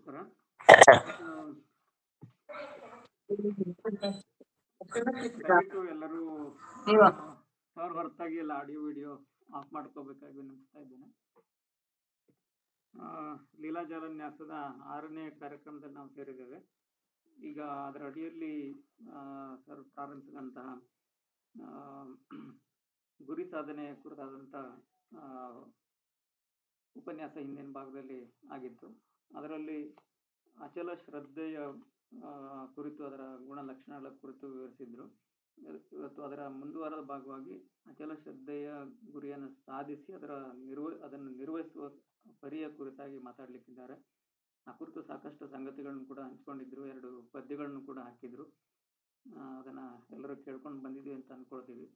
ನಮಸ್ಕಾರ. ದಯವಿಟ್ಟು ಎಲ್ಲರೂ ಸರ್ ಹೊರತಾಗಿ ಎಲ್ಲ ಆಡಿಯೋ ವಿಡಿಯೋ ಆಫ್ ಮಾಡ್ಕೋಬೇಕಾಗಿ ವಿನಂತಿಸ್ತಾ ಇದ್ದೇನೆ. ಲೀಲಾಜಾಲನ್ಯಾಸದ 6ನೇ ಕಾರ್ಯಕ್ರಮದಲ್ಲಿ ನಾವು ಸೇರಿದ್ದೇವೆ. ಈಗ ಅದರ ಅಡಿಯಲ್ಲಿ ಸರ್ ಪ್ರಾರಂಭಿಸಿದಂತಹ ಗುರಿ ಸಾಧನೆ ಕುರಿತಾದಂಥ ಉಪನ್ಯಾಸ ಹಿಂದಿನ ಭಾಗದಲ್ಲಿ ಆಗಿತ್ತು. ಅದರಲ್ಲಿ ಅಚಲ ಶ್ರದ್ಧೆಯ ಕುರಿತು, ಅದರ ಗುಣಲಕ್ಷಣಗಳ ಕುರಿತು ವಿವರಿಸಿದ್ರು. ಇವತ್ತು ಅದರ ಮುಂದುವರೆದ ಭಾಗವಾಗಿ ಅಚಲ ಶ್ರದ್ಧೆಯ ಗುರಿಯನ್ನು ಸಾಧಿಸಿ ಅದನ್ನು ನಿರ್ವಹಿಸುವ ಪರಿಯ ಕುರಿತಾಗಿ ಮಾತಾಡಲಿಕ್ಕಿದ್ದಾರೆ. ಆ ಕುರಿತು ಸಾಕಷ್ಟು ಸಂಗತಿಗಳನ್ನು ಕೂಡ ಹಂಚ್ಕೊಂಡಿದ್ರು. 2 ಪದ್ಯಗಳನ್ನು ಕೂಡ ಹಾಕಿದ್ರು. ಅದನ್ನ ಎಲ್ಲರೂ ಕೇಳ್ಕೊಂಡು ಬಂದಿದ್ದೀವಿ ಅಂತ ಅನ್ಕೊಳ್ತೀವಿ.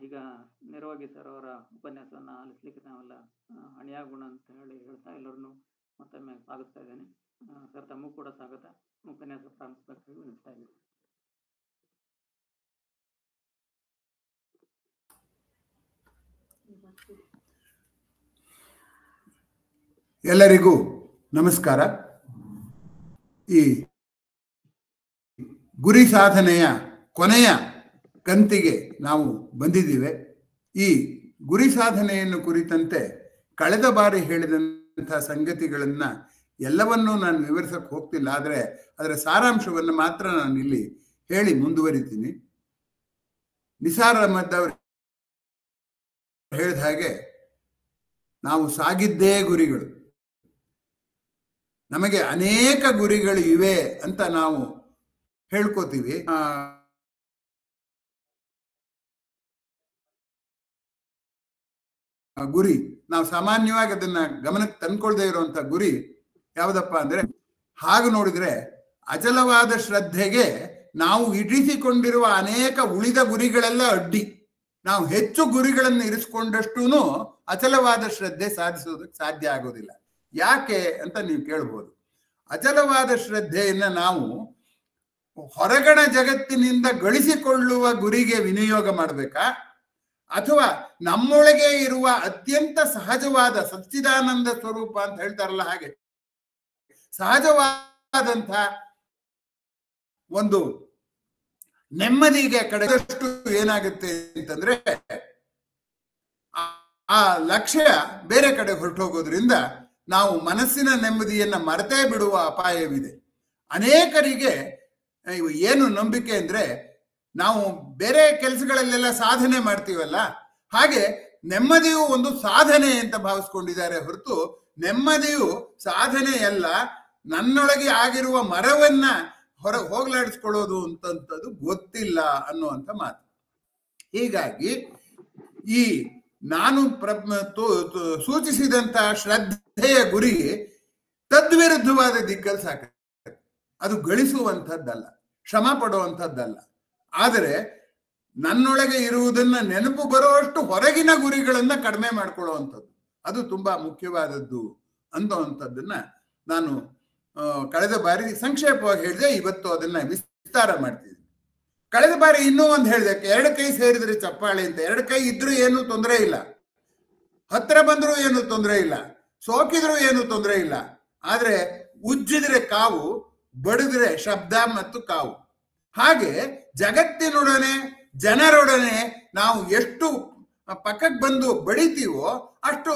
ಈಗ ನೇರವಾಗಿ ಸರ್ ಅವರ ಉಪನ್ಯಾಸವನ್ನು ಆಲಿಸ್ಲಿಕ್ಕೆ ನಾವೆಲ್ಲ ಹಣಿಯಾಗೋಣ ಅಂತ ಹೇಳ್ತಾ ಎಲ್ಲರನ್ನು ಮತ್ತೊಮ್ಮೆ ಸ್ವಾಗತಿಸ್ತಾ ಇದ್ದೇನೆ. ಸರ್, ತಮಗೂ ಕೂಡ ಸ್ವಾಗತ. ಉಪನ್ಯಾಸ ಪ್ರಾರಂಭಿಸಬೇಕಾಗಿ ವಿನಿಸ್ತಾ ಇದ್ದೀನಿ. ಎಲ್ಲರಿಗೂ ನಮಸ್ಕಾರ. ಈ ಗುರಿ ಸಾಧನೆಯ ಕೊನೆಯ ಕಂತಿಗೆ ನಾವು ಬಂದಿದ್ದೇವೆ. ಈ ಗುರಿ ಸಾಧನೆಯನ್ನು ಕುರಿತಂತೆ ಕಳೆದ ಬಾರಿ ಹೇಳಿದಂಥ ಸಂಗತಿಗಳನ್ನು ಎಲ್ಲವನ್ನೂ ನಾನು ವಿವರಿಸಕ್ಕೆ ಹೋಗ್ತಿಲ್ಲ. ಆದರೆ ಅದರ ಸಾರಾಂಶವನ್ನು ಮಾತ್ರ ನಾನು ಇಲ್ಲಿ ಹೇಳಿ ಮುಂದುವರಿತೀನಿ. ನಿಸಾರ್ ಅಹಮದ್ ಅವರು ಹೇಳಿದ ಹಾಗೆ ನಾವು ಸಾಗಿದ್ದೇ ಗುರಿಗಳು. ನಮಗೆ ಅನೇಕ ಗುರಿಗಳು ಇವೆ ಅಂತ ನಾವು ಹೇಳ್ಕೋತೀವಿ. ಗುರಿ ನಾವು ಸಾಮಾನ್ಯವಾಗಿ ಅದನ್ನ ಗಮನಕ್ಕೆ ತಂದ್ಕೊಳ್ದೇ ಇರುವಂತ ಗುರಿ ಯಾವುದಪ್ಪ ಅಂದ್ರೆ, ಹಾಗೆ ನೋಡಿದ್ರೆ ಅಚಲವಾದ ಶ್ರದ್ಧೆಗೆ ನಾವು ಇರಿಸಿಕೊಂಡಿರುವ ಅನೇಕ ಉಳಿದ ಗುರಿಗಳೆಲ್ಲ ಅಡ್ಡಿ. ನಾವು ಹೆಚ್ಚು ಗುರಿಗಳನ್ನು ಇರಿಸಿಕೊಂಡಷ್ಟೂ ಅಚಲವಾದ ಶ್ರದ್ಧೆ ಸಾಧಿಸೋದಕ್ಕೆ ಸಾಧ್ಯ ಆಗೋದಿಲ್ಲ. ಯಾಕೆ ಅಂತ ನೀವು ಕೇಳ್ಬೋದು. ಅಚಲವಾದ ಶ್ರದ್ಧೆಯನ್ನ ನಾವು ಹೊರಗಣ ಜಗತ್ತಿನಿಂದ ಗಳಿಸಿಕೊಳ್ಳುವ ಗುರಿಗೆ ವಿನಿಯೋಗ ಮಾಡಬೇಕಾ, ಅಥವಾ ನಮ್ಮೊಳಗೆ ಇರುವ ಅತ್ಯಂತ ಸಹಜವಾದ ಸಚ್ಚಿದಾನಂದ ಸ್ವರೂಪ ಅಂತ ಹೇಳ್ತಾರಲ್ಲ, ಹಾಗೆ ಸಹಜವಾದಂಥ ಒಂದು ನೆಮ್ಮದಿಗೆ ಕಡೆದಷ್ಟು ಏನಾಗುತ್ತೆ ಅಂತಂದ್ರೆ, ಆ ಲಕ್ಷ್ಯ ಬೇರೆ ಕಡೆ ಹೊರಟೋಗೋದ್ರಿಂದ ನಾವು ಮನಸ್ಸಿನ ನೆಮ್ಮದಿಯನ್ನ ಮರೆತೇ ಬಿಡುವ ಅಪಾಯವಿದೆ. ಅನೇಕರಿಗೆ ಏನು ನಂಬಿಕೆ ಅಂದ್ರೆ, ನಾವು ಬೇರೆ ಕೆಲಸಗಳಲ್ಲೆಲ್ಲ ಸಾಧನೆ ಮಾಡ್ತೀವಲ್ಲ, ಹಾಗೆ ನೆಮ್ಮದಿಯು ಒಂದು ಸಾಧನೆ ಅಂತ ಭಾವಿಸ್ಕೊಂಡಿದ್ದಾರೆ ಹೊರತು ನೆಮ್ಮದಿಯು ಸಾಧನೆ ಅಲ್ಲ, ನನ್ನೊಳಗೆ ಆಗಿರುವ ಮರವನ್ನ ಹೋಗ್ಲಾಡಿಸ್ಕೊಳ್ಳೋದು ಅಂತಂಥದ್ದು ಗೊತ್ತಿಲ್ಲ ಅನ್ನುವಂಥ ಮಾತು. ಹೀಗಾಗಿ ಈ ನಾನು ಸೂಚಿಸಿದಂತಹ ಶ್ರದ್ಧೆಯ ಗುರಿ ತದ್ವಿರುದ್ಧವಾದ ದಿಕ್ಕಲ್ಲಿ ಸಾಕಾಗುತ್ತೆ. ಅದು ಗಳಿಸುವಂಥದ್ದಲ್ಲ, ಶ್ರಮ ಪಡುವಂಥದ್ದಲ್ಲ. ಆದರೆ ನನ್ನೊಳಗೆ ಇರುವುದನ್ನ ನೆನಪು ಬರುವಷ್ಟು ಹೊರಗಿನ ಗುರಿಗಳನ್ನ ಕಡಿಮೆ ಮಾಡ್ಕೊಳ್ಳುವಂಥದ್ದು, ಅದು ತುಂಬಾ ಮುಖ್ಯವಾದದ್ದು ಅನ್ನುವಂಥದ್ದನ್ನ ನಾನು ಕಳೆದ ಬಾರಿ ಸಂಕ್ಷೇಪವಾಗಿ ಹೇಳಿದೆ. ಇವತ್ತು ಅದನ್ನ ವಿಸ್ತಾರ ಮಾಡ್ತಿದ್ದೀನಿ. ಕಳೆದ ಬಾರಿ ಇನ್ನೂ ಒಂದು ಹೇಳಿದೆ, 2 ಕೈ ಸೇರಿದ್ರೆ ಚಪ್ಪಾಳೆ ಅಂತ. 2 ಕೈ ಇದ್ರೂ ಏನು ತೊಂದರೆ ಇಲ್ಲ, ಹತ್ರ ಬಂದ್ರೂ ಏನು ತೊಂದರೆ ಇಲ್ಲ, ಸೋಕಿದ್ರೂ ಏನು ತೊಂದರೆ ಇಲ್ಲ. ಆದ್ರೆ ಉಜ್ಜಿದ್ರೆ ಕಾವು, ಬಡಿದ್ರೆ ಶಬ್ದ ಮತ್ತು ಕಾವು. ಹಾಗೆ ಜಗತ್ತಿನೊಡನೆ ಜನರೊಡನೆ ನಾವು ಎಷ್ಟು ಪಕ್ಕಕ್ಕೆ ಬಂದು ಬಡಿತೀವೋ ಅಷ್ಟು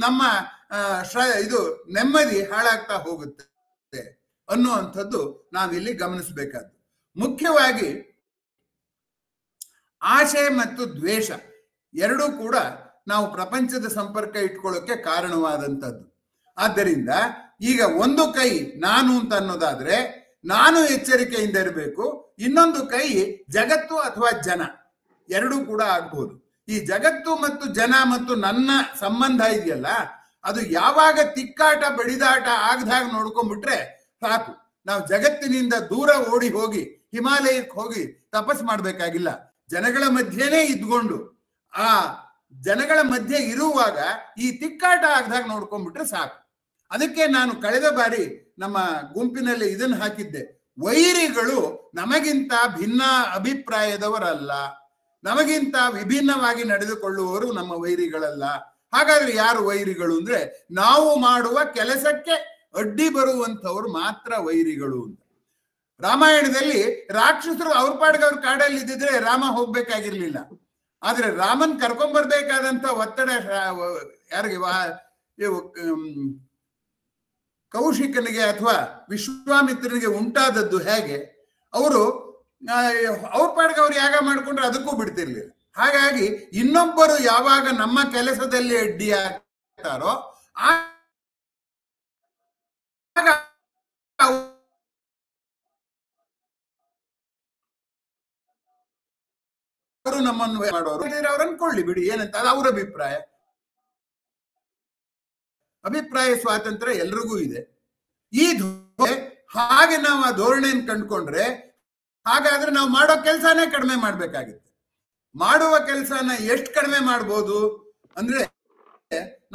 ನಮ್ಮ ಇದು ನೆಮ್ಮದಿ ಹಾಳಾಗ್ತಾ ಹೋಗುತ್ತೆ ಅನ್ನುವಂಥದ್ದು ನಾವಿಲ್ಲಿ ಗಮನಿಸಬೇಕಾದ್ದು. ಮುಖ್ಯವಾಗಿ ಆಶೆ ಮತ್ತು ದ್ವೇಷ ಎರಡೂ ಕೂಡ ನಾವು ಪ್ರಪಂಚದ ಸಂಪರ್ಕ ಇಟ್ಕೊಳ್ಳೋಕೆ ಕಾರಣವಾದಂಥದ್ದು. ಆದ್ದರಿಂದ ಈಗ ಒಂದು ಕೈ ನಾನು ಅಂತ ಅನ್ನೋದಾದ್ರೆ ನಾನು ಎಚ್ಚರಿಕೆಯಿಂದ ಇರಬೇಕು, ಇನ್ನೊಂದು ಕೈ ಜಗತ್ತು ಅಥವಾ ಜನ, ಎರಡೂ ಕೂಡ ಆಗ್ಬೋದು. ಈ ಜಗತ್ತು ಮತ್ತು ಜನ ಮತ್ತು ನನ್ನ ಸಂಬಂಧ ಇದೆಯಲ್ಲ, ಅದು ಯಾವಾಗ ತಿಕ್ಕಾಟ ಬಡಿದಾಟ ಆಗದಾಗ ನೋಡ್ಕೊಂಡ್ಬಿಟ್ರೆ ಸಾಕು. ನಾವು ಜಗತ್ತಿನಿಂದ ದೂರ ಓಡಿ ಹೋಗಿ ಹಿಮಾಲಯಕ್ಕೆ ಹೋಗಿ ತಪಸ್ ಮಾಡ್ಬೇಕಾಗಿಲ್ಲ. ಜನಗಳ ಮಧ್ಯೆನೇ ಇದ್ಕೊಂಡು ಆ ಜನಗಳ ಮಧ್ಯೆ ಇರುವಾಗ ಈ ತಿಕ್ಕಾಟ ಆಗದಾಗ ನೋಡ್ಕೊಂಡ್ಬಿಟ್ರೆ ಸಾಕು. ಅದಕ್ಕೆ ನಾನು ಕಳೆದ ಬಾರಿ ನಮ್ಮ ಗುಂಪಿನಲ್ಲಿ ಇದನ್ನು ಹಾಕಿದ್ದೆ, ವೈರಿಗಳು ನಮಗಿಂತ ಭಿನ್ನ ಅಭಿಪ್ರಾಯದವರಲ್ಲ, ನಮಗಿಂತ ವಿಭಿನ್ನವಾಗಿ ನಡೆದುಕೊಳ್ಳುವವರು ನಮ್ಮ ವೈರಿಗಳಲ್ಲ. ಹಾಗಾದ್ರೆ ಯಾರು ವೈರಿಗಳು ಅಂದ್ರೆ ನಾವು ಮಾಡುವ ಕೆಲಸಕ್ಕೆ ಅಡ್ಡಿ ಬರುವಂತವ್ರು ಮಾತ್ರ ವೈರಿಗಳು ಅಂತ. ರಾಮಾಯಣದಲ್ಲಿ ರಾಕ್ಷಸರು ಅವ್ರ ಪಾಡ್ಗೆ ಅವ್ರ ಕಾಡಲ್ಲಿ ಇದ್ದಿದ್ರೆ ರಾಮ ಹೋಗ್ಬೇಕಾಗಿರ್ಲಿಲ್ಲ. ಆದ್ರೆ ರಾಮನ್ ಕರ್ಕೊಂಡ್ಬರ್ಬೇಕಾದಂತ ಒತ್ತಡ ಯಾರಿಗೆ ಕೌಶಿಕನಿಗೆ ಅಥವಾ ವಿಶ್ವಾಮಿತ್ರನಿಗೆ ಉಂಟಾದದ್ದು ಹೇಗೆ? ಅವರು ಅವ್ರ ಪಾಡ್ಗೆ ಅವ್ರು ಯಾಗ ಮಾಡ್ಕೊಂಡ್ರೆ ಅದಕ್ಕೂ ಬಿಡ್ತಿರ್ಲಿಲ್ಲ. ಹಾಗಾಗಿ ಇನ್ನೊಬ್ಬರು ಯಾವಾಗ ನಮ್ಮ ಕೆಲಸದಲ್ಲಿ ಅಡ್ಡಿ ಆಗ್ತಾರೋ ಆಗ ಅವರು ನಮ್ಮನ್ನು ಮಾಡೋರು ಅವ್ರು ಅನ್ಕೊಳ್ಳಿ ಬಿಡಿ, ಏನಂತ ಅದು ಅವ್ರ ಅಭಿಪ್ರಾಯ ಸ್ವಾತಂತ್ರ್ಯ ಎಲ್ರಿಗೂ ಇದೆ. ಈ ಹಾಗೆ ನಾವು ಆ ಧೋರಣೆಯನ್ನು ಕಂಡುಕೊಂಡ್ರೆ ಹಾಗಾದ್ರೆ ನಾವು ಮಾಡೋ ಕೆಲಸನೇ ಕಡಿಮೆ ಮಾಡ್ಬೇಕಾಗುತ್ತೆ. ಮಾಡುವ ಕೆಲಸನ ಎಷ್ಟು ಕಡಿಮೆ ಮಾಡ್ಬೋದು ಅಂದ್ರೆ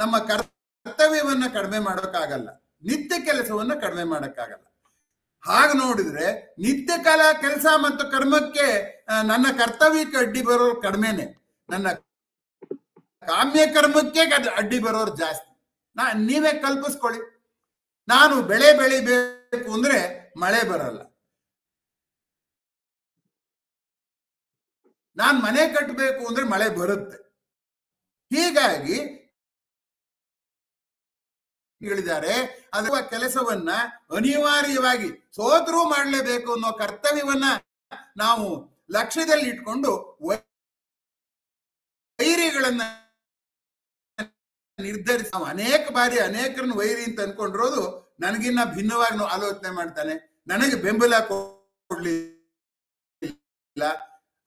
ನಮ್ಮ ಕರ್ತವ್ಯವನ್ನ ಕಡಿಮೆ ಮಾಡೋಕ್ಕಾಗಲ್ಲ, ನಿತ್ಯ ಕೆಲಸವನ್ನ ಕಡಿಮೆ ಮಾಡೋಕ್ಕಾಗಲ್ಲ. ಹಾಗೆ ನೋಡಿದ್ರೆ ನಿತ್ಯ ಕಾಲ ಕೆಲಸ ಮತ್ತು ಕರ್ಮಕ್ಕೆ ನನ್ನ ಕರ್ತವ್ಯಕ್ಕೆ ಅಡ್ಡಿ ಬರೋರು ಕಡಿಮೆನೆ, ನನ್ನ ಕಾಮ್ಯ ಕರ್ಮಕ್ಕೆ ಅಡ್ಡಿ ಬರೋರು ಜಾಸ್ತಿ. ನೀವೇ ಕಲ್ಪಿಸ್ಕೊಳ್ಳಿ, ನಾನು ಬೆಳೆ ಬೆಳಿಬೇಕು ಅಂದ್ರೆ ಮಳೆ ಬರಲ್ಲ, ನಾನ್ ಮನೆ ಕಟ್ಟಬೇಕು ಅಂದ್ರೆ ಮಳೆ ಬರುತ್ತೆ. ಹೀಗಾಗಿ ಹೇಳಿದ್ದಾರೆ ಅದರ ಕೆಲಸವನ್ನ ಅನಿವಾರ್ಯವಾಗಿ ಸೋದ್ರೂ ಮಾಡಲೇಬೇಕು ಅನ್ನೋ ಕರ್ತವ್ಯವನ್ನ ನಾವು ಲಕ್ಷ್ಯದಲ್ಲಿ ಇಟ್ಕೊಂಡು ವೈರಿಗಳನ್ನ ನಿರ್ಧರಿಸಿ ನಾವು ಅನೇಕ ಬಾರಿ ಅನೇಕರನ್ನು ವೈರಿ ಅಂತ ಅನ್ಕೊಂಡಿರೋದು ನನಗಿನ್ನ ಭಿನ್ನವಾಗಿ ಆಲೋಚನೆ ಮಾಡ್ತಾನೆ, ನನಗೆ ಬೆಂಬಲ ಕೊಡ್ಲಿಲ್ಲ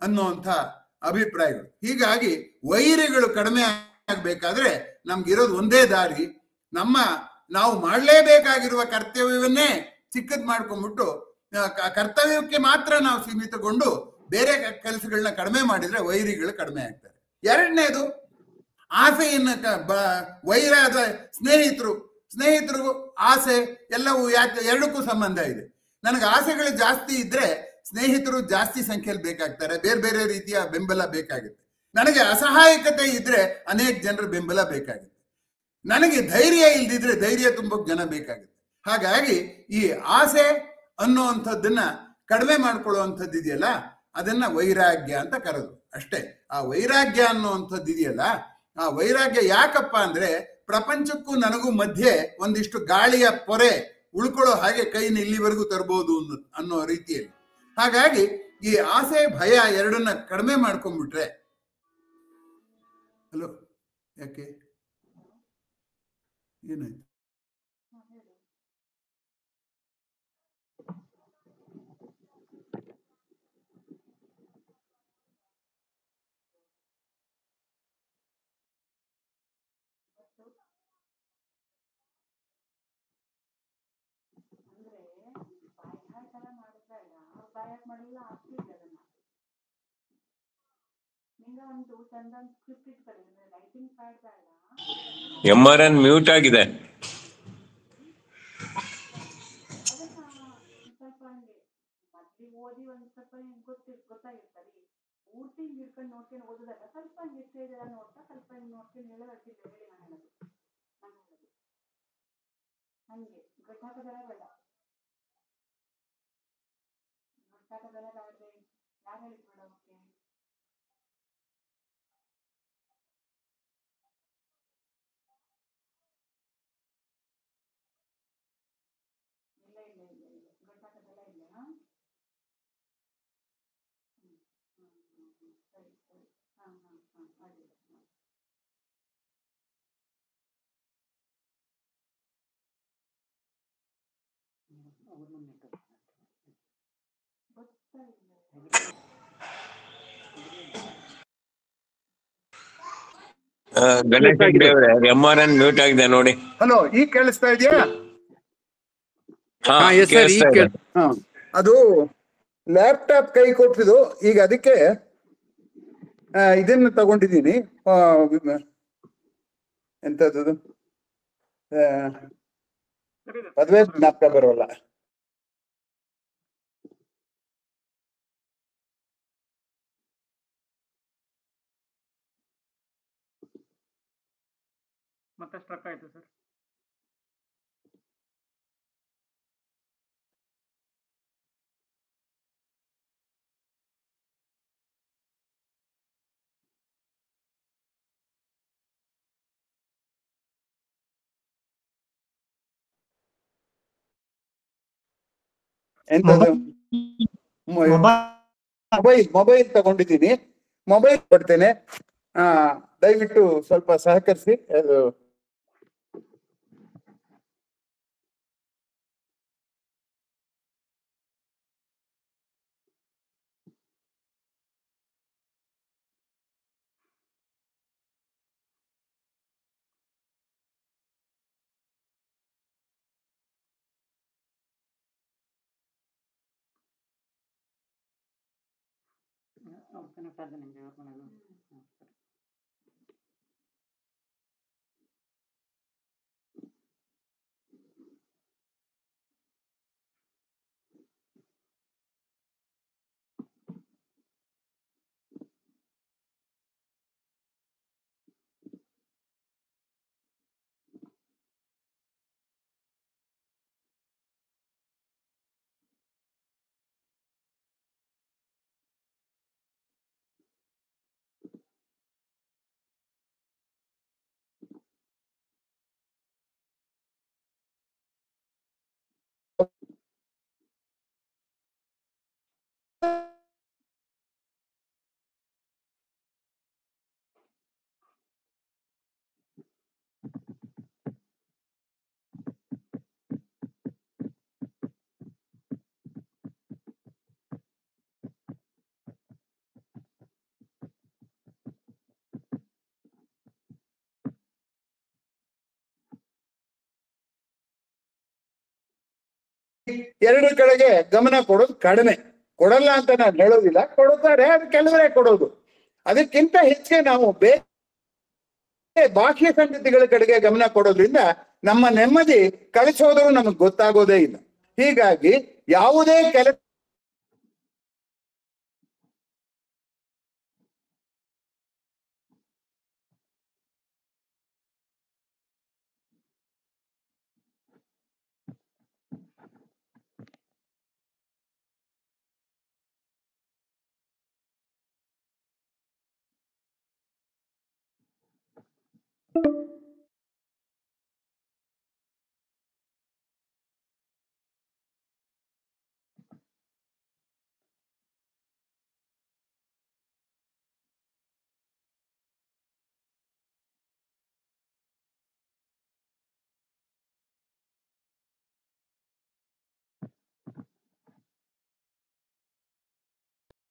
ಅನ್ನುವಂಥ ಅಭಿಪ್ರಾಯಗಳು. ಹೀಗಾಗಿ ವೈರಿಗಳು ಕಡಿಮೆ ಆಗ್ಬೇಕಾದ್ರೆ ನಮ್ಗಿರೋದು ಒಂದೇ ದಾರಿ, ನಾವು ಮಾಡಲೇಬೇಕಾಗಿರುವ ಕರ್ತವ್ಯವನ್ನೇ ಚಿಕ್ಕದ್ ಮಾಡ್ಕೊಂಡ್ಬಿಟ್ಟು ಕರ್ತವ್ಯಕ್ಕೆ ಮಾತ್ರ ನಾವು ಸೀಮಿತಗೊಂಡು ಬೇರೆ ಕೆಲಸಗಳನ್ನ ಕಡಿಮೆ ಮಾಡಿದ್ರೆ ವೈರಿಗಳು ಕಡಿಮೆ ಆಗ್ತಾರೆ. ಎರಡನೇದು ಆಸೆಯನ್ನ ವೈರಾದ ಸ್ನೇಹಿತರು ಆಸೆ ಎಲ್ಲವೂ ಎರಡಕ್ಕೂ ಸಂಬಂಧ ಇದೆ. ನನಗೆ ಆಸೆಗಳು ಜಾಸ್ತಿ ಇದ್ರೆ ಸ್ನೇಹಿತರು ಜಾಸ್ತಿ ಸಂಖ್ಯೆಯಲ್ಲಿ ಬೇಕಾಗ್ತಾರೆ, ಬೇರೆ ಬೇರೆ ರೀತಿಯ ಬೆಂಬಲ ಬೇಕಾಗುತ್ತೆ. ನನಗೆ ಅಸಹಾಯಕತೆ ಇದ್ರೆ ಅನೇಕ ಜನರ ಬೆಂಬಲ ಬೇಕಾಗುತ್ತೆ. ನನಗೆ ಧೈರ್ಯ ಇಲ್ದಿದ್ರೆ ಧೈರ್ಯ ತುಂಬಕ್ ಜನ ಬೇಕಾಗುತ್ತೆ. ಹಾಗಾಗಿ ಈ ಆಸೆ ಅನ್ನುವಂಥದ್ದನ್ನ ಕಡಿಮೆ ಮಾಡ್ಕೊಳ್ಳುವಂಥದ್ದು ಇದೆಯಲ್ಲ, ಅದನ್ನ ವೈರಾಗ್ಯ ಅಂತ ಕರೆದು ಅಷ್ಟೇ. ಆ ವೈರಾಗ್ಯ ಅನ್ನುವಂಥದ್ದು ಇದೆಯಲ್ಲ, ಆ ವೈರಾಗ್ಯ ಯಾಕಪ್ಪ ಅಂದ್ರೆ ಪ್ರಪಂಚಕ್ಕೂ ನನಗೂ ಮಧ್ಯೆ ಒಂದಿಷ್ಟು ಗಾಳಿಯ ಪೊರೆ ಉಳ್ಕೊಳ್ಳೋ ಹಾಗೆ ಕೈನ ಇಲ್ಲಿವರೆಗೂ ತರಬಹುದು ಅನ್ನೋ ರೀತಿಯಲ್ಲಿ. ಹಾಗಾಗಿ ಈ ಆಸೆ ಭಯ ಎರಡನ್ನ ಕಡಿಮೆ ಮಾಡ್ಕೊಂಡ್ಬಿಟ್ರೆ, ಹಲೋ ಯಾಕೆ ಏನಾಯ್ತು? MRN ಮ್ಯೂಟ್ ಆಗಿದೆ. ಗಣೇಶ್ ಹೆಗ್ಡೆ ಅವರೇ, MRN ಮ್ಯೂಟ್ ಆಗಿದೆ ನೋಡಿ. ಹಲೋ, ಈಗ ಕೇಳಿಸ್ತಾ ಇದೆಯಾ? ಅದು ಲ್ಯಾಪ್ಟಾಪ್ ಕೈ ಕೊಟ್ಟಿದ್ದು, ಈಗ ಅದಕ್ಕೆ ಇದನ್ನು ತಗೊಂಡಿದ್ದೀನಿ. ಎಂತದ್ದು ಅದುವೇ ಜ್ಞಾಪಕ ಬರೋಲ್ಲ. ಮತ್ತೆ ಸ್ಟ್ರಕ್ ಆಯ್ತು ಸರ್. ಎಂತದು ಮೊಬೈಲ್ ತಗೊಂಡಿದ್ದೀನಿ, ಮೊಬೈಲ್ ಕೊಡ್ತೇನೆ. ದಯವಿಟ್ಟು ಸ್ವಲ್ಪ ಸಹಕರಿಸಿ. ಅದು ಕನೆಕ್ಟ್ ಆದ ನಿಮಗೆ ಎರಡು ಕಡೆಗೆ ಗಮನ ಕೊಡೋದು ಕಡಿಮೆ. ಕೊಡಲ್ಲ ಅಂತ ನಾನು ಹೇಳೋದಿಲ್ಲ, ಕೊಡುತ್ತಾರೆ, ಅದು ಕೆಲವರೇ ಕೊಡೋದು. ಅದಕ್ಕಿಂತ ಹೆಚ್ಚಿಗೆ ನಾವು ಬೇರೆ ಬಾಹ್ಯ ಸಂಗತಿಗಳ ಕಡೆಗೆ ಗಮನ ಕೊಡೋದ್ರಿಂದ ನಮ್ಮ ನೆಮ್ಮದಿ ಕಳಿಸೋದ್ರು ನಮಗೆ ಗೊತ್ತಾಗೋದೇ ಇಲ್ಲ. ಹೀಗಾಗಿ ಯಾವುದೇ ಕೆಲಸ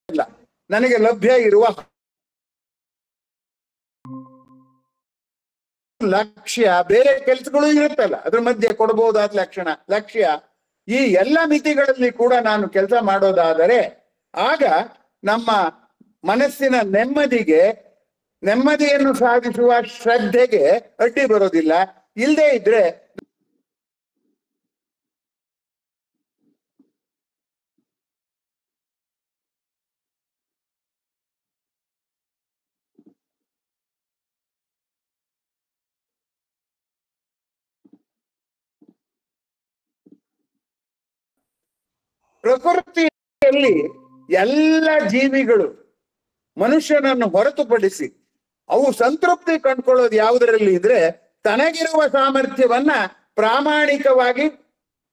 ಇಲ್ಲ, ನನಗೆ ಲಭ್ಯ ಇರುವ ಲಕ್ಷ್ಯ ಬೇರೆ ಕೆಲಸಗಳು ಇರುತ್ತಲ್ಲ, ಅದ್ರ ಮಧ್ಯೆ ಕೊಡಬಹುದಾದ ಲಕ್ಷ್ಯ ಈ ಎಲ್ಲ ಮಿತಿಗಳಲ್ಲಿ ಕೂಡ ನಾನು ಕೆಲಸ ಮಾಡೋದಾದರೆ ಆಗ ನಮ್ಮ ಮನಸ್ಸಿನ ನೆಮ್ಮದಿಯನ್ನು ಸಾಧಿಸುವ ಶ್ರದ್ಧೆಗೆ ಅಡ್ಡಿ ಬರೋದಿಲ್ಲ. ಇಲ್ಲದೆ ಇದ್ರೆ ಪ್ರಕೃತಿಯಲ್ಲಿ ಎಲ್ಲ ಜೀವಿಗಳು ಮನುಷ್ಯನನ್ನು ಹೊರತುಪಡಿಸಿ ಅವು ಸಂತೃಪ್ತಿ ಕಂಡುಕೊಳ್ಳೋದು ಯಾವುದರಲ್ಲಿ ಇದ್ರೆ ತನಗಿರುವ ಸಾಮರ್ಥ್ಯವನ್ನ ಪ್ರಾಮಾಣಿಕವಾಗಿ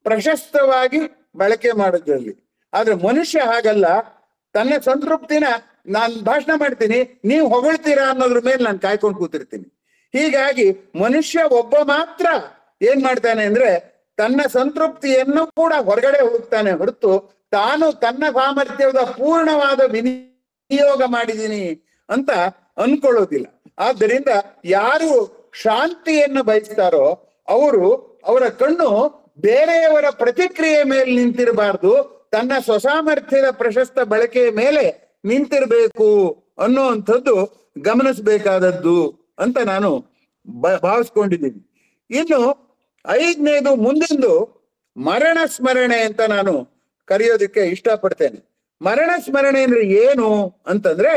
ಪ್ರಶಸ್ತವಾಗಿ ಬಳಕೆ ಮಾಡೋದ್ರಲ್ಲಿ. ಆದ್ರೆ ಮನುಷ್ಯ ಹಾಗಲ್ಲ. ತನ್ನ ಸಂತೃಪ್ತಿನ ನಾನು ಭಾಷಣ ಮಾಡ್ತೀನಿ, ನೀವು ಹೊಗಳ್ತೀರಾ ಅನ್ನೋದ್ರ ಮೇಲೆ ನಾನು ಕಾಯ್ಕೊಂಡು ಕೂತಿರ್ತೀನಿ. ಹೀಗಾಗಿ ಮನುಷ್ಯ ಒಬ್ಬ ಮಾತ್ರ ಏನ್ ಮಾಡ್ತಾನೆ ಅಂದ್ರೆ ತನ್ನ ಸಂತೃಪ್ತಿಯನ್ನು ಕೂಡ ಹೊರಗಡೆ ಹೋಗ್ತಾನೆ ಹೊರತು ತಾನು ತನ್ನ ಸಾಮರ್ಥ್ಯದ ಪೂರ್ಣವಾದ ವಿನಿಯೋಗ ಮಾಡಿದ್ದೀನಿ ಅಂತ ಅನ್ಕೊಳ್ಳೋದಿಲ್ಲ. ಆದ್ದರಿಂದ ಯಾರು ಶಾಂತಿಯನ್ನು ಬಯಸ್ತಾರೋ ಅವರ ಕಣ್ಣು ಬೇರೆಯವರ ಪ್ರತಿಕ್ರಿಯೆ ಮೇಲೆ ನಿಂತಿರಬಾರ್ದು, ತನ್ನ ಸ್ವಸಾಮರ್ಥ್ಯದ ಪ್ರಶಸ್ತ ಬಳಕೆಯ ಮೇಲೆ ನಿಂತಿರ್ಬೇಕು ಅನ್ನುವಂಥದ್ದು ಗಮನಿಸಬೇಕಾದದ್ದು ಅಂತ ನಾನು ಭಾವಿಸ್ಕೊಂಡಿದ್ದೀನಿ. ಇನ್ನು 5ನೇದು ಮುಂದಿಂದು ಮರಣ ಸ್ಮರಣೆ ಅಂತ ನಾನು ಕರೆಯೋದಕ್ಕೆ ಇಷ್ಟಪಡ್ತೇನೆ. ಮರಣ ಸ್ಮರಣೆ ಅಂದ್ರೆ ಏನು ಅಂತಂದ್ರೆ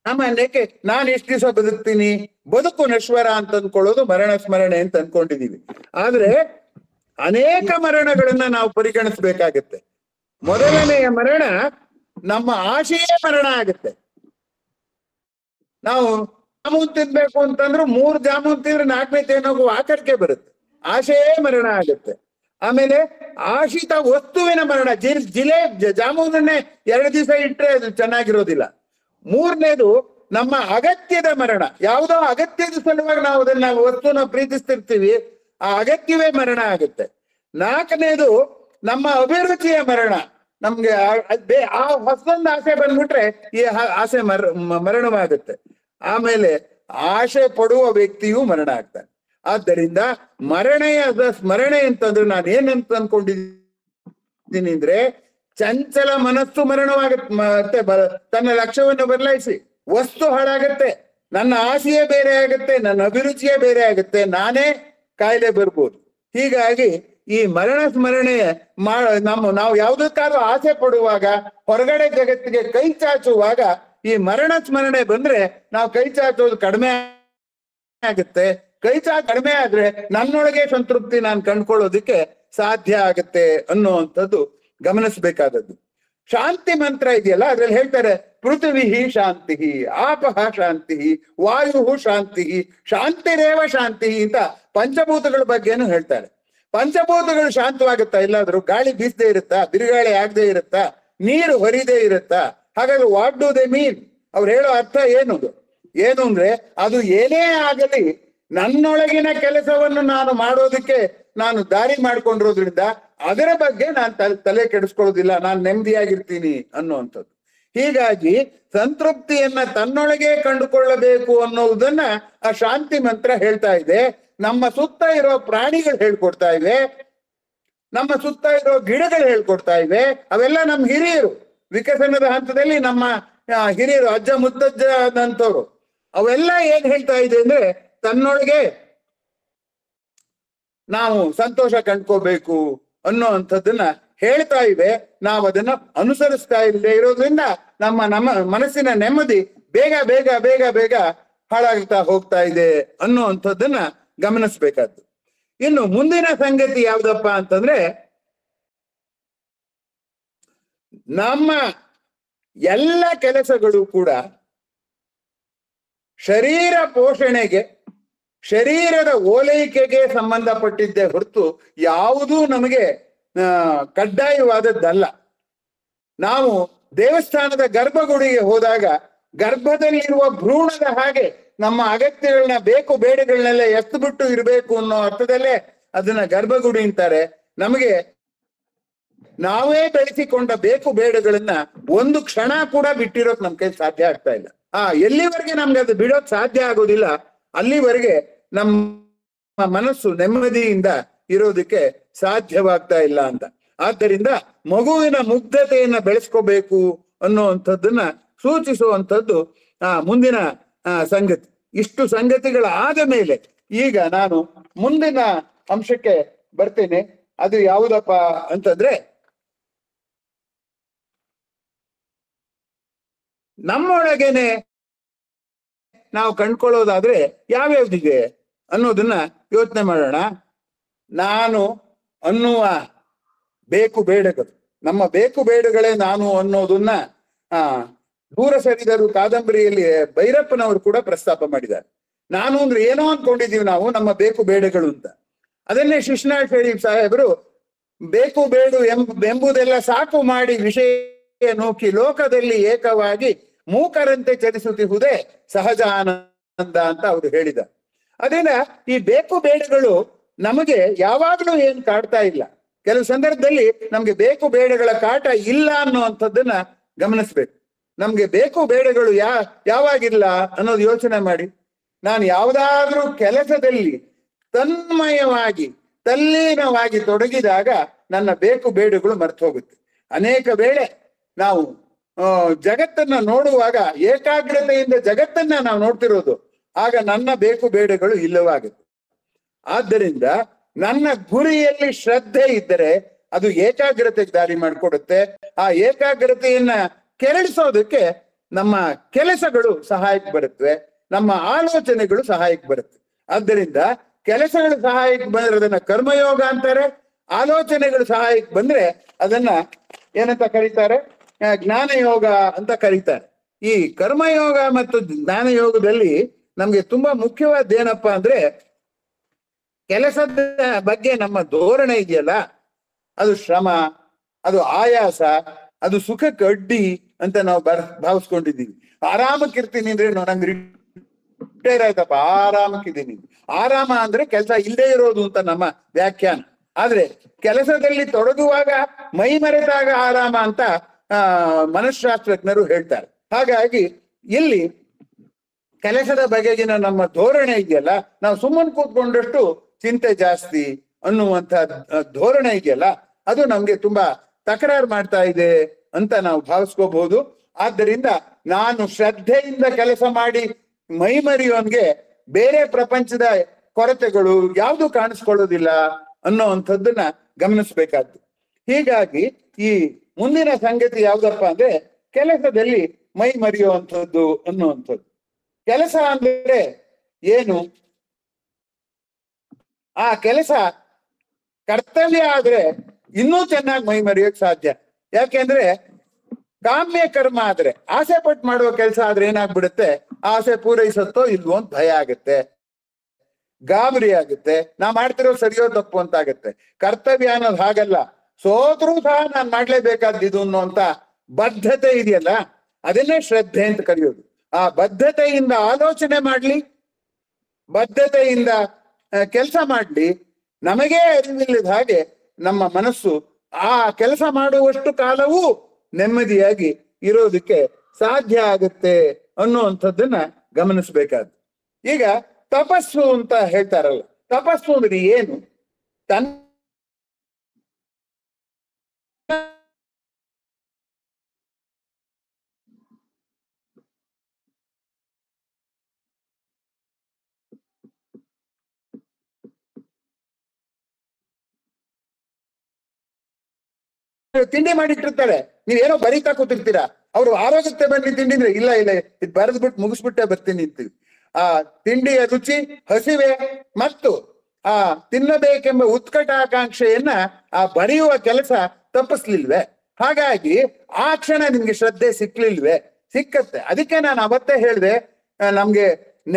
ಸಾಮಾನ್ಯಕ್ಕೆ ನಾನು ಎಷ್ಟು ದಿವಸ ಬದುಕ್ತೀನಿ, ಬದುಕು ನಶ್ವರ ಅಂತ ಅನ್ಕೊಳ್ಳೋದು ಮರಣ ಸ್ಮರಣೆ ಅಂತ ಅನ್ಕೊಂಡಿದೀವಿ. ಆದ್ರೆ ಅನೇಕ ಮರಣಗಳನ್ನ ನಾವು ಪರಿಗಣಿಸ್ಬೇಕಾಗತ್ತೆ. ಮೊದಲನೆಯ ಮರಣ ನಮ್ಮ ಆಶೆಯೇ ಮರಣ ಆಗುತ್ತೆ. ನಾವು ಜಾಮೂನ್ ತಿನ್ಬೇಕು ಅಂತಂದ್ರೆ 3 ಜಾಮೂನ್ ತಿಂದ್ರೆ 4ನೇ ತೇನೋಗು ಆಕರ್ಕೆ ಬರುತ್ತೆ, ಆಶೆಯೇ ಮರಣ ಆಗುತ್ತೆ. ಆಮೇಲೆ ಆಶಿತ ವಸ್ತುವಿನ ಮರಣ, ಜಾಮೂನನ್ನೇ 2 ದಿವಸ ಇಟ್ರೆ ಅದು ಚೆನ್ನಾಗಿರೋದಿಲ್ಲ. 3ನೇದು ನಮ್ಮ ಅಗತ್ಯದ ಮರಣ, ಯಾವುದೋ ಅಗತ್ಯದ ಸಲುವಾಗಿ ನಾವು ಅದನ್ನ ವಸ್ತುನ ಪ್ರೀತಿಸ್ತಿರ್ತೀವಿ, ಆ ಅಗತ್ಯವೇ ಮರಣ ಆಗುತ್ತೆ. 4ನೇದು ನಮ್ಮ ಅಭಿರುಚಿಯ ಮರಣ, ನಮ್ಗೆ ಆ ಹೊಸದೊಂದು ಆಸೆ ಬಂದ್ಬಿಟ್ರೆ ಈ ಆಸೆ ಮರಣವಾಗುತ್ತೆ. ಆಮೇಲೆ ಆಸೆ ಪಡುವ ವ್ಯಕ್ತಿಯೂ ಮರಣ ಆಗ್ತಾನೆ. ಆದ್ದರಿಂದ ಸ್ಮರಣೆ ಅಂತಂದ್ರೆ ನಾನು ಏನಂತ ಅನ್ಕೊಂಡಿದ್ದೀನಿ ಅಂದ್ರೆ, ಚಂಚಲ ಮನಸ್ಸು ಮರಣವಾಗುತ್ತೆ, ತನ್ನ ಲಕ್ಷ್ಯವನ್ನು ಬದಲಾಯಿಸಿ ವಸ್ತು ಹಾಳಾಗತ್ತೆ, ನನ್ನ ಆಸೆಯೇ ಬೇರೆ ಆಗುತ್ತೆ, ನನ್ನ ಅಭಿರುಚಿಯೇ ಬೇರೆ ಆಗುತ್ತೆ, ನಾನೇ ಕಾಯಿಲೆ ಬರ್ಬೋದು. ಹೀಗಾಗಿ ಈ ಮರಣ ಸ್ಮರಣೆ ನಾವು ಯಾವುದಕ್ಕಾದ್ರೂ ಆಸೆ ಪಡುವಾಗ, ಹೊರಗಡೆ ಜಗತ್ತಿಗೆ ಕೈ ಚಾಚುವಾಗ ಈ ಮರಣ ಸ್ಮರಣೆ ಬಂದ್ರೆ ನಾವು ಕೈ ಚಾಚೋದು ಕಡಿಮೆ ಆಗುತ್ತೆ. ಕಡಿಮೆ ಆದ್ರೆ ನನ್ನೊಳಗೆ ಸಂತೃಪ್ತಿ ನಾನು ಕಂಡ್ಕೊಳ್ಳೋದಿಕ್ಕೆ ಸಾಧ್ಯ ಆಗತ್ತೆ ಅನ್ನುವಂಥದ್ದು ಗಮನಿಸ್ಬೇಕಾದದ್ದು. ಶಾಂತಿ ಮಂತ್ರ ಇದೆಯಲ್ಲ, ಅದ್ರಲ್ಲಿ ಹೇಳ್ತಾರೆ ಪೃಥ್ವಿ ಶಾಂತಿ, ಆಪಃ ಶಾಂತಿ, ವಾಯು ಶಾಂತಿ, ಶಾಂತಿರೇವ ಶಾಂತಿ ಅಂತ ಪಂಚಭೂತಗಳ ಬಗ್ಗೆನೂ ಹೇಳ್ತಾರೆ. ಪಂಚಭೂತಗಳು ಶಾಂತವಾಗುತ್ತಾ? ಇಲ್ಲಾದ್ರೂ ಗಾಳಿ ಬೀಸದೇ ಇರುತ್ತಾ, ಬಿರುಗಾಳಿ ಆಗದೆ ಇರುತ್ತಾ, ನೀರು ಹರಿದೇ ಇರುತ್ತಾ? ಹಾಗಾದ್ರೆ ವಾಟ್ ಡು ದೇ ಮೀನ್? ಅವ್ರು ಹೇಳೋ ಅರ್ಥ ಏನು ಅಂದ್ರೆ, ಅದು ಏನೇ ಆಗಲಿ ನನ್ನೊಳಗಿನ ಕೆಲಸವನ್ನು ನಾನು ಮಾಡೋದಕ್ಕೆ ನಾನು ದಾರಿ ಮಾಡ್ಕೊಂಡಿರೋದ್ರಿಂದ ಅದರ ಬಗ್ಗೆ ನಾನು ತಲೆ ಕೆಡಿಸ್ಕೊಳ್ಳೋದಿಲ್ಲ, ನಾನು ನೆಮ್ಮದಿಯಾಗಿರ್ತೀನಿ ಅನ್ನುವಂಥದ್ದು. ಹೀಗಾಗಿ ಸಂತೃಪ್ತಿಯನ್ನ ತನ್ನೊಳಗೆ ಕಂಡುಕೊಳ್ಳಬೇಕು ಅನ್ನೋದನ್ನ ಆ ಶಾಂತಿ ಮಂತ್ರ ಹೇಳ್ತಾ ಇದೆ. ನಮ್ಮ ಸುತ್ತ ಇರೋ ಪ್ರಾಣಿಗಳು ಹೇಳ್ಕೊಡ್ತಾ ಇವೆ, ನಮ್ಮ ಸುತ್ತ ಇರೋ ಗಿಡಗಳು ಹೇಳ್ಕೊಡ್ತಾ ಇವೆ. ಅವೆಲ್ಲ ನಮ್ಮ ಹಿರಿಯರು, ವಿಕಸನದ ಹಂತದಲ್ಲಿ ನಮ್ಮ ಹಿರಿಯರು, ಅಜ್ಜ ಮುತ್ತಜ್ಜದಂತವ್ರು, ಅವೆಲ್ಲ ಏನ್ ಹೇಳ್ತಾ ಇದೆ ಅಂದ್ರೆ, ತನ್ನೊಳಗೆ ನಾವು ಸಂತೋಷ ಕಂಡ್ಕೋಬೇಕು ಅನ್ನೋ ಅಂಥದ್ದನ್ನ ಹೇಳ್ತಾ ಇವೆ. ನಾವು ಅದನ್ನ ಅನುಸರಿಸ್ತಾ ಇಲ್ಲದೆ ಇರೋದ್ರಿಂದ ನಮ್ಮ ಮನಸ್ಸಿನ ನೆಮ್ಮದಿ ಬೇಗ ಬೇಗ ಬೇಗ ಬೇಗ ಹಾಳಾಗ್ತಾ ಹೋಗ್ತಾ ಇದೆ ಅನ್ನೋ ಅಂಥದ್ದನ್ನ ಗಮನಿಸ್ಬೇಕಾದ್ದು. ಇನ್ನು ಮುಂದಿನ ಸಂಗತಿ ಯಾವ್ದಪ್ಪ ಅಂತಂದ್ರೆ, ನಮ್ಮ ಎಲ್ಲ ಕೆಲಸಗಳು ಕೂಡ ಶರೀರ ಪೋಷಣೆಗೆ, ಶರೀರದ ಓಲೈಕೆಗೆ ಸಂಬಂಧಪಟ್ಟಿದ್ದೇ ಹೊರತು ಯಾವುದೂ ನಮಗೆ ಕಡ್ಡಾಯವಾದದ್ದಲ್ಲ. ನಾವು ದೇವಸ್ಥಾನದ ಗರ್ಭಗುಡಿಗೆ ಹೋದಾಗ ಗರ್ಭದಲ್ಲಿರುವ ಭ್ರೂಣದ ಹಾಗೆ ನಮ್ಮ ಅಗತ್ಯಗಳನ್ನ, ಬೇಕು ಬೇಡಗಳನ್ನೆಲ್ಲ ಎತ್ತು ಬಿಟ್ಟು ಇರಬೇಕು ಅನ್ನೋ ಅರ್ಥದಲ್ಲೇ ಅದನ್ನ ಗರ್ಭಗುಡಿ ಅಂತಾರೆ. ನಮಗೆ ನಾವೇ ಬೆಳೆಸಿಕೊಂಡ ಬೇಕು ಬೇಡಗಳನ್ನ ಒಂದು ಕ್ಷಣ ಕೂಡ ಬಿಟ್ಟಿರೋಕ್ ನಮ್ ಕೈ ಸಾಧ್ಯ ಆಗ್ತಾ ಇಲ್ಲ. ಎಲ್ಲಿವರೆಗೆ ನಮ್ಗೆ ಅದು ಬಿಡೋಕ್ ಸಾಧ್ಯ ಆಗೋದಿಲ್ಲ, ಅಲ್ಲಿವರೆಗೆ ನಮ್ಮ ಮನಸ್ಸು ನೆಮ್ಮದಿಯಿಂದ ಇರೋದಕ್ಕೆ ಸಾಧ್ಯವಾಗ್ತಾ ಇಲ್ಲ ಅಂತ. ಆದ್ದರಿಂದ ಮಗುವಿನ ಮುಗ್ಧತೆಯನ್ನ ಬೆಳೆಸ್ಕೋಬೇಕು ಅನ್ನುವಂಥದ್ದನ್ನ ಸೂಚಿಸುವಂಥದ್ದು ಮುಂದಿನ ಸಂಗತಿ. ಇಷ್ಟು ಸಂಗತಿಗಳಾದ ಮೇಲೆ ಈಗ ನಾನು ಮುಂದಿನ ಅಂಶಕ್ಕೆ ಬರ್ತೇನೆ. ಅದು ಯಾವುದಪ್ಪ ಅಂತಂದ್ರೆ, ನಮ್ಮೊಳಗೇನೆ ನಾವು ಕಂಡ್ಕೊಳ್ಳೋದಾದ್ರೆ ಯಾವ್ಯಾವ್ದಿದೆ ಅನ್ನೋದನ್ನ ಯೋಚನೆ ಮಾಡೋಣ. ನಾನು ಅನ್ನುವ ಬೇಕು ಬೇಡಗಳು, ನಮ್ಮ ಬೇಕು ಬೇಡಗಳೇ ನಾನು ಅನ್ನೋದನ್ನ ದೂರ ಸರಿದರು ಕಾದಂಬರಿಯಲ್ಲಿ ಭೈರಪ್ಪನವರು ಕೂಡ ಪ್ರಸ್ತಾಪ ಮಾಡಿದ್ದಾರೆ. ನಾನು ಅಂದ್ರೆ ಏನೋ ಅನ್ಕೊಂಡಿದೀವಿ ನಾವು, ನಮ್ಮ ಬೇಕು ಬೇಡಗಳು ಅಂತ. ಅದನ್ನೇ ಶಿಶ್ನಾಳ್ ಶರೀಫ್ ಸಾಹೇಬರು ಬೇಕು ಬೇಡು ಎಂಬುದೆಲ್ಲ ಸಾಕು ಮಾಡಿ ವಿಷಯ ನೂಕಿ ಲೋಕದಲ್ಲಿ ಏಕವಾಗಿ ಮೂಕರಂತೆ ಚಲಿಸುತ್ತಿಹುದೇ ಸಹಜ ಆನಂದ ಅಂತ ಅವರು ಹೇಳಿದ. ಅದರಿಂದ ಈ ಬೇಕು ಬೇಡಗಳು ನಮಗೆ ಯಾವಾಗ್ಲೂ ಏನ್ ಕಾಡ್ತಾ ಇಲ್ಲ. ಕೆಲವು ಸಂದರ್ಭದಲ್ಲಿ ನಮ್ಗೆ ಬೇಕು ಬೇಡಗಳ ಕಾಟ ಇಲ್ಲ ಅನ್ನುವಂಥದ್ದನ್ನ ಗಮನಿಸ್ಬೇಕು. ನಮ್ಗೆ ಬೇಕು ಬೇಡಗಳು ಯಾವಾಗಿಲ್ಲ ಅನ್ನೋದು ಯೋಚನೆ ಮಾಡಿ. ನಾನು ಯಾವುದಾದ್ರೂ ಕೆಲಸದಲ್ಲಿ ತನ್ಮಯವಾಗಿ ತಲ್ಲೀನವಾಗಿ ತೊಡಗಿದಾಗ ನನ್ನ ಬೇಕು ಬೇಡುಗಳು ಮರ್ತು ಹೋಗುತ್ತೆ. ಅನೇಕ ವೇಳೆ ನಾವು ಜಗತ್ತನ್ನ ನೋಡುವಾಗ ಏಕಾಗ್ರತೆಯಿಂದ ಜಗತ್ತನ್ನ ನಾವು ನೋಡ್ತಿರೋದು, ಆಗ ನನ್ನ ಬೇಕು ಬೇಡುಗಳು ಇಲ್ಲವಾಗುತ್ತೆ. ಆದ್ದರಿಂದ ನನ್ನ ಗುರಿಯಲ್ಲಿ ಶ್ರದ್ಧೆ ಇದ್ದರೆ ಅದು ಏಕಾಗ್ರತೆಗೆ ದಾರಿ ಮಾಡಿಕೊಡುತ್ತೆ. ಆ ಏಕಾಗ್ರತೆಯನ್ನ ಕೆರಳಿಸೋದಕ್ಕೆ ನಮ್ಮ ಕೆಲಸಗಳು ಸಹಾಯಕ್ಕೆ ಬರುತ್ತವೆ, ನಮ್ಮ ಆಲೋಚನೆಗಳು ಸಹಾಯಕ್ಕೆ ಬರುತ್ತೆ. ಆದ್ದರಿಂದ ಕೆಲಸಗಳು ಸಹಾಯಕ್ಕೆ ಬಂದ್ರೆ ಅದನ್ನ ಕರ್ಮಯೋಗ ಅಂತಾರೆ, ಆಲೋಚನೆಗಳು ಸಹಾಯಕ್ಕೆ ಬಂದ್ರೆ ಅದನ್ನ ಏನಂತ ಕರೀತಾರೆ, ಜ್ಞಾನಯೋಗ ಅಂತ ಕರೀತಾರೆ. ಈ ಕರ್ಮಯೋಗ ಮತ್ತು ಜ್ಞಾನಯೋಗದಲ್ಲಿ ನಮ್ಗೆ ತುಂಬಾ ಮುಖ್ಯವಾದ ಏನಪ್ಪಾ ಅಂದ್ರೆ, ಕೆಲಸದ ಬಗ್ಗೆ ನಮ್ಮ ಧೋರಣೆ ಇದೆಯಲ್ಲ, ಅದು ಶ್ರಮ, ಅದು ಆಯಾಸ, ಅದು ಸುಖಕ್ಕೆ ಅಡ್ಡಿ ಅಂತ ನಾವು ಭಾವಿಸ್ಕೊಂಡಿದ್ದೀವಿ. ಆರಾಮಕ್ಕಿರ್ತೀನಿ ಅಂದ್ರೆ ನಂಗೆ ರಿಟೈರ್ ಆಯ್ತಪ್ಪ, ಆರಾಮಕ್ಕಿದ್ದೀನಿ. ಆರಾಮ ಅಂದ್ರೆ ಕೆಲಸ ಇಲ್ಲದೆ ಇರೋದು ಅಂತ ನಮ್ಮ ವ್ಯಾಖ್ಯಾನ. ಆದ್ರೆ ಕೆಲಸದಲ್ಲಿ ತೊಡಗುವಾಗ ಮೈ ಮರೆತಾಗ ಆರಾಮ ಅಂತ ಮನಃಶಾಸ್ತ್ರಜ್ಞರು ಹೇಳ್ತಾರೆ. ಹಾಗಾಗಿ ಇಲ್ಲಿ ಕೆಲಸದ ಬಗೆಗಿನ ನಮ್ಮ ಧೋರಣೆ ಇದೆಯಲ್ಲ, ನಾವು ಸುಮ್ಮನೆ ಕೂತ್ಕೊಂಡಷ್ಟು ಚಿಂತೆ ಜಾಸ್ತಿ ಅನ್ನುವಂಥ ಧೋರಣೆ ಇದೆಯಲ್ಲ, ಅದು ನಮ್ಗೆ ತುಂಬಾ ತಕರಾರು ಮಾಡ್ತಾ ಇದೆ ಅಂತ ನಾವು ಭಾವಿಸ್ಕೋಬಹುದು. ಆದ್ದರಿಂದ ನಾನು ಶ್ರದ್ಧೆಯಿಂದ ಕೆಲಸ ಮಾಡಿ ಮೈ ಮರೆಯೋನ್ಗೆ ಬೇರೆ ಪ್ರಪಂಚದ ಕೊರತೆಗಳು ಯಾವುದು ಕಾಣಿಸ್ಕೊಳ್ಳೋದಿಲ್ಲ ಅನ್ನೋವಂಥದ್ದನ್ನ ಗಮನಿಸ್ಬೇಕಾದ್ದು. ಹೀಗಾಗಿ ಈ ಮುಂದಿನ ಸಂಗತಿ ಯಾವ್ದಪ್ಪ ಅಂದ್ರೆ, ಕೆಲಸದಲ್ಲಿ ಮೈ ಮರೆಯುವಂಥದ್ದು ಅನ್ನುವಂಥದ್ದು. ಕೆಲಸ ಅಂದ್ರೆ ಏನು? ಆ ಕೆಲಸ ಕರ್ತವ್ಯ ಆದ್ರೆ ಇನ್ನೂ ಚೆನ್ನಾಗಿ ಮೈ ಮರೆಯೋಕ್ ಸಾಧ್ಯ. ಯಾಕೆಂದ್ರೆ ಕಾಮ್ಯ ಕರ್ಮ ಆದ್ರೆ, ಆಸೆ ಪಟ್ಟು ಮಾಡುವ ಕೆಲಸ ಆದ್ರೆ ಏನಾಗ್ಬಿಡುತ್ತೆ, ಆಸೆ ಪೂರೈಸತ್ತೋ ಇಲ್ವೋ ಅಂತ ಭಯ ಆಗುತ್ತೆ, ಗಾಬರಿ ಆಗುತ್ತೆ, ನಾ ಮಾಡ್ತಿರೋ ಸರಿಯೋ ತಪ್ಪು ಅಂತ ಆಗುತ್ತೆ. ಕರ್ತವ್ಯ ಅನ್ನೋದು ಹಾಗಲ್ಲ, ಸೋತ್ರೂ ಸಹ ನಾನ್ ಮಾಡ್ಲೇಬೇಕಾದ್ದು ಅನ್ನೋಂತ ಬದ್ಧತೆ ಇದೆಯಲ್ಲ, ಅದನ್ನೇ ಶ್ರದ್ಧೆ ಅಂತ ಕರೆಯೋದು. ಆ ಬದ್ಧತೆಯಿಂದ ಆಲೋಚನೆ ಮಾಡ್ಲಿ, ಬದ್ಧತೆಯಿಂದ ಕೆಲಸ ಮಾಡ್ಲಿ, ನಮಗೇ ಅರಿವಿಲ್ಲದ ಹಾಗೆ ನಮ್ಮ ಮನಸ್ಸು ಆ ಕೆಲಸ ಮಾಡುವಷ್ಟು ಕಾಲವೂ ನೆಮ್ಮದಿಯಾಗಿ ಇರೋದಕ್ಕೆ ಸಾಧ್ಯ ಆಗುತ್ತೆ ಅನ್ನುವಂಥದ್ದನ್ನ ಗಮನಿಸ್ಬೇಕಾದ್ದು. ಈಗ ತಪಸ್ಸು ಅಂತ ಹೇಳ್ತಾರಲ್ಲ, ತಪಸ್ಸು ಅಂದ್ರೆ ಏನು? ತಿಂಡಿ ಮಾಡಿಟ್ಟಿರ್ತಾರೆ, ನೀವೇನೋ ಬರೀತಾ ಕೂತಿರ್ತೀರಾ, ಅವ್ರು ಆರೋಗ್ಯತೆ ಬನ್ನಿ ತಿಂಡಿ ಅಂದ್ರೆ ಇಲ್ಲ ಇಲ್ಲ ಇದು ಬರೆದ್ಬಿಟ್ಟು ಮುಗಿಸ್ಬಿಟ್ಟೆ ಬರ್ತೀನಿ ಅಂತೀವಿ. ಆ ತಿಂಡಿಯ ರುಚಿ, ಹಸಿವೆ ಮತ್ತು ಆ ತಿನ್ನಬೇಕೆಂಬ ಉತ್ಕಟಾಕಾಂಕ್ಷೆಯನ್ನ ಆ ಬರೆಯುವ ಕೆಲಸ ತಪ್ಪಿಸ್ಲಿಲ್ವೇ? ಹಾಗಾಗಿ ಆ ಕ್ಷಣ ನಿಮ್ಗೆ ಶ್ರದ್ಧೆ ಸಿಕ್ಲಿಲ್ವೇ? ಸಿಕ್ಕತ್ತೆ. ಅದಕ್ಕೆ ನಾನು ಅವತ್ತೇ ಹೇಳಿದೆ, ನಮ್ಗೆ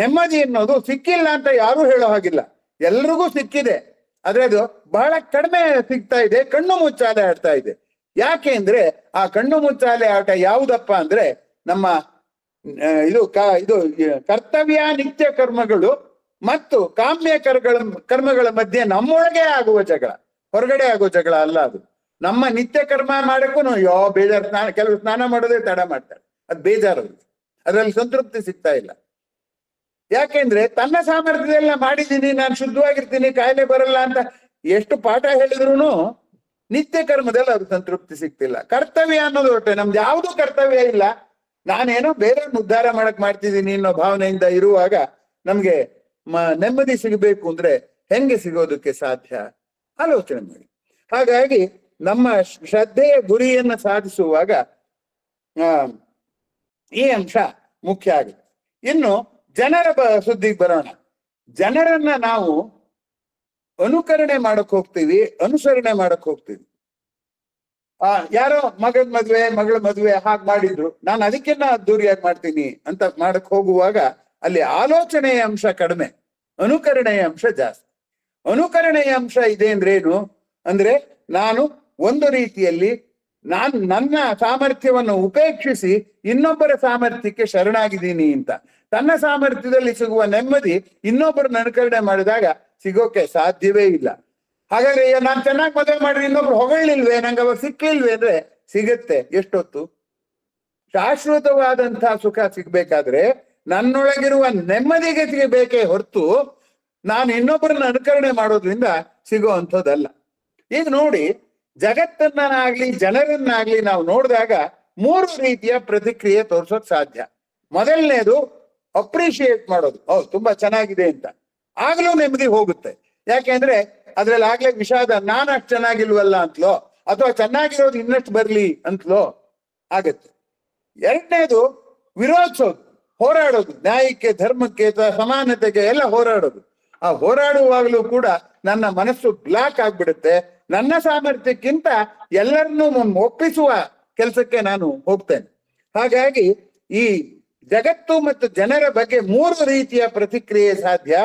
ನೆಮ್ಮದಿ ಅನ್ನೋದು ಸಿಕ್ಕಿಲ್ಲ ಅಂತ ಯಾರು ಹೇಳೋ ಹಾಗಿಲ್ಲ, ಎಲ್ರಿಗೂ ಸಿಕ್ಕಿದೆ. ಆದ್ರೆ ಅದು ಬಹಳ ಕಡಿಮೆ ಸಿಗ್ತಾ ಇದೆ, ಕಣ್ಣು ಮುಚ್ಚಾಲೆ ಆಡ್ತಾ ಇದೆ. ಯಾಕೆ ಅಂದ್ರೆ ಆ ಕಣ್ಣು ಮುಚ್ಚಾಲೆ ಆಟ ಯಾವುದಪ್ಪ ಅಂದ್ರೆ, ನಮ್ಮ ಇದು ಕರ್ತವ್ಯ ನಿತ್ಯ ಕರ್ಮಗಳು ಮತ್ತು ಕಾಮ್ಯ ಕರ್ಮಗಳ ಮಧ್ಯೆ ನಮ್ಮೊಳಗೆ ಆಗುವ ಜಗಳ, ಹೊರಗಡೆ ಆಗೋ ಜಗಳ ಅಲ್ಲ ಅದು. ನಮ್ಮ ನಿತ್ಯ ಕರ್ಮ ಮಾಡಕ್ಕೂ ಬೇಜಾರು, ಕೆಲವು ಸ್ನಾನ ಮಾಡೋದೇ ತಡ ಮಾಡ್ತಾರೆ, ಅದು ಬೇಜಾರು, ಅದ್ರಲ್ಲಿ ಸಂತೃಪ್ತಿ ಸಿಗ್ತಾ ಇಲ್ಲ. ಯಾಕೆಂದ್ರೆ ತನ್ನ ಸಾಮರ್ಥ್ಯದೆಲ್ಲ ಮಾಡಿದ್ದೀನಿ, ನಾನು ಶುದ್ಧವಾಗಿರ್ತೀನಿ, ಕಾಯಿಲೆ ಬರಲ್ಲ ಅಂತ ಎಷ್ಟು ಪಾಠ ಹೇಳಿದ್ರು ನಿತ್ಯ ಕರ್ಮದಲ್ಲಿ ಅವ್ರಿಗೆ ಸಂತೃಪ್ತಿ ಸಿಗ್ತಿಲ್ಲ. ಕರ್ತವ್ಯ ಅನ್ನೋದು ಹೊಟ್ಟೆ, ನಮ್ದು ಯಾವ್ದು ಕರ್ತವ್ಯ ಇಲ್ಲ, ನಾನೇನೋ ಬೇರೆ ಉದ್ಧಾರ ಮಾಡಕ್ ಮಾಡ್ತಿದ್ದೀನಿ ಅನ್ನೋ ಭಾವನೆಯಿಂದ ಇರುವಾಗ ನಮ್ಗೆ ನೆಮ್ಮದಿ ಸಿಗಬೇಕು ಅಂದ್ರೆ ಹೆಂಗೆ ಸಿಗೋದಕ್ಕೆ ಸಾಧ್ಯ? ಆಲೋಚನೆ ಮಾಡಿ. ಹಾಗಾಗಿ ನಮ್ಮ ಶ್ರದ್ಧೆಯ ಗುರಿಯನ್ನ ಸಾಧಿಸುವಾಗ ಈ ಅಂಶ ಮುಖ್ಯ ಆಗುತ್ತೆ. ಇನ್ನು ಜನರ ಸುದ್ದಿಗೆ ಬರೋಣ. ಜನರನ್ನ ನಾವು ಅನುಕರಣೆ ಮಾಡಕ್ ಹೋಗ್ತೀವಿ, ಅನುಸರಣೆ ಮಾಡಕ್ ಹೋಗ್ತೀವಿ. ಯಾರೋ ಮಗಳ ಮದುವೆ ಹಾಗೆ ಮಾಡಿದ್ರು, ನಾನು ಅದಕ್ಕೆಲ್ಲ ಅದ್ದೂರಿಯಾಗಿ ಮಾಡ್ತೀನಿ ಅಂತ ಮಾಡಕ್ ಹೋಗುವಾಗ ಅಲ್ಲಿ ಆಲೋಚನೆಯ ಅಂಶ ಕಡಿಮೆ, ಅನುಕರಣೆಯ ಅಂಶ ಜಾಸ್ತಿ. ಅನುಕರಣೆಯ ಅಂಶ ಇದೆ ಅಂದ್ರೆ ಏನು ಅಂದ್ರೆ, ನಾನು ಒಂದು ರೀತಿಯಲ್ಲಿ ನನ್ನ ಸಾಮರ್ಥ್ಯವನ್ನು ಉಪೇಕ್ಷಿಸಿ ಇನ್ನೊಬ್ಬರ ಸಾಮರ್ಥ್ಯಕ್ಕೆ ಶರಣಾಗಿದ್ದೀನಿ ಅಂತ. ತನ್ನ ಸಾಮರ್ಥ್ಯದಲ್ಲಿ ಸಿಗುವ ನೆಮ್ಮದಿ ಇನ್ನೊಬ್ಬರನ್ನ ಅನುಕರಣೆ ಮಾಡಿದಾಗ ಸಿಗೋಕೆ ಸಾಧ್ಯವೇ ಇಲ್ಲ. ಹಾಗಾದ್ರೆ ನಾನು ಚೆನ್ನಾಗಿ ಮದುವೆ ಮಾಡ್ರಿ, ಇನ್ನೊಬ್ರು ಹೊಗಳಿಲ್ವೇ, ನಂಗೆ ಅವಾಗ ಸಿಕ್ಲಿಲ್ವೇ ಅಂದ್ರೆ ಸಿಗತ್ತೆ. ಎಷ್ಟೊತ್ತು? ಶಾಶ್ವತವಾದಂತಹ ಸುಖ ಸಿಗ್ಬೇಕಾದ್ರೆ ನನ್ನೊಳಗಿರುವ ನೆಮ್ಮದಿಗೆ ಸಿಗಬೇಕೇ ಹೊರತು ನಾನು ಇನ್ನೊಬ್ಬರನ್ನ ಅನುಕರಣೆ ಮಾಡೋದ್ರಿಂದ ಸಿಗೋ ಅಂಥದ್ದಲ್ಲ. ಈಗ ನೋಡಿ, ಜಗತ್ತನ್ನಾಗ್ಲಿ ಜನರನ್ನಾಗ್ಲಿ ನಾವು ನೋಡಿದಾಗ 3 ರೀತಿಯ ಪ್ರತಿಕ್ರಿಯೆ ತೋರ್ಸೋಕ್ ಸಾಧ್ಯ. ಮೊದಲನೇದು ಅಪ್ರಿಶಿಯೇಟ್ ಮಾಡೋದು, ತುಂಬಾ ಚೆನ್ನಾಗಿದೆ ಅಂತ. ಆಗ್ಲೂ ನೆಮ್ಮದಿ ಹೋಗುತ್ತೆ. ಯಾಕೆಂದ್ರೆ ಅದ್ರಲ್ಲಿ ಆಗ್ಲೇ ವಿಷಾದ, ನಾನು ಅಷ್ಟು ಚೆನ್ನಾಗಿಲ್ವಲ್ಲ ಅಂತಲೋ ಅಥವಾ ಚೆನ್ನಾಗಿರೋದು ಇನ್ನಷ್ಟು ಬರ್ಲಿ ಅಂತಲೋ ಆಗತ್ತೆ. ಎರಡನೇದು ವಿರೋಧಿಸೋದು, ಹೋರಾಡೋದು, ನ್ಯಾಯಕ್ಕೆ, ಧರ್ಮಕ್ಕೆ, ಸಮಾನತೆಗೆ ಎಲ್ಲ ಹೋರಾಡೋದು. ಆ ಹೋರಾಡುವಾಗಲೂ ಕೂಡ ನನ್ನ ಮನಸ್ಸು ಬ್ಲಾಕ್ ಆಗ್ಬಿಡುತ್ತೆ. ನನ್ನ ಸಾಮರ್ಥ್ಯಕ್ಕಿಂತ ಎಲ್ಲರನ್ನೂ ಒಪ್ಪಿಸುವ ಕೆಲಸಕ್ಕೆ ನಾನು ಹೋಗ್ತೇನೆ. ಹಾಗಾಗಿ ಈ ಜಗತ್ತು ಮತ್ತು ಜನರ ಬಗ್ಗೆ 3 ರೀತಿಯ ಪ್ರತಿಕ್ರಿಯೆ ಸಾಧ್ಯ: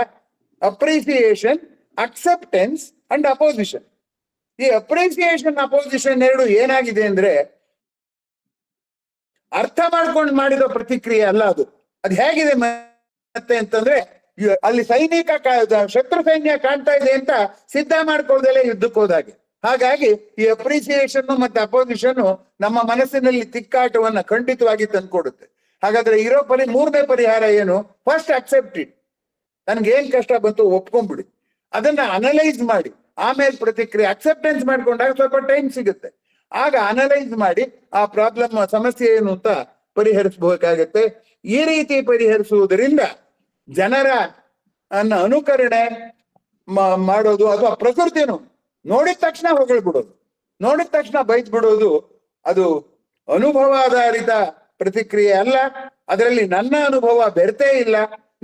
ಅಪ್ರಿಸಿಯೇಷನ್, ಅಕ್ಸೆಪ್ಟೆನ್ಸ್ ಅಂಡ್ ಅಪೋಸಿಷನ್. ಈ ಅಪ್ರಿಸಿಯೇಷನ್, ಅಪೋಸಿಷನ್ ಎರಡು ಏನಾಗಿದೆ ಅಂದ್ರೆ ಅರ್ಥ ಮಾಡ್ಕೊಂಡು ಮಾಡಿದ ಪ್ರತಿಕ್ರಿಯೆ ಅಲ್ಲ ಅದು. ಅದು ಹೇಗಿದೆ ಮತ್ತೆ ಅಂತಂದ್ರೆ, ಅಲ್ಲಿ ಸೈನಿಕ ಶತ್ರು ಸೈನ್ಯ ಕಾಣ್ತಾ ಇದೆ ಅಂತ ಸಿದ್ಧ ಮಾಡ್ಕೊಳ್ದಲ್ಲೇ ಯುದ್ಧಕ್ಕೆ ಹೋದಾಗೆ. ಹಾಗಾಗಿ ಈ ಅಪ್ರಿಸಿಯೇಷನ್ ಮತ್ತೆ ಅಪೋಸಿಷನ್ ನಮ್ಮ ಮನಸ್ಸಿನಲ್ಲಿ ತಿಕ್ಕಾಟವನ್ನ ಖಂಡಿತವಾಗಿ ತಂದ್ಕೊಡುತ್ತೆ. ಹಾಗಾದ್ರೆ ಇರೋ 3ನೇ ಪರಿಹಾರ ಏನು? First accept it. ನನ್ಗೆ ಏನ್ ಕಷ್ಟ ಬಂತು ಒಪ್ಕೊಂಡ್ಬಿಡಿ, ಅದನ್ನ ಅನಲೈಸ್ ಮಾಡಿ ಆಮೇಲೆ ಪ್ರತಿಕ್ರಿಯೆ. ಅಕ್ಸೆಪ್ಟೆನ್ಸ್ ಮಾಡ್ಕೊಂಡಾಗ ಸ್ವಲ್ಪ ಟೈಮ್ ಸಿಗುತ್ತೆ. ಆಗ ಅನಲೈಸ್ ಮಾಡಿ ಆ ಪ್ರಾಬ್ಲಮ್, ಸಮಸ್ಯೆ ಏನು ಅಂತ ಪರಿಹರಿಸಬೇಕಾಗತ್ತೆ. ಈ ರೀತಿ ಪರಿಹರಿಸುವುದರಿಂದ ಜನರ ಅನುಕರಣೆ ಮಾಡೋದು ಅಥವಾ ಪ್ರಕೃತಿಯನ್ನು ನೋಡಿದ ತಕ್ಷಣ ಹೊಗಳ್ಬಿಡೋದು, ನೋಡಿದ ತಕ್ಷಣ ಬೈದ್ ಬಿಡೋದು, ಅದು ಅನುಭವಾಧಾರಿತ ಪ್ರತಿಕ್ರಿಯೆ ಅಲ್ಲ. ಅದರಲ್ಲಿ ನನ್ನ ಅನುಭವ ಬೆರೆತೇ ಇಲ್ಲ.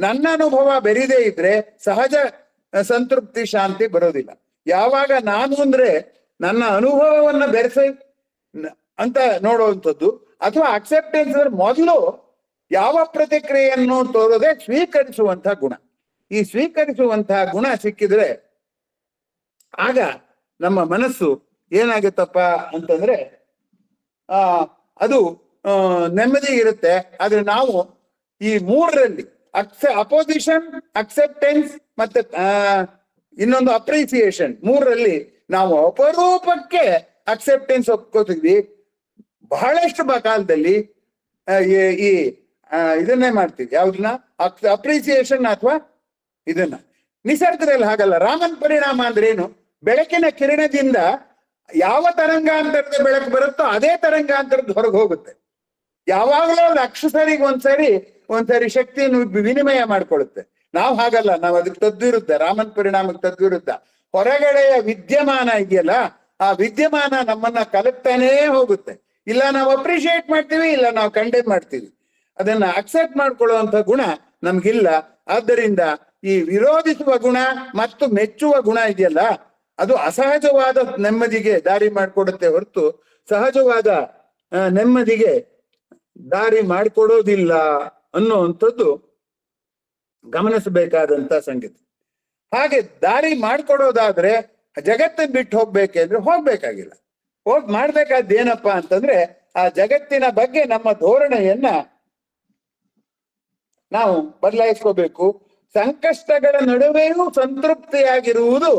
ನನ್ನ ಅನುಭವ ಬೆರಿದೇ ಇದ್ರೆ ಸಹಜ ಸಂತೃಪ್ತಿ, ಶಾಂತಿ ಬರೋದಿಲ್ಲ. ಯಾವಾಗ ನಾನು ಅಂದ್ರೆ ನನ್ನ ಅನುಭವವನ್ನ ಬೆರೆಸಿ ಅಂತ ನೋಡುವಂಥದ್ದು, ಅಥವಾ ಅಕ್ಸೆಪ್ಟೆನ್ಸ್ ಮೊದಲು ಯಾವ ಪ್ರತಿಕ್ರಿಯೆಯನ್ನು ತೋರೋದೇ ಸ್ವೀಕರಿಸುವಂತಹ ಗುಣ. ಈ ಸ್ವೀಕರಿಸುವಂತಹ ಗುಣ ಸಿಕ್ಕಿದ್ರೆ ಆಗ ನಮ್ಮ ಮನಸ್ಸು ಏನಾಗುತ್ತಪ್ಪ ಅಂತಂದ್ರೆ ಅದು ನೆಮ್ಮದಿ ಇರುತ್ತೆ. ಆದ್ರೆ ನಾವು ಈ 3ರಲ್ಲಿ ಅಪೋಸಿಷನ್, ಅಕ್ಸೆಪ್ಟೆನ್ಸ್ ಮತ್ತೆ ಇನ್ನೊಂದು ಅಪ್ರಿಸಿಯೇಷನ್, 3ರಲ್ಲಿ ನಾವು ಅಪರೂಪಕ್ಕೆ ಅಕ್ಸೆಪ್ಟೆನ್ಸ್ ಒಪ್ಕೋತಿದ್ವಿ. ಬಹಳಷ್ಟು ಕಾಲದಲ್ಲಿ ಈ ಇದನ್ನೇ ಮಾಡ್ತೀವಿ. ಯಾವ್ದನ್ನ? ಅಪ್ರಿಸಿಯೇಷನ್ ಅಥವಾ ಇದನ್ನ. ನಿಸರ್ಗದಲ್ಲಿ ಹಾಗಲ್ಲ. ರಾಮನ್ ಪರಿಣಾಮ ಅಂದ್ರೆ ಏನು? ಬೆಳಕಿನ ಕಿರಣದಿಂದ ಯಾವ ತರಂಗಾಂತರದ ಬೆಳಕು ಬರುತ್ತೋ ಅದೇ ತರಂಗಾಂತರದ ಹೊರಗೆ ಹೋಗುತ್ತೆ. ಯಾವಾಗಲೂ ಅದು ಅಕ್ಷಸರಿಗೆ ಒಂದ್ಸರಿ ಶಕ್ತಿಯನ್ನು ವಿನಿಮಯ ಮಾಡ್ಕೊಳ್ಳುತ್ತೆ. ನಾವು ಹಾಗಲ್ಲ, ನಾವು ಅದಕ್ಕೆ ತದ್ವಿರುದ್ಧ, ರಾಮನ್ ಪರಿಣಾಮಕ್ಕೆ ತದ್ವಿರುದ್ಧ. ಹೊರಗಡೆಯ ವಿದ್ಯಮಾನ ಇದೆಯಲ್ಲ, ಆ ವಿದ್ಯಮಾನ ನಮ್ಮನ್ನ ಕಲಕ್ತಾನೇ ಹೋಗುತ್ತೆ. ಇಲ್ಲ ನಾವು ಅಪ್ರಿಶಿಯೇಟ್ ಮಾಡ್ತೀವಿ, ಇಲ್ಲ ನಾವು ಕಂಡೆಮ್ ಮಾಡ್ತೀವಿ. ಅದನ್ನ ಅಕ್ಸೆಪ್ಟ್ ಮಾಡ್ಕೊಳ್ಳುವಂತ ಗುಣ ನಮ್ಗಿಲ್ಲ. ಆದ್ದರಿಂದ ಈ ವಿರೋಧಿಸುವ ಗುಣ ಮತ್ತು ಮೆಚ್ಚುವ ಗುಣ ಇದೆಯಲ್ಲ, ಅದು ಅಸಹಜವಾದ ನೆಮ್ಮದಿಗೆ ದಾರಿ ಮಾಡಿಕೊಡುತ್ತೆ ಹೊರತು ಸಹಜವಾದ ನೆಮ್ಮದಿಗೆ ದಾರಿ ಮಾಡಿಕೊಡೋದಿಲ್ಲ ಅನ್ನುವಂಥದ್ದು ಗಮನಿಸಬೇಕಾದಂತ ಸಂಗತಿ. ಹಾಗೆ ದಾರಿ ಮಾಡ್ಕೊಡೋದಾದ್ರೆ ಜಗತ್ತನ್ನ ಬಿಟ್ಟು ಹೋಗ್ಬೇಕೆಂದ್ರೆ ಹೋಗ್ಬೇಕಾಗಿಲ್ಲ. ಮಾಡ್ಬೇಕಾದ್ದೇನಪ್ಪ ಅಂತಂದ್ರೆ ಆ ಜಗತ್ತಿನ ಬಗ್ಗೆ ನಮ್ಮ ಧೋರಣೆಯನ್ನ ನಾವು ಬದಲಾಯಿಸ್ಕೋಬೇಕು. ಸಂಕಷ್ಟಗಳ ನಡುವೆಯೂ ಸಂತೃಪ್ತಿಯಾಗಿರುವುದು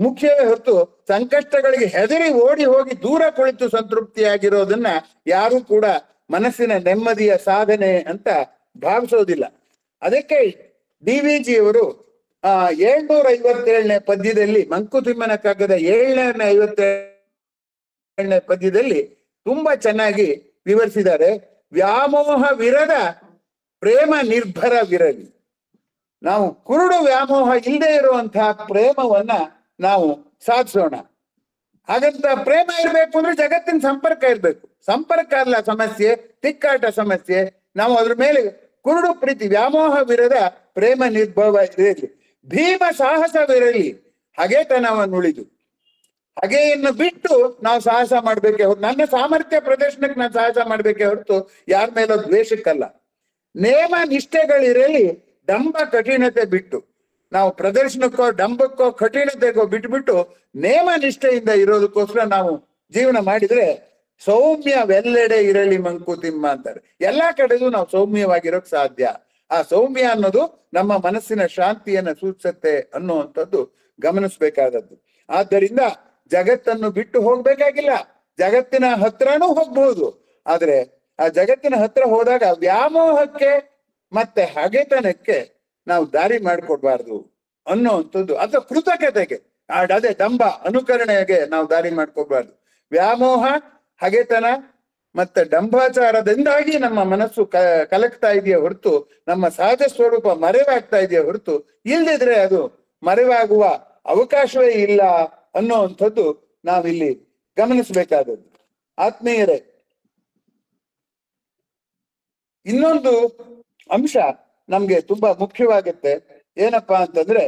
ಮುಖ್ಯವೇ ಹೊರತು ಸಂಕಷ್ಟಗಳಿಗೆ ಹೆದರಿ ಓಡಿ ಹೋಗಿ ದೂರ ಕುಳಿತು ಸಂತೃಪ್ತಿಯಾಗಿರೋದನ್ನ ಯಾರು ಕೂಡ ಮನಸ್ಸಿನ ನೆಮ್ಮದಿಯ ಸಾಧನೆ ಅಂತ ಭಾವಿಸೋದಿಲ್ಲ. ಅದಕ್ಕೆ DVG ಅವರು 757ನೇ ಪದ್ಯದಲ್ಲಿ, ಮಂಕುತಿಮ್ಮನ ಕಗ್ಗದ 757ನೇ ಪದ್ಯದಲ್ಲಿ ತುಂಬಾ ಚೆನ್ನಾಗಿ ವಿವರಿಸಿದ್ದಾರೆ. ವ್ಯಾಮೋಹವಿರದ ಪ್ರೇಮ ನಿರ್ಭರವಿರಲಿ. ನಾವು ಕುರುಡು ವ್ಯಾಮೋಹ ಇಲ್ಲದೆ ಇರುವಂತಹ ಪ್ರೇಮವನ್ನ ನಾವು ಸಾಧಿಸೋಣ. ಹಾಗಂತ ಪ್ರೇಮ ಇರ್ಬೇಕು ಅಂದ್ರೆ ಜಗತ್ತಿನ ಸಂಪರ್ಕ ಇರ್ಬೇಕು. ಸಂಪರ್ಕ ಅಲ್ಲ ಸಮಸ್ಯೆ, ತಿಕ್ಕಾಟ ಸಮಸ್ಯೆ. ನಾವು ಅದ್ರ ಮೇಲೆ ಕುರುಡು ಪ್ರೀತಿ, ವ್ಯಾಮೋಹವಿರದ ಪ್ರೇಮ ನಿರ್ಭವ ಇರಲಿ. ಭೀಮ ಸಾಹಸವಿರಲಿ, ಹಗೆತನವನ್ನುಳಿದು. ಹಗೆಯನ್ನು ಬಿಟ್ಟು ನಾವು ಸಾಹಸ ಮಾಡ್ಬೇಕೆ ಹೊರತು, ನನ್ನ ಸಾಮರ್ಥ್ಯ ಪ್ರದರ್ಶನಕ್ಕೆ ನಾನು ಸಾಹಸ ಮಾಡ್ಬೇಕೆ ಹೊರತು ಯಾರ ಮೇಲೋ ದ್ವೇಷಕ್ಕಲ್ಲ. ನೇಮ ನಿಷ್ಠೆಗಳಿರಲಿ, ಡಂಬ ಕಠಿಣತೆ ಬಿಟ್ಟು. ನಾವು ಪ್ರದರ್ಶನಕ್ಕೋ ಡಂಬಕ್ಕೋ ಕಠಿಣತೆಗೋ ಬಿಟ್ಬಿಟ್ಟು ನೇಮ ನಿಷ್ಠೆಯಿಂದ ಇರೋದಕ್ಕೋಸ್ಕರ ನಾವು ಜೀವನ ಮಾಡಿದ್ರೆ ಸೌಮ್ಯವೆಲ್ಲೆಡೆ ಇರಲಿ ಮಂಕುತಿಮ್ಮ ಅಂತಾರೆ. ಎಲ್ಲಾ ಕಡೆಗೂ ನಾವು ಸೌಮ್ಯವಾಗಿರೋಕ್ ಸಾಧ್ಯ. ಆ ಸೌಮ್ಯ ಅನ್ನೋದು ನಮ್ಮ ಮನಸ್ಸಿನ ಶಾಂತಿಯನ್ನ ಸೂಚಿಸುತ್ತೆ ಅನ್ನುವಂಥದ್ದು ಗಮನಿಸ್ಬೇಕಾದದ್ದು. ಆದ್ದರಿಂದ ಜಗತ್ತನ್ನು ಬಿಟ್ಟು ಹೋಗ್ಬೇಕಾಗಿಲ್ಲ, ಜಗತ್ತಿನ ಹತ್ರನೂ ಹೋಗ್ಬಹುದು. ಆದ್ರೆ ಆ ಜಗತ್ತಿನ ಹತ್ರ ಹೋದಾಗ ವ್ಯಾಮೋಹಕ್ಕೆ ಮತ್ತೆ ಹಗೆತನಕ್ಕೆ ನಾವು ದಾರಿ ಮಾಡಿಕೊಡ್ಬಾರ್ದು ಅನ್ನುವಂಥದ್ದು. ಅಥವಾ ಕೃತಜ್ಞತೆಗೆ, ಅದೇ ದಂಬ ಅನುಕರಣೆಗೆ ನಾವು ದಾರಿ ಮಾಡ್ಕೊಡ್ಬಾರ್ದು. ವ್ಯಾಮೋಹ, ಹಗೆತನ ಮತ್ತೆ ಡಂಬಾಚಾರದಿಂದಾಗಿ ನಮ್ಮ ಮನಸ್ಸು ಕಲಕ್ತಾ ಇದೆಯೇ ಹೊರತು ನಮ್ಮ ಸಹಜ ಸ್ವರೂಪ ಮರೆವಾಗ್ತಾ ಇದೆಯೇ ಹೊರತು, ಇಲ್ದಿದ್ರೆ ಅದು ಮರೆವಾಗುವ ಅವಕಾಶವೇ ಇಲ್ಲ ಅನ್ನುವಂಥದ್ದು ನಾವಿಲ್ಲಿ ಗಮನಿಸಬೇಕಾದದ್ದು. ಆತ್ಮೀಯರೇ, ಇನ್ನೊಂದು ಅಂಶ ನಮ್ಗೆ ತುಂಬಾ ಮುಖ್ಯವಾಗುತ್ತೆ. ಏನಪ್ಪಾ ಅಂತಂದ್ರೆ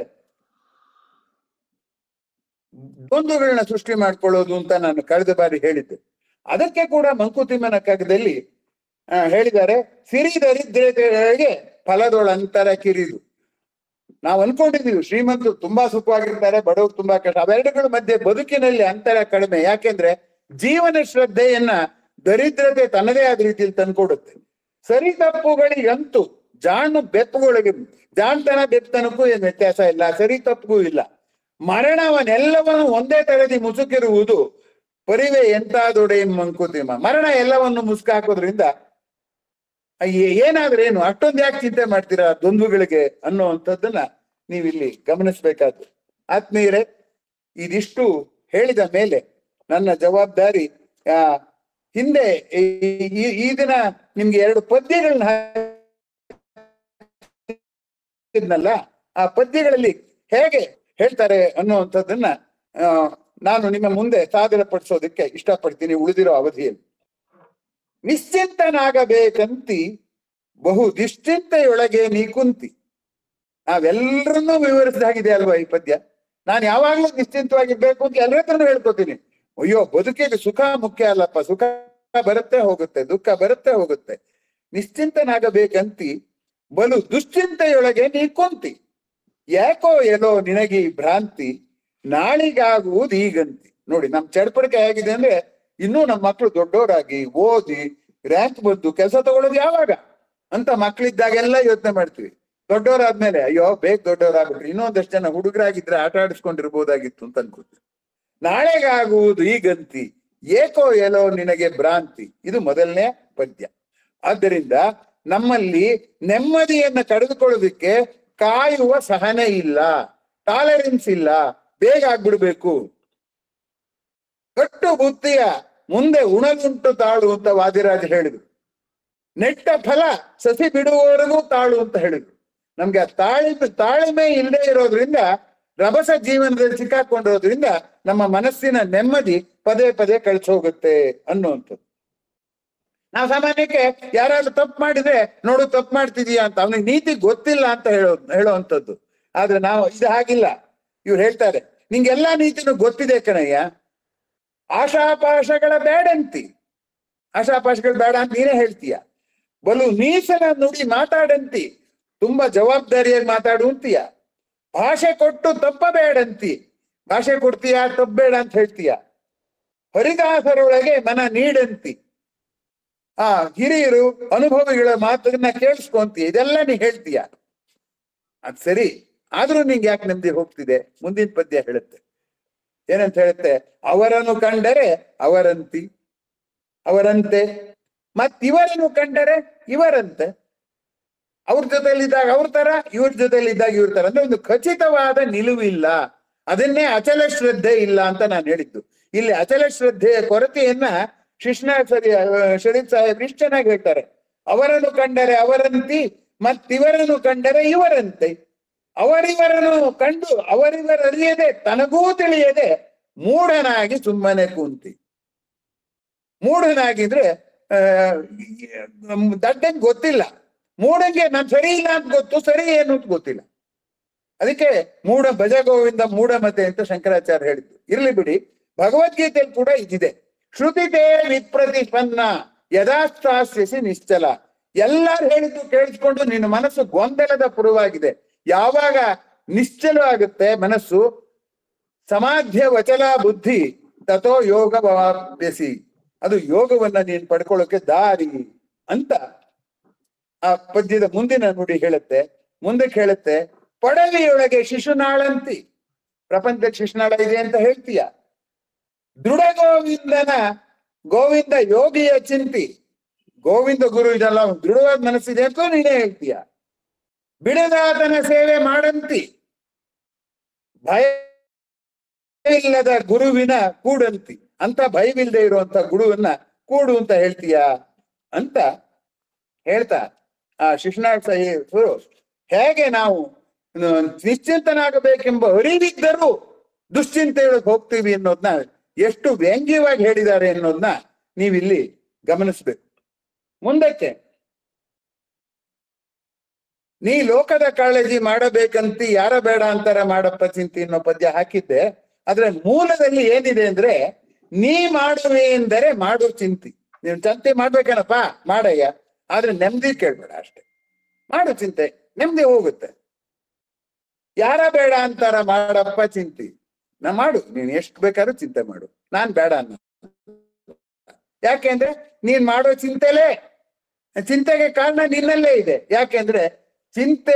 ದ್ವಂದ್ವಗಳನ್ನ ಸೃಷ್ಟಿ ಮಾಡ್ಕೊಳ್ಳೋದು ಅಂತ ನಾನು ಕಳೆದ ಬಾರಿ ಹೇಳಿದ್ದೆ. ಅದಕ್ಕೆ ಕೂಡ ಮಂಕುತಿಮ್ಮನ ಕಗ್ಗದಲ್ಲಿ ಹೇಳಿದ್ದಾರೆ, ಸಿರಿ ದರಿದ್ರತೆಗಳಿಗೆ ಫಲದೊಳಂತರ ಕಿರಿದು. ನಾವು ಅನ್ಕೊಂಡಿದೀವಿ ಶ್ರೀಮಂತರು ತುಂಬಾ ಸುಖವಾಗಿರ್ತಾರೆ, ಬಡವರು ತುಂಬಾ ಕಷ್ಟ. ಅವೆರಡುಗಳ ಮಧ್ಯೆ ಬದುಕಿನಲ್ಲಿ ಅಂತರ ಕಡಿಮೆ. ಯಾಕೆಂದ್ರೆ ಜೀವನ ಶ್ರದ್ಧೆಯನ್ನ ದರಿದ್ರತೆ ತನ್ನದೇ ಆದ ರೀತಿಯಲ್ಲಿ ತಂದ್ಕೊಡುತ್ತೆ. ಸರಿ ತಪ್ಪುಗಳಿಗಂತೂ ಜಾಣ್ತನ ಬೆತ್ತನಕ್ಕೂ ಏನು ವ್ಯತ್ಯಾಸ ಇಲ್ಲ, ಸರಿ ತಪ್ಪಗೂ ಇಲ್ಲ. ಮರಣವನ್ನೆಲ್ಲವನ್ನು ಒಂದೇ ತರದಿ ಮುಸುಕಿರುವುದು ಪರಿವೆ ಎಂತಾದೊಡೆ ಮಂಕುತಿಮ್ಮ. ಮರಣ ಎಲ್ಲವನ್ನು ಮುಸುಕಾಕೋದ್ರಿಂದ ಏನಾದ್ರೇನು, ಅಷ್ಟೊಂದು ಯಾಕೆ ಚಿಂತೆ ಮಾಡ್ತೀರಾ ದ್ವಂದ್ವಗಳಿಗೆ ಅನ್ನುವಂಥದ್ದನ್ನ ನೀವಿಲ್ಲಿ ಗಮನಿಸ್ಬೇಕಾದ್ರು. ಆತ್ಮೀಯರೇ, ಇದಿಷ್ಟು ಹೇಳಿದ ಮೇಲೆ ನನ್ನ ಜವಾಬ್ದಾರಿ, ಹಿಂದೆ ಈ ದಿನ ನಿಮ್ಗೆ 2 ಪದ್ಯಗಳನ್ನ ಹಾಕಿದ್ನಲ್ಲ, ಆ ಪದ್ಯಗಳಲ್ಲಿ ಹೇಗೆ ಹೇಳ್ತಾರೆ ಅನ್ನುವಂಥದ್ದನ್ನ ನಾನು ನಿಮ್ಮ ಮುಂದೆ ಸಾದರಪಡಿಸೋದಕ್ಕೆ ಇಷ್ಟಪಡ್ತೀನಿ ಉಳಿದಿರೋ ಅವಧಿಯಲ್ಲಿ. ನಿಶ್ಚಿಂತನಾಗಬೇಕಂತಿ ಬಹು ನಿಶ್ಚಿಂತೆಯೊಳಗೆ ನೀ ಕುಂತಿ. ನಾವೆಲ್ಲರನ್ನೂ ವಿವರಿಸಿದಾಗಿದೆ ಅಲ್ವಾ ಈ ಪದ್ಯ. ನಾನು ಯಾವಾಗ್ಲೂ ನಿಶ್ಚಿಂತವಾಗಿರ್ಬೇಕು ಅಂತ ಎಲ್ಲರ ಹತ್ರನೂ ಹೇಳ್ಕೊತೀನಿ. ಅಯ್ಯೋ, ಬದುಕಿಗೆ ಸುಖ ಮುಖ್ಯ ಅಲ್ಲಪ್ಪ, ಸುಖ ಬರುತ್ತೆ ಹೋಗುತ್ತೆ, ದುಃಖ ಬರುತ್ತೆ ಹೋಗುತ್ತೆ. ನಿಶ್ಚಿಂತನಾಗಬೇಕಂತಿ ಬಲು ದುಶ್ಚಿಂತೆಯೊಳಗೆ ನೀ ಕುಂತಿ. ಯಾಕೋ ಎಲ್ಲೋ ನಿನಗೆ ಭ್ರಾಂತಿ, ನಾಳಿಗಾಗುವುದು ಈಗಂತಿ. ನೋಡಿ, ನಮ್ ಚಡಪಡಿಕೆ ಆಗಿದೆ ಅಂದ್ರೆ ಇನ್ನೂ ನಮ್ಮ ಮಕ್ಕಳು ದೊಡ್ಡವರಾಗಿ ಓದಿ ರ್ಯಾಂಕ್ ಬಂದು ಕೆಲಸ ತಗೊಳ್ಳೋದು ಯಾವಾಗ ಅಂತ ಮಕ್ಳಿದ್ದಾಗೆಲ್ಲ ಯೋಚನೆ ಮಾಡ್ತೀವಿ. ದೊಡ್ಡವರಾದ್ಮೇಲೆ ಅಯ್ಯೋ ಬೇಗ ದೊಡ್ಡವರಾಗ್ಬಿಟ್ರಿ, ಇನ್ನೊಂದಷ್ಟು ಜನ ಹುಡುಗರಾಗಿದ್ರೆ ಆಟ ಆಡಿಸ್ಕೊಂಡಿರ್ಬೋದಾಗಿತ್ತು ಅಂತ ಅನ್ಕೋತೀವಿ. ನಾಳೆಗಾಗುವುದು ಈಗಂತಿ, ಏಕೋ ಎಲ್ಲೋ ನಿನಗೆ ಭ್ರಾಂತಿ. ಇದು ಮೊದಲನೇ ಪದ್ಯ. ಆದ್ದರಿಂದ ನಮ್ಮಲ್ಲಿ ನೆಮ್ಮದಿಯನ್ನ ಕಳೆದುಕೊಳ್ಳೋದಕ್ಕೆ ಕಾಯುವ ಸಹನೆ ಇಲ್ಲ, ಟಾಲರೆನ್ಸ್ ಇಲ್ಲ, ಬೇಗ ಆಗ್ಬಿಡ್ಬೇಕು. ಕಟ್ಟು ಬುತ್ತಿಯ ಮುಂದೆ ಉಣಗುಂಟು ತಾಳು ಅಂತ ವಾದಿರಾಜ್ ಹೇಳಿದ್ರು. ನೆಟ್ಟ ಫಲ ಸಸಿ ಬಿಡುವವರೆಗೂ ತಾಳು ಅಂತ ಹೇಳಿದ್ರು. ನಮ್ಗೆ ಆ ತಾಳ್ಮೆ ಇಲ್ಲದೆ ಇರೋದ್ರಿಂದ, ರಭಸ ಜೀವನದಲ್ಲಿ ಸಿಕ್ಕಾಕೊಂಡಿರೋದ್ರಿಂದ ನಮ್ಮ ಮನಸ್ಸಿನ ನೆಮ್ಮದಿ ಪದೇ ಪದೇ ಕಳ್ಸೋಗುತ್ತೆ ಅನ್ನುವಂಥದ್ದು. ನಾವು ಸಾಮಾನ್ಯಕ್ಕೆ ಯಾರಾದ್ರೂ ತಪ್ಪು ಮಾಡಿದ್ರೆ ನೋಡು ತಪ್ಪು ಮಾಡ್ತಿದೀಯಾ ಅಂತ, ಅವನಿಗೆ ನೀತಿ ಗೊತ್ತಿಲ್ಲ ಅಂತ ಹೇಳೋವಂಥದ್ದು. ಆದ್ರೆ ನಾವು ಇದು ಹಾಗಿಲ್ಲ. ಇವ್ರು ಹೇಳ್ತಾರೆ, ನಿಂಗೆಲ್ಲಾ ನೀತಿನೂ ಗೊತ್ತಿದೆ ಕಣಯ್ಯ, ಆಶಾಪಾಶಗಳ ಬೇಡಂತಿ. ಆಶಾಪಾಶಗಳು ಬೇಡ ಅಂತ ನೀನೇ ಹೇಳ್ತೀಯ. ಬಲು ಮೀಸಲ ನುಡಿ ಮಾತಾಡಂತಿ, ತುಂಬಾ ಜವಾಬ್ದಾರಿಯಾಗಿ ಮಾತಾಡುವಂತೀಯ. ಭಾಷೆ ಕೊಟ್ಟು ತಪ್ಪಬೇಡಂತಿ, ಭಾಷೆ ಕೊಡ್ತೀಯ ತಪ್ಪಬೇಡ ಅಂತ ಹೇಳ್ತೀಯ. ಹರಿದಾಸರೊಳಗೆ ಮನ ನೀಡಂತಿ, ಹಿರಿಯರು ಅನುಭವಿಗಳ ಮಾತನ್ನ ಕೇಳಿಸ್ಕೊಂತೀಯ. ಇದೆಲ್ಲ ನೀ ಹೇಳ್ತೀಯ. ಅದ್ ಸರಿ, ಆದ್ರೂ ನಿಂಗೆ ಯಾಕೆ ನೆಮ್ಮದಿ ಹೋಗ್ತಿದೆ? ಮುಂದಿನ ಪದ್ಯ ಹೇಳುತ್ತೆ. ಏನಂತ ಹೇಳುತ್ತೆ? ಅವರನ್ನು ಕಂಡರೆ ಅವರಂತೆ, ಮತ್ತಿವರನ್ನು ಕಂಡರೆ ಇವರಂತೆ. ಅವ್ರ ಜೊತೆಲಿದ್ದಾಗ ಅವ್ರ ತರ, ಇವ್ರ ಜೊತೆಲಿದ್ದಾಗ ಇವ್ರ ತರ. ಅಂದ್ರೆ ಒಂದು ಖಚಿತವಾದ ನಿಲುವಿಲ್ಲ. ಅದನ್ನೇ ಅಚಲ ಶ್ರದ್ಧೆ ಇಲ್ಲ ಅಂತ ನಾನು ಹೇಳಿದ್ದು. ಇಲ್ಲಿ ಅಚಲ ಶ್ರದ್ಧೆಯ ಕೊರತೆಯನ್ನ ಶರೀಫ್ ಸಾಹೇಬ್ ಇಷ್ಟು ಚೆನ್ನಾಗಿ ಹೇಳ್ತಾರೆ. ಅವರನ್ನು ಕಂಡರೆ ಅವರಂತಿ, ಮತ್ತಿವರನ್ನು ಕಂಡರೆ ಇವರಂತೆ. ಅವರಿವರನ್ನು ಕಂಡು ಅವರಿವರರಿಯದೆ ತನಗೂ ತಿಳಿಯದೆ ಮೂಢನಾಗಿ ಸುಮ್ಮನೆ ಕುಂತಿ. ಮೂಢನಾಗಿದ್ರೆ ದಡ್ಡಂಗೆ ಗೊತ್ತಿಲ್ಲ, ಮೂಢಂಗೆ ನಾನು ಸರಿ ಇಲ್ಲ ಅಂತ ಗೊತ್ತು, ಸರಿ ಏನು ಅಂತ ಗೊತ್ತಿಲ್ಲ. ಅದಕ್ಕೆ ಮೂಢ ಭಜ ಗೋವಿಂದ ಮೂಢಮತೆ ಅಂತ ಶಂಕರಾಚಾರ್ಯ ಹೇಳಿದ್ರು. ಇರ್ಲಿ ಬಿಡಿ, ಭಗವದ್ಗೀತೆಯಲ್ಲಿ ಕೂಡ ಇದಿದೆ. ಶ್ರುತಿತೇ ವಿಪ್ರತಿಪನ್ನ ಯದಾಸ್ಥಾಸ್ಯಸಿ ನಿಶ್ಚಲ. ಎಲ್ಲಾರು ಹೇಳಿದ್ದು ಕೇಳಿಸ್ಕೊಂಡು ನಿನ್ನ ಮನಸ್ಸು ಗೊಂದಲದ ಪುರವಾಗಿದೆ. ಯಾವಾಗ ನಿಶ್ಚಲವಾಗುತ್ತೆ ಮನಸ್ಸು, ಸಮಾಧ್ಯ ವಚಲ ಬುದ್ಧಿ ತಥೋ ಯೋಗವಾಪ್ಯಸಿ, ಅದು ಯೋಗವನ್ನ ನೀನು ಪಡ್ಕೊಳ್ಳೋಕೆ ದಾರಿ ಅಂತ ಆ ಪದ್ಯದ ಮುಂದಿನ ನುಡಿ ಹೇಳುತ್ತೆ. ಮುಂದಕ್ಕೆ ಹೇಳುತ್ತೆ, ಪಡವಿಯೊಳಗೆ ಶಿಶುನಾಳಂತಿ. ಪ್ರಪಂಚಕ್ಕೆ ಶಿಶುನಾಳ ಇದೆ ಅಂತ ಹೇಳ್ತೀಯ. ದೃಢ ಗೋವಿಂದ ಯೋಗಿಯ ಚಿಂತಿ. ಗೋವಿಂದ ಗುರು ಇದೆಲ್ಲ ದೃಢವಾದ ಮನಸ್ಸಿದೆ ಅಂತ ನೀನೇ ಹೇಳ್ತೀಯ. ಬಿಡದಾತನ ಸೇವೆ ಮಾಡಂತಿ, ಭಯ ಇಲ್ಲದ ಗುರುವಿನ ಕೂಡಂತಿ. ಅಂತ ಭಯವಿಲ್ಲದೆ ಇರುವಂತ ಗುರುವನ್ನ ಕೂಡು ಅಂತ ಹೇಳ್ತೀಯ ಅಂತ ಹೇಳ್ತಾ ಆ ಶಿಶುನಾಳ ಸಾಹೇಬರು ಹೇಗೆ ನಾವು ನಿಶ್ಚಿಂತನಾಗಬೇಕೆಂಬ ಅರಿವಿದ್ದರೂ ದುಶ್ಚಿಂತೆಯೊಳಗೆ ಹೋಗ್ತೀವಿ ಅನ್ನೋದನ್ನ ಎಷ್ಟು ವ್ಯಂಗ್ಯವಾಗಿ ಹೇಳಿದ್ದಾರೆ ಅನ್ನೋದನ್ನ ನೀವಿಲ್ಲಿ ಗಮನಿಸ್ಬೇಕು. ಮುಂದಕ್ಕೆ ನೀ ಲೋಕದ ಕಾಳಜಿ ಮಾಡಬೇಕಂತ ಯಾರ ಬೇಡ ಅಂತಾರ ಮಾಡಪ್ಪ ಚಿಂತೆ ಅನ್ನೋ ಪದ್ಯ ಹಾಕಿದ್ದೆ. ಆದ್ರೆ ಮೂಲದಲ್ಲಿ ಏನಿದೆ ಅಂದ್ರೆ, ನೀ ಮಾಡುವೆ ಎಂದರೆ ಮಾಡು ಚಿಂತೆ. ನೀವ್ ಚಿಂತೆ ಮಾಡ್ಬೇಕೇನಪ್ಪ ಮಾಡಯ್ಯ, ಆದ್ರೆ ನೆಮ್ಮದಿ ಕೇಳ್ಬೇಡ ಅಷ್ಟೆ. ಮಾಡು ಚಿಂತೆ, ನೆಮ್ಮದಿ ಹೋಗುತ್ತೆ. ಯಾರ ಬೇಡ ಅಂತಾರ ಮಾಡಪ್ಪ ಚಿಂತೆ, ನಾ ಮಾಡು, ನೀನ್ ಎಷ್ಟು ಬೇಕಾದ್ರೂ ಚಿಂತೆ ಮಾಡು, ನಾನ್ ಬೇಡ ಅನ್ನ. ಯಾಕೆಂದ್ರೆ ನೀನ್ ಮಾಡೋ ಚಿಂತೆಗೆ ಕಾರಣ ನಿನ್ನಲ್ಲೇ ಇದೆ. ಯಾಕೆಂದ್ರೆ ಚಿಂತೆ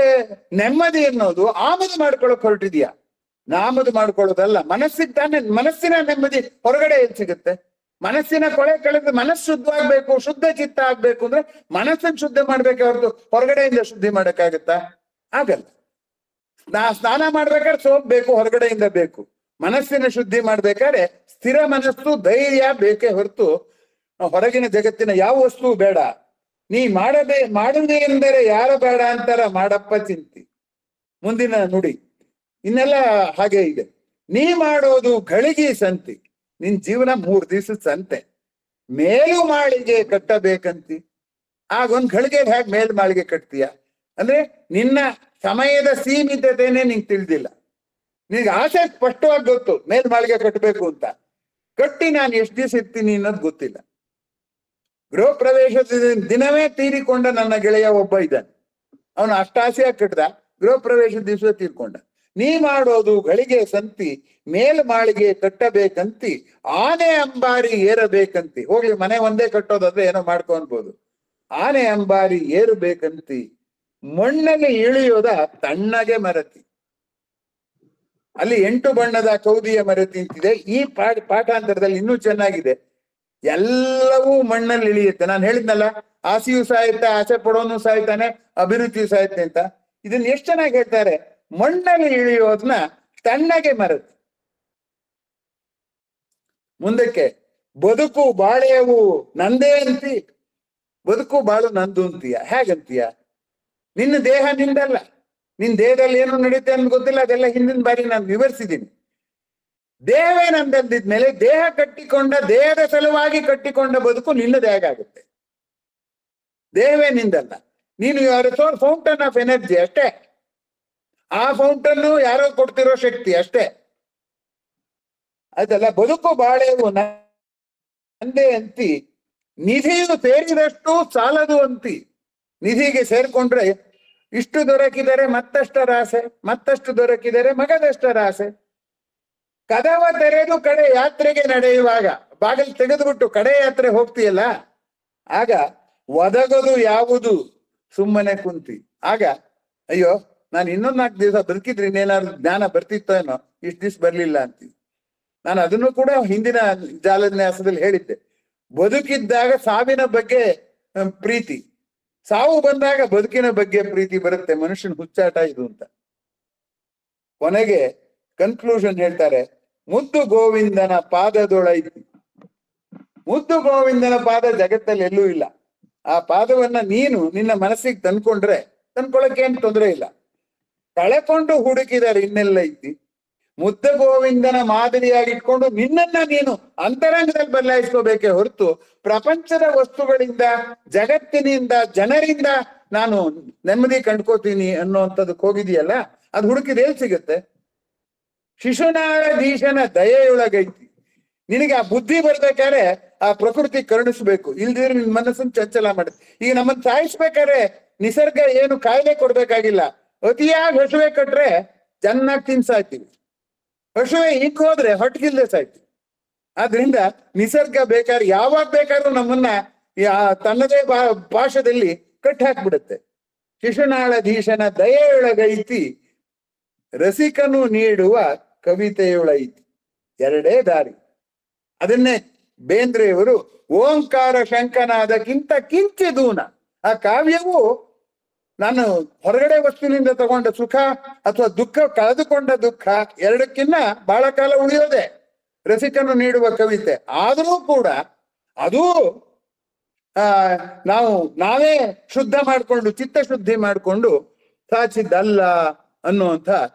ನೆಮ್ಮದಿ ಅನ್ನೋದು ಆಮದು ಮಾಡ್ಕೊಳಕ್ ಹೊರಟಿದ್ಯಾ, ಆಮದು ಮಾಡ್ಕೊಳ್ಳೋದಲ್ಲ. ಮನಸ್ಸಿನ ನೆಮ್ಮದಿ ಹೊರಗಡೆ ಎಲ್ಲಿ ಸಿಗುತ್ತೆ? ಮನಸ್ಸಿನ ಕೊಳೆ ಕಳೆದು ಮನಸ್ಸು ಶುದ್ಧವಾಗ್ಬೇಕು, ಶುದ್ಧ ಚಿತ್ತ ಆಗ್ಬೇಕು ಅಂದ್ರೆ ಮನಸ್ಸನ್ನು ಶುದ್ಧ ಮಾಡ್ಬೇಕೆ ಹೊರತು ಹೊರಗಡೆಯಿಂದ ಶುದ್ಧಿ ಮಾಡಕ್ಕಾಗತ್ತಾ? ಆಗಲ್ಲ. ಸ್ನಾನ ಮಾಡ್ಬೇಕಾದ್ರೆ ಸೋಪ್ ಬೇಕು, ಹೊರಗಡೆಯಿಂದ ಬೇಕು. ಮನಸ್ಸಿನ ಶುದ್ಧಿ ಮಾಡ್ಬೇಕಾದ್ರೆ ಸ್ಥಿರ ಮನಸ್ಸು, ಧೈರ್ಯ ಬೇಕೇ ಹೊರತು ಹೊರಗಿನ ಜಗತ್ತಿನ ಯಾವ ವಸ್ತು ಬೇಡ. ನೀ ಮಾಡುವುದೇ ಎಂದರೆ ಯಾರ ಬೇಡ ಅಂತಾರ ಮಾಡಪ್ಪ ಚಿಂತೆ. ಮುಂದಿನ ನುಡಿ ಇನ್ನೆಲ್ಲ ಹಾಗೆ ಇದೆ. ನೀ ಮಾಡೋದು ಗಳಿಗೆ ಸಂತಿ, ನಿನ್ ಜೀವನ 3 ದಿವಸದ ಸಂತೆ. ಮೇಲು ಮಾಳಿಗೆ ಕಟ್ಟಬೇಕಂತಿ. ಆಗ ಒಂದ್ ಗಳಿಗೆ ಹೇಗೆ ಮೇಲ್ ಮಾಳಿಗೆ ಕಟ್ತೀಯ ಅಂದ್ರೆ, ನಿನ್ನ ಸಮಯದ ಸೀಮಿತತೆನೆ ನಿಂಗೆ ತಿಳಿದಿಲ್ಲ. ನಿನ್ಗೆ ಆಸೆ ಸ್ಪಷ್ಟವಾಗಿ ಗೊತ್ತು ಮೇಲ್ ಮಾಳಿಗೆ ಕಟ್ಟಬೇಕು ಅಂತ, ಕಟ್ಟಿ ನಾನು ಎಷ್ಟು ದಿವಸ ಇರ್ತೀನಿ ಅನ್ನೋದು ಗೊತ್ತಿಲ್ಲ. ಗೃಹ ಪ್ರವೇಶದ ದಿನವೇ ತೀರಿಕೊಂಡ ನನ್ನ ಗೆಳೆಯ ಒಬ್ಬ ಇದ್ದಾನೆ. ಅವನು ಅಷ್ಟಾಸೆಯಾಗಿ ಕಟ್ಟದ, ಗೃಹ ಪ್ರವೇಶದ ದಿವಸ ತೀರ್ಕೊಂಡ. ನೀ ಮಾಡೋದು ಗಳಿಗೆ ಸಂತಿ, ಮೇಲ್ ಮಾಳಿಗೆ ಕಟ್ಟಬೇಕಂತಿ, ಆನೆ ಅಂಬಾರಿ ಏರಬೇಕಂತಿ. ಹೋಗ್ಲಿ, ಮನೆ ಒಂದೇ ಕಟ್ಟೋದಾದ್ರೆ ಏನೋ ಮಾಡ್ಕೊನ್ಬೋದು. ಆನೆ ಅಂಬಾರಿ ಏರಬೇಕಂತಿ, ಮಣ್ಣಲ್ಲಿ ಇಳಿಯೋದ ತಣ್ಣಗೆ ಮರತಿ. ಅಲ್ಲಿ 8 ಬಣ್ಣದ ಕೌದಿಯ ಮರತಿ ಅಂತಿದೆ. ಈ ಪಾಠಾಂತರದಲ್ಲಿ ಇನ್ನೂ ಚೆನ್ನಾಗಿದೆ. ಎಲ್ಲವೂ ಮಣ್ಣಲ್ಲಿ ಇಳಿಯುತ್ತೆ. ನಾನು ಹೇಳಿದ್ನಲ್ಲ, ಆಸೆಯೂ ಸಾಯುತ್ತೆ, ಆಸೆ ಪಡೋನು ಸಾಯ್ತಾನೆ, ಅಭಿರುಚಿಯು ಸಾಯುತ್ತೆ ಅಂತ. ಇದನ್ನ ಎಷ್ಟು ಚೆನ್ನಾಗಿ ಹೇಳ್ತಾರೆ. ಮಣ್ಣಲ್ಲಿ ಇಳಿಯೋದನ್ನ ತಣ್ಣಗೆ ಮರತಿ. ಮುಂದಕ್ಕೆ ಬದುಕು ಬಾಳೆಯವು ನಂದೇ ಅಂತಿ. ಬದುಕು ಬಾಳು ನಂದು ಅಂತೀಯ. ಹೇಗಂತೀಯ? ನಿನ್ನ ದೇಹ ನಿಂದಲ್ಲ. ನಿನ್ ದೇಹದಲ್ಲಿ ಏನು ನಡೀತೆ ಅಂತ ಗೊತ್ತಿಲ್ಲ, ಅದೆಲ್ಲ ಹಿಂದಿನ ಬಾರಿ ನಾನು ವಿವರಿಸಿದ್ದೀನಿ. ದೇಹವೇ ನಂದಲ್ದಿದ್ಮೇಲೆ ದೇಹ ಕಟ್ಟಿಕೊಂಡ, ದೇಹದ ಸಲುವಾಗಿ ಕಟ್ಟಿಕೊಂಡ ಬದುಕು ನಿನ್ನದು ಹೇಗಾಗುತ್ತೆ? ದೇಹವೇ ನಿಂದಲ್ಲ. ನೀನು ಫೌಂಟನ್ ಆಫ್ ಎನರ್ಜಿ ಅಷ್ಟೇ. ಆ ಫೌಂಟನ್ನು ಯಾರೋ ಕೊಡ್ತಿರೋ ಶಕ್ತಿ ಅಷ್ಟೇ. ಅದಲ್ಲ, ಬದುಕು ಬಾಳೆವು ನಂದೇ ಅಂತಿ, ನಿಧಿಯು ಸೇರಿದಷ್ಟು ಸಾಲದು ಅಂತಿ. ನಿಧಿಗೆ ಸೇರ್ಕೊಂಡ್ರೆ ಇಷ್ಟು ದೊರಕಿದರೆ ಮತ್ತಷ್ಟರ ಆಸೆ, ಮತ್ತಷ್ಟು ದೊರಕಿದರೆ ಮಗದಷ್ಟರ ಆಸೆ. ಕದವ ತೆರೆದು ಕಡೆ ಯಾತ್ರೆಗೆ ನಡೆಯುವಾಗ, ಬಾಗಿಲು ತೆಗೆದುಬಿಟ್ಟು ಕಡೆ ಯಾತ್ರೆ ಹೋಗ್ತೀಯಲ್ಲ, ಆಗ ಒದಗದು ಯಾವುದು ಸುಮ್ಮನೆ ಕುಂತಿ. ಆಗ ಅಯ್ಯೋ, ನಾನು ಇನ್ನೊಂದು 4 ದಿವಸ ಬದುಕಿದ್ರೆ ಇನ್ನೇನಾದ್ರು ಜ್ಞಾನ ಬರ್ತಿತ್ತೋ ಏನೋ, ಇಷ್ಟು ದಿವ್ಸ ಬರ್ಲಿಲ್ಲ ಅಂತೀವಿ. ನಾನು ಅದನ್ನು ಕೂಡ ಹಿಂದಿನ ಜಾಲನ್ಯಾಸದಲ್ಲಿ ಹೇಳಿದ್ದೆ. ಬದುಕಿದ್ದಾಗ ಸಾವಿನ ಬಗ್ಗೆ ಪ್ರೀತಿ, ಸಾವು ಬಂದಾಗ ಬದುಕಿನ ಬಗ್ಗೆ ಪ್ರೀತಿ ಬರುತ್ತೆ. ಮನುಷ್ಯನ ಹುಚ್ಚಾಟ ಇದು ಅಂತ. ಕೊನೆಗೆ ಕನ್ಕ್ಲೂಷನ್ ಹೇಳ್ತಾರೆ, ಮುದ್ದು ಗೋವಿಂದನ ಪಾದದೊಳೈತಿ. ಮುದ್ದು ಗೋವಿಂದನ ಪಾದ ಜಗತ್ತಲ್ಲಿ ಎಲ್ಲೂ ಇಲ್ಲ. ಆ ಪಾದವನ್ನ ನೀನು ನಿನ್ನ ಮನಸ್ಸಿಗೆ ತಂದ್ಕೊಳ್ಳಕ್ಕೆ ಏನ್ ತೊಂದರೆ ಇಲ್ಲ. ಕಳೆಕೊಂಡು ಹುಡುಕಿದರೆ ಇನ್ನೆಲ್ಲ ಐತಿ. ಮುದ್ದ ಗೋವಿಂದನ ಮಾದರಿಯಾಗಿಟ್ಕೊಂಡು ನಿನ್ನನ್ನ ನೀನು ಅಂತರಂಗದಲ್ಲಿ ಬದಲಾಯಿಸ್ಕೋಬೇಕೇ ಹೊರತು ಪ್ರಪಂಚದ ವಸ್ತುಗಳಿಂದ, ಜಗತ್ತಿನಿಂದ, ಜನರಿಂದ ನಾನು ನೆಮ್ಮದಿ ಕಂಡ್ಕೋತೀನಿ ಅನ್ನೋಂಥದಕ್ಕೆ ಹೋಗಿದೆಯಲ್ಲ, ಅದು ಹುಡುಕಿದ ಎಲ್ಲಿ ಸಿಗುತ್ತೆ? ಶಿಶುನಾಳಧೀಶನ ದಯೆಯೊಳಗೈತಿ. ನಿನಗೆ ಆ ಬುದ್ಧಿ ಬರ್ಬೇಕಾದ್ರೆ ಆ ಪ್ರಕೃತಿ ಕರುಣಿಸ್ಬೇಕು, ಇಲ್ದಿದ್ರೆ ನಿನ್ ಮನಸ್ಸನ್ನು ಚಂಚಲ ಮಾಡುತ್ತೆ. ಈಗ ನಮ್ಮನ್ನು ಸಾಯಿಸ್ಬೇಕಾದ್ರೆ ನಿಸರ್ಗ ಏನು ಕಾಯಿಲೆ ಕೊಡ್ಬೇಕಾಗಿಲ್ಲ. ಅತಿಯಾಗಿ ಹಸುವೆ ಕಟ್ರೆ ಚೆನ್ನಾಗಿ ತಿನ್ಸಾಯ್ತೀವಿ, ಹಸುವೆ ಈಗ ಹೋದ್ರೆ ಹೊಟ್ಟಗಿಲ್ದೆ ಸಾಯ್ತೀವಿ. ಆದ್ರಿಂದ ನಿಸರ್ಗ ಬೇಕಾದ್ರೆ ಯಾವಾಗ ಬೇಕಾದ್ರೂ ನಮ್ಮನ್ನ ತನ್ನದೇ ಪಾಶದಲ್ಲಿ ಕಟ್ಟಿ ಹಾಕ್ಬಿಡುತ್ತೆ. ಶಿಶುನಾಳಧೀಶನ ದಯೆಯೊಳಗೈತಿ, ರಸಿಕನು ನೀಡುವ ಕವಿತೆಯೊಳೈತಿ. 2 ದಾರಿ. ಅದನ್ನೇ ಬೇಂದ್ರೆಯವರು ಓಂಕಾರ ಶಂಕನಾದಕ್ಕಿಂತ ಕಿಂಚಿದೂನ. ಆ ಕಾವ್ಯವು ನಾನು ಹೊರಗಡೆ ವಸ್ತುವಿನಿಂದ ತಗೊಂಡ ಸುಖ ಅಥವಾ ದುಃಖ, ಕಳೆದುಕೊಂಡ ದುಃಖ ಎರಡಕ್ಕಿನ್ನ ಬಹಳ ಕಾಲ ಉಳಿಯೋದೆ ರಸಿಕನು ನೀಡುವ ಕವಿತೆ. ಆದರೂ ಕೂಡ ಅದು ನಾವೇ ಶುದ್ಧ ಮಾಡಿಕೊಂಡು, ಚಿತ್ತಶುದ್ಧಿ ಮಾಡಿಕೊಂಡು ಸಾಚಿದ್ದಲ್ಲ ಅನ್ನುವಂಥ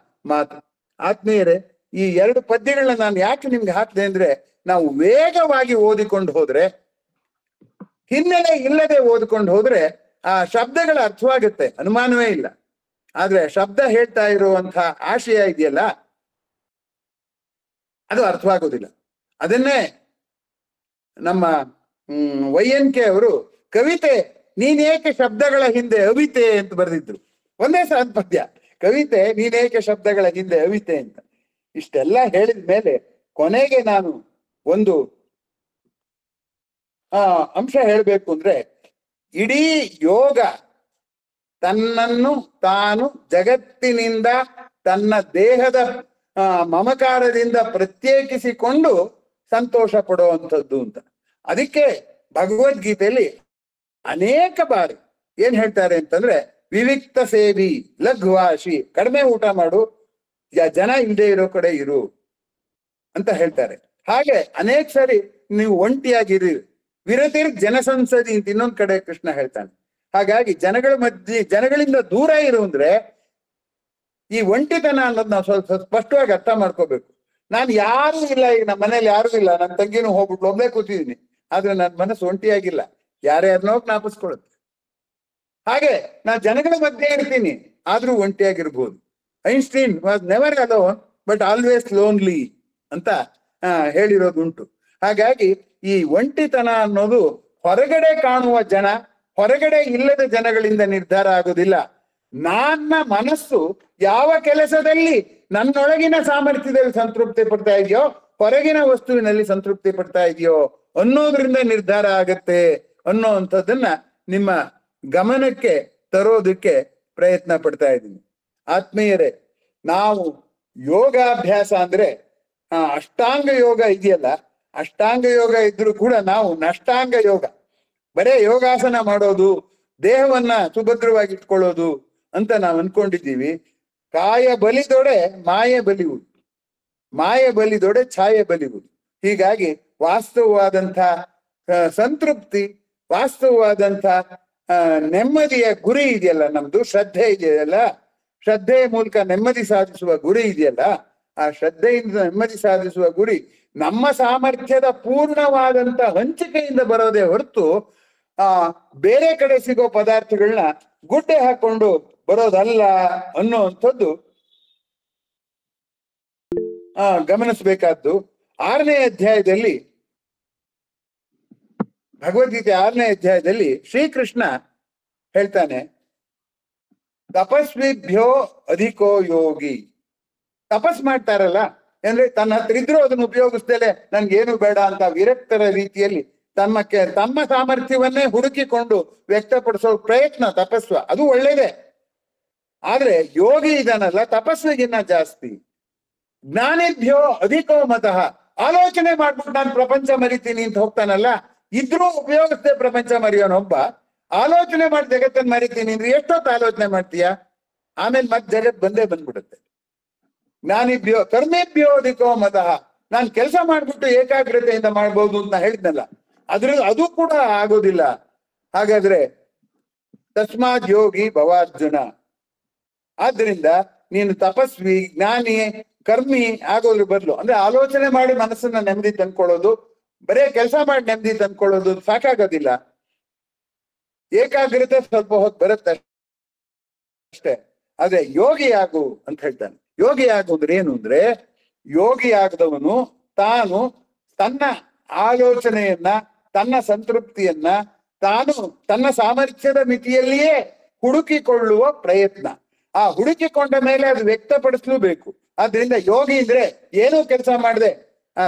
ಮಾತು. ಆತ್ಮೀಯರೇ, ಈ 2 ಪದ್ಯಗಳನ್ನ ನಾನು ಯಾಕೆ ನಿಮ್ಗೆ ಹಾಕಿದೆ ಅಂದ್ರೆ, ನಾವು ವೇಗವಾಗಿ ಓದಿಕೊಂಡು ಹೋದ್ರೆ, ಹಿನ್ನೆಲೆ ಇಲ್ಲದೆ ಓದಿಕೊಂಡು ಹೋದ್ರೆ ಆ ಶಬ್ದಗಳ ಅರ್ಥವಾಗುತ್ತೆ, ಅನುಮಾನವೇ ಇಲ್ಲ. ಆದ್ರೆ ಶಬ್ದ ಹೇಳ್ತಾ ಇರುವಂತಹ ಆಶಯ ಇದೆಯಲ್ಲ ಅದು ಅರ್ಥವಾಗೋದಿಲ್ಲ. ಅದನ್ನೇ ನಮ್ಮ YNK ಅವರು ಕವಿತೆ ನೀನೇಕೆ ಶಬ್ದಗಳ ಹಿಂದೆ ಅವಿತೆ ಅಂತ ಬರೆದಿದ್ರು. ಒಂದೇ ಸಾಲು ಪದ್ಯ, ಕವಿತೆ ನೀನೇಕೆ ಶಬ್ದಗಳ ಹಿಂದೆ ಅವಿತೆ ಅಂತ. ಇಷ್ಟೆಲ್ಲ ಹೇಳಿದ ಮೇಲೆ ಕೊನೆಗೆ ನಾನು ಒಂದು ಅಂಶ ಹೇಳಬೇಕು ಅಂದ್ರೆ, ಇಡೀ ಯೋಗ ತನ್ನನ್ನು ತಾನು ಜಗತ್ತಿನಿಂದ ತನ್ನ ದೇಹದ ಮಮಕಾರದಿಂದ ಪ್ರತ್ಯೇಕಿಸಿಕೊಂಡು ಸಂತೋಷ ಪಡುವಂಥದ್ದು ಅಂತ. ಅದಕ್ಕೆ ಭಗವದ್ಗೀತೆಯಲ್ಲಿ ಅನೇಕ ಬಾರಿ ಏನ್ ಹೇಳ್ತಾರೆ ಅಂತಂದ್ರೆ, ವಿವಿಕ್ತ ಸೇವಿ ಲಘ್ವಾಶಿ, ಕಡಿಮೆ ಊಟ ಮಾಡು, ಜನ ಇಲ್ಲದೆ ಇರೋ ಕಡೆ ಇರು ಅಂತ ಹೇಳ್ತಾರೆ. ಹಾಗೆ ಅನೇಕ ಸಾರಿ ನೀವು ಒಂಟಿಯಾಗಿರಿ, ವಿರತಿರ್ ಜನಸಂಸದಿ ಅಂತ ಇನ್ನೊಂದ್ ಕಡೆ ಕೃಷ್ಣ ಹೇಳ್ತಾನೆ. ಹಾಗಾಗಿ ಜನಗಳ ಮಧ್ಯೆ ಜನಗಳಿಂದ ದೂರ ಇರು ಅಂದ್ರೆ ಈ ಒಂಟಿತನ ಅನ್ನೋದು ನಾವು ಸ್ವಲ್ಪ ಸ್ಪಷ್ಟವಾಗಿ ಅರ್ಥ ಮಾಡ್ಕೋಬೇಕು. ನಾನು ಯಾರು ಇಲ್ಲ, ಈಗ ನಮ್ಮ ಮನೇಲಿ ಯಾರು ಇಲ್ಲ, ನನ್ನ ತಂಗಿನೂ ಹೋಗ್ಬಿಟ್ಟು ಒಬ್ಬನೇ ಕೂತಿದ್ದೀನಿ, ಆದ್ರೆ ನನ್ನ ಮನಸ್ಸು ಒಂಟಿಯಾಗಿಲ್ಲ, ಯಾರ್ಯಾರನೋ ಜ್ಞಾಪಿಸ್ಕೊಳುತ್ತೆ. ಹಾಗೆ ನಾನು ಜನಗಳ ಮಧ್ಯೆ ಇರ್ತೀನಿ, ಆದ್ರೂ ಒಂಟಿಯಾಗಿರ್ಬೋದು. Einstein was never alone but always lonely ಅಂತ ಹೇಳಿರೋದುಂಟು. ಹಾಗಾಗಿ ಈ ಒಂಟಿತನ ಅನ್ನೋದು ಹೊರಗಡೆ ಕಾಣುವ ಜನ, ಹೊರಗಡೆ ಇಲ್ಲದ ಜನಗಳಿಂದ ನಿರ್ಧಾರ ಆಗೋದಿಲ್ಲ. ನನ್ನ ಮನಸ್ಸು ಯಾವ ಕೆಲಸದಲ್ಲಿ ನನ್ನೊಳಗಿನ ಸಾಮರ್ಥ್ಯದಲ್ಲಿ ಸಂತೃಪ್ತಿ ಪಡ್ತಾ ಇದೆಯೋ, ಹೊರಗಿನ ವಸ್ತುವಿನಲ್ಲಿ ಸಂತೃಪ್ತಿ ಪಡ್ತಾ ಇದೆಯೋ ಅನ್ನೋದ್ರಿಂದ ನಿರ್ಧಾರ ಆಗತ್ತೆ ಅನ್ನೋವಂಥದ್ದನ್ನ ನಿಮ್ಮ ಗಮನಕ್ಕೆ ತರೋದಕ್ಕೆ ಪ್ರಯತ್ನ ಪಡ್ತಾ ಇದ್ದೀನಿ. ಆತ್ಮೀಯರೇ, ನಾವು ಯೋಗಾಭ್ಯಾಸ ಅಂದ್ರೆ ಅಷ್ಟಾಂಗ ಯೋಗ ಇದೆಯಲ್ಲ, ಅಷ್ಟಾಂಗ ಯೋಗ ಇದ್ರೂ ಕೂಡ ನಾವು ನಷ್ಟಾಂಗ ಯೋಗ, ಬರೇ ಯೋಗಾಸನ ಮಾಡೋದು, ದೇಹವನ್ನ ಸುಭದ್ರವಾಗಿ ಇಟ್ಕೊಳ್ಳೋದು ಅಂತ ನಾವು ಅನ್ಕೊಂಡಿದ್ದೀವಿ. ಕಾಯ ಬಲಿದೊಡೆ ಮಾಯೆ ಬಲಿಯುವುದು, ಮಾಯೆ ಬಲಿದೊಡೆ ಛಾಯೆ ಬಲಿಯುವುದು. ಹೀಗಾಗಿ ವಾಸ್ತವವಾದಂಥ ಸಂತೃಪ್ತಿ, ವಾಸ್ತವವಾದಂಥ ನೆಮ್ಮದಿಯ ಗುರಿ ಇದೆಯಲ್ಲ ನಮ್ದು, ಶ್ರದ್ಧೆ ಇದೆಯಲ್ಲ, ಶ್ರದ್ಧೆಯ ಮೂಲಕ ನೆಮ್ಮದಿ ಸಾಧಿಸುವ ಗುರಿ ಇದೆಯಲ್ಲ, ಆ ಶ್ರದ್ಧೆಯಿಂದ ನೆಮ್ಮದಿ ಸಾಧಿಸುವ ಗುರಿ ನಮ್ಮ ಸಾಮರ್ಥ್ಯದ ಪೂರ್ಣವಾದಂತ ಹಂಚಿಕೆಯಿಂದ ಬರೋದೇ ಹೊರತು ಬೇರೆ ಕಡೆ ಸಿಗೋ ಪದಾರ್ಥಗಳನ್ನ ಗುಡ್ಡೆ ಹಾಕೊಂಡು ಬರೋದಲ್ಲ ಅನ್ನೋವಂಥದ್ದು ಗಮನಿಸಬೇಕಾದ್ದು. 6ನೇ ಅಧ್ಯಾಯದಲ್ಲಿ, ಭಗವದ್ಗೀತೆ 6ನೇ ಅಧ್ಯಾಯದಲ್ಲಿ ಶ್ರೀಕೃಷ್ಣ ಹೇಳ್ತಾನೆ, ತಪಸ್ವಿಭ್ಯೋ ಅಧಿಕೋ ಯೋಗಿ. ತಪಸ್ ಮಾಡ್ತಾರಲ್ಲ ಅಂದ್ರೆ ತನ್ನ ಹತ್ರ ಇದ್ರೂ ಅದನ್ನು ಉಪಯೋಗಿಸ್ದೇಲೆ ನನ್ಗೇನು ಬೇಡ ಅಂತ ವಿರಕ್ತರ ರೀತಿಯಲ್ಲಿ ತಮ್ಮ ಸಾಮರ್ಥ್ಯವನ್ನೇ ಹುಡುಕಿಕೊಂಡು ವ್ಯಕ್ತಪಡಿಸೋ ಪ್ರಯತ್ನ ತಪಸ್ವ, ಅದು ಒಳ್ಳೇದೇ. ಆದ್ರೆ ಯೋಗಿ ಇದನ್ನಲ್ಲ, ತಪಸ್ವಿಗಿನ್ನ ಜಾಸ್ತಿ. ಜ್ಞಾನಿಭ್ಯೋ ಅಧಿಕೋ ಮತಃ, ಆಲೋಚನೆ ಮಾಡ್ಬಿಟ್ಟು ನಾನು ಪ್ರಪಂಚ ಮರಿತೀನಿ ಅಂತ ಹೋಗ್ತಾನಲ್ಲ, ಇದ್ರೂ ಉಪಯೋಗಿಸ್ದೆ ಪ್ರಪಂಚ ಮರೆಯೋನೊಬ್ಬ ಆಲೋಚನೆ ಮಾಡಿ ಜಗತ್ತನ್ನು ಮರಿತೀನಿ ಅಂದ್ರೆ ಎಷ್ಟೊತ್ತು ಆಲೋಚನೆ ಮಾಡ್ತೀಯ, ಆಮೇಲೆ ಮತ್ತೆ ಜಗತ್ ಬಂದೇ ಬಂದ್ಬಿಡುತ್ತೆ. ಜ್ಞಾನಿಭ್ಯೋ ಕರ್ಮೇಭ್ಯೋ ಅಧಿಕೋ ಮತಃ, ನಾನು ಕೆಲಸ ಮಾಡ್ಬಿಟ್ಟು ಏಕಾಗ್ರತೆಯಿಂದ ಮಾಡ್ಬೋದು ಅಂತ ಹೇಳಿದ್ನಲ್ಲ, ಅದು ಕೂಡ ಆಗೋದಿಲ್ಲ. ಹಾಗಾದ್ರೆ ತಸ್ಮಾತ್ ಯೋಗಿ ಭವಾರ್ಜುನ, ಆದ್ರಿಂದ ನೀನು ತಪಸ್ವಿ, ಜ್ಞಾನಿ, ಕರ್ಮಿ ಆಗೋದ್ರ ಬದಲು, ಅಂದ್ರೆ ಆಲೋಚನೆ ಮಾಡಿ ಮನಸ್ಸನ್ನ ನೆಮ್ಮದಿ ತಂದ್ಕೊಳ್ಳೋದು, ಬರೇ ಕೆಲಸ ಮಾಡಿ ನೆಮ್ಮದಿ ತಂದ್ಕೊಳ್ಳೋದು ಸಾಕಾಗೋದಿಲ್ಲ. ಏಕಾಗ್ರತೆ ಸ್ವಲ್ಪ ಹೊತ್ತು ಬರುತ್ತೆ ಅಷ್ಟೇ. ಆದ್ರೆ ಯೋಗಿ ಆಗು ಅಂತ ಹೇಳ್ತಾನೆ. ಯೋಗಿ ಆಗೋದ್ರೆ ಏನು ಅಂದ್ರೆ, ಯೋಗಿ ಆಗದವನು ತಾನು ತನ್ನ ಆಲೋಚನೆಯನ್ನ, ತನ್ನ ಸಂತೃಪ್ತಿಯನ್ನ ತಾನು ತನ್ನ ಸಾಮರ್ಥ್ಯದ ಮಿತಿಯಲ್ಲಿಯೇ ಹುಡುಕಿಕೊಳ್ಳುವ ಪ್ರಯತ್ನ. ಆ ಹುಡುಕಿಕೊಂಡ ಮೇಲೆ ಅದು ವ್ಯಕ್ತಪಡಿಸಲೂಬೇಕು. ಆದ್ರಿಂದ ಯೋಗಿ ಅಂದ್ರೆ ಏನೂ ಕೆಲಸ ಮಾಡದೆ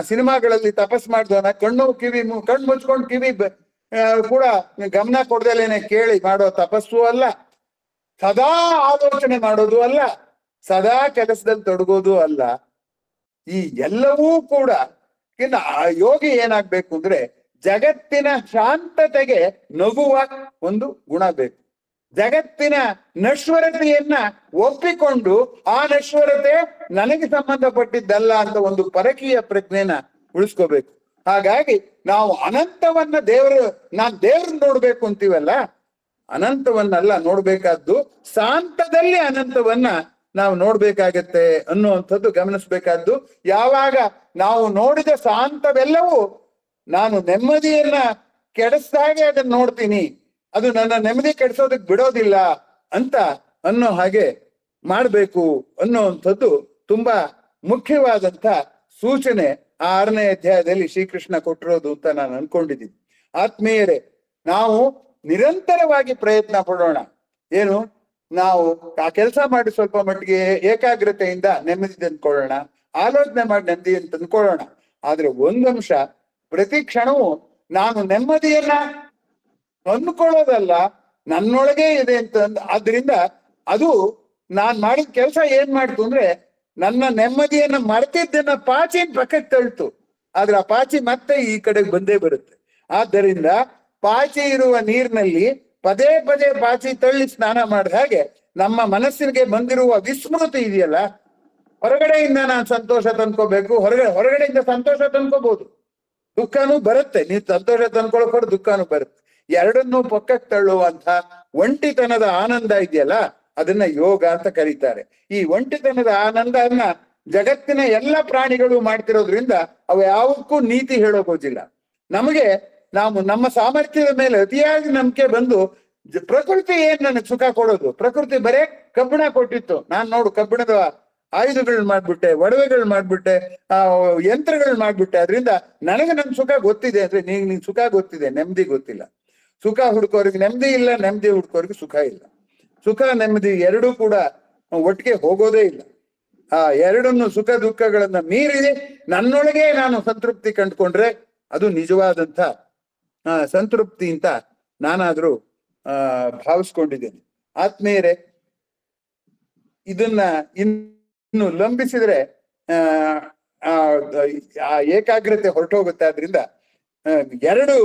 ಸಿನಿಮಾಗಳಲ್ಲಿ ತಪಸ್ ಮಾಡ್ದವನ ಕಣ್ಣು ಮುಚ್ಕೊಂಡು ಕಿವಿ ಕೂಡ ಗಮನ ಕೊಡ್ದಲೇನೆ ಕೇಳಿ ಮಾಡೋ ತಪಸ್ಸು ಅಲ್ಲ, ಸದಾ ಆಲೋಚನೆ ಮಾಡೋದು ಅಲ್ಲ, ಸದಾ ಕೆಲಸದಲ್ಲಿ ತೊಡಗೋದು ಅಲ್ಲ. ಈ ಎಲ್ಲವೂ ಕೂಡ ಇನ್ನು ಆ ಯೋಗಿ ಏನಾಗ್ಬೇಕು ಅಂದ್ರೆ, ಜಗತ್ತಿನ ಶಾಂತತೆಗೆ ನಗುವ ಒಂದು ಗುಣ ಬೇಕು. ಜಗತ್ತಿನ ನಶ್ವರತೆಯನ್ನ ಒಪ್ಪಿಕೊಂಡು ಆ ನಶ್ವರತೆ ನನಗೆ ಸಂಬಂಧಪಟ್ಟಿದ್ದಲ್ಲ ಅಂತ ಒಂದು ಪರಕೀಯ ಪ್ರಜ್ಞೆನ ಉಳಿಸ್ಕೋಬೇಕು. ಹಾಗಾಗಿ ನಾವು ಅನಂತವನ್ನ ನಾನ್ ದೇವ್ರನ್ನ ನೋಡ್ಬೇಕು ಅಂತೀವಲ್ಲ, ಅನಂತವನ್ನಲ್ಲ ನೋಡ್ಬೇಕಾದ್ದು, ಶಾಂತದಲ್ಲಿ ಅನಂತವನ್ನ ನಾವು ನೋಡ್ಬೇಕಾಗತ್ತೆ ಅನ್ನುವಂಥದ್ದು ಗಮನಿಸ್ಬೇಕಾದ್ದು. ಯಾವಾಗ ನಾವು ನೋಡಿದ ಶಾಂತವೆಲ್ಲವೂ ನಾನು ನೆಮ್ಮದಿಯನ್ನ ಕೆಡಿಸ್ದಾಗೆ ಅದನ್ನ ನೋಡ್ತೀನಿ, ಅದು ನನ್ನ ನೆಮ್ಮದಿ ಕೆಡಿಸೋದಕ್ಕೆ ಬಿಡೋದಿಲ್ಲ ಅಂತ ಅನ್ನೋ ಹಾಗೆ ಮಾಡಬೇಕು ಅನ್ನುವಂಥದ್ದು ತುಂಬಾ ಮುಖ್ಯವಾದಂಥ ಸೂಚನೆ ಆ 6ನೇ ಅಧ್ಯಾಯದಲ್ಲಿ ಶ್ರೀಕೃಷ್ಣ ಕೊಟ್ಟಿರೋದು ಅಂತ ನಾನು ಅನ್ಕೊಂಡಿದ್ದೀನಿ. ಆತ್ಮೀಯರೇ, ನಾವು ನಿರಂತರವಾಗಿ ಪ್ರಯತ್ನ ಪಡೋಣ. ಏನು, ನಾವು ಆ ಕೆಲಸ ಮಾಡಿ ಸ್ವಲ್ಪ ಮಟ್ಟಿಗೆ ಏಕಾಗ್ರತೆಯಿಂದ ನೆಮ್ಮದಿ ತಂದ್ಕೊಳ್ಳೋಣ, ಆಲೋಚನೆ ಮಾಡಿ ನೆಮ್ಮದಿ ತಂದ್ಕೊಳ್ಳೋಣ. ಆದ್ರೆ ಒಂದಂಶ, ಪ್ರತಿ ಕ್ಷಣವೂ ನಾನು ನೆಮ್ಮದಿಯನ್ನ ತಂದುಕೊಳ್ಳೋದಲ್ಲ, ನನ್ನೊಳಗೆ ಇದೆ ಅಂತ. ಆದ್ರಿಂದ ಅದು ನಾನ್ ಮಾಡಿದ ಕೆಲಸ ಏನ್ ಮಾಡ್ತು ಅಂದ್ರೆ ನನ್ನ ನೆಮ್ಮದಿಯನ್ನ ಮರೆತಿದ್ದನ್ನ ಪಾಚಿನ ಪಕ್ಕಕ್ಕೆ ತಳ್ತು. ಆದ್ರೆ ಆ ಪಾಚಿ ಮತ್ತೆ ಈ ಕಡೆಗೆ ಬಂದೇ ಬರುತ್ತೆ. ಆದ್ದರಿಂದ ಪಾಚಿ ಇರುವ ನೀರಿನಲ್ಲಿ ಪದೇ ಪದೇ ಪಾಚಿ ತಳ್ಳಿ ಸ್ನಾನ ಮಾಡಿದ ಹಾಗೆ ನಮ್ಮ ಮನಸ್ಸಿಗೆ ಬಂದಿರುವ ವಿಸ್ಮೃತಿ ಇದೆಯಲ್ಲ, ಹೊರಗಡೆಯಿಂದ ನಾನು ಸಂತೋಷ ತಂದ್ಕೋಬೇಕು, ಹೊರಗಡೆಯಿಂದ ಸಂತೋಷ ತಂದ್ಕೋಬಹುದು, ದುಃಖನೂ ಬರುತ್ತೆ. ನೀವು ಸಂತೋಷ ತಂದ್ಕೊಳ್ಕೊಂಡು ದುಃಖನೂ ಬರುತ್ತೆ. ಎರಡನ್ನೂ ಪಕ್ಕಕ್ಕೆ ತಳ್ಳುವಂತ ಒಂಟಿತನದ ಆನಂದ ಇದೆಯಲ್ಲ, ಅದನ್ನ ಯೋಗ ಅಂತ ಕರೀತಾರೆ. ಈ ಒಂಟಿತನದ ಆನಂದನ್ನ ಜಗತ್ತಿನ ಎಲ್ಲ ಪ್ರಾಣಿಗಳು ಮಾಡ್ತಿರೋದ್ರಿಂದ ಅವು ಯಾವಕ್ಕೂ ನೀತಿ ಹೇಳೋಗೋದಿಲ್ಲ. ನಮಗೆ ನಾವು ನಮ್ಮ ಸಾಮರ್ಥ್ಯದ ಮೇಲೆ ಅತಿಯಾಗಿ ನಂಬಿಕೆ ಬಂದು ಪ್ರಕೃತಿ ಏನ್ ನನಗೆ ಸುಖ ಕೊಡೋದು, ಪ್ರಕೃತಿ ಬರೇ ಕಬ್ಬಿಣ ಕೊಟ್ಟಿತ್ತು, ನಾನ್ ನೋಡು ಕಬ್ಬಿಣದ ಆಯುಧಗಳನ್ನ ಮಾಡ್ಬಿಟ್ಟೆ, ಒಡವೆಗಳು ಮಾಡ್ಬಿಟ್ಟೆ, ಯಂತ್ರಗಳು ಮಾಡ್ಬಿಟ್ಟೆ, ಅದರಿಂದ ನನಗೆ ನನ್ ಸುಖ ಗೊತ್ತಿದೆ ಅಂದ್ರೆ ನಿನ್ ಸುಖ ಗೊತ್ತಿದೆ, ನೆಮ್ಮದಿ ಗೊತ್ತಿಲ್ಲ. ಸುಖ ಹುಡ್ಕೋರಿಗೆ ನೆಮ್ಮದಿ ಇಲ್ಲ, ನೆಮ್ಮದಿ ಹುಡ್ಕೋರಿಗೆ ಸುಖ ಇಲ್ಲ. ಸುಖ ನೆಮ್ಮದಿ ಎರಡೂ ಕೂಡ ಒಟ್ಟಿಗೆ ಹೋಗೋದೇ ಇಲ್ಲ. ಆ ಎರಡನ್ನು, ಸುಖ ದುಃಖಗಳನ್ನ ಮೀರಿ ನನ್ನೊಳಗೆ ನಾನು ಸಂತೃಪ್ತಿ ಕಂಡುಕೊಂಡ್ರೆ ಅದು ನಿಜವಾದಂಥ ಸಂತೃಪ್ತಿ ಅಂತ ನಾನಾದ್ರೂ ಭಾವಿಸ್ಕೊಂಡಿದ್ದೇನೆ. ಆತ್ಮೀಯರೇ, ಇದನ್ನ ಇನ್ನು ಲಂಬಿಸಿದ್ರೆ ಆ ಏಕಾಗ್ರತೆ ಹೊರಟೋಗುತ್ತೆ. ಆದ್ರಿಂದ ಎರಡು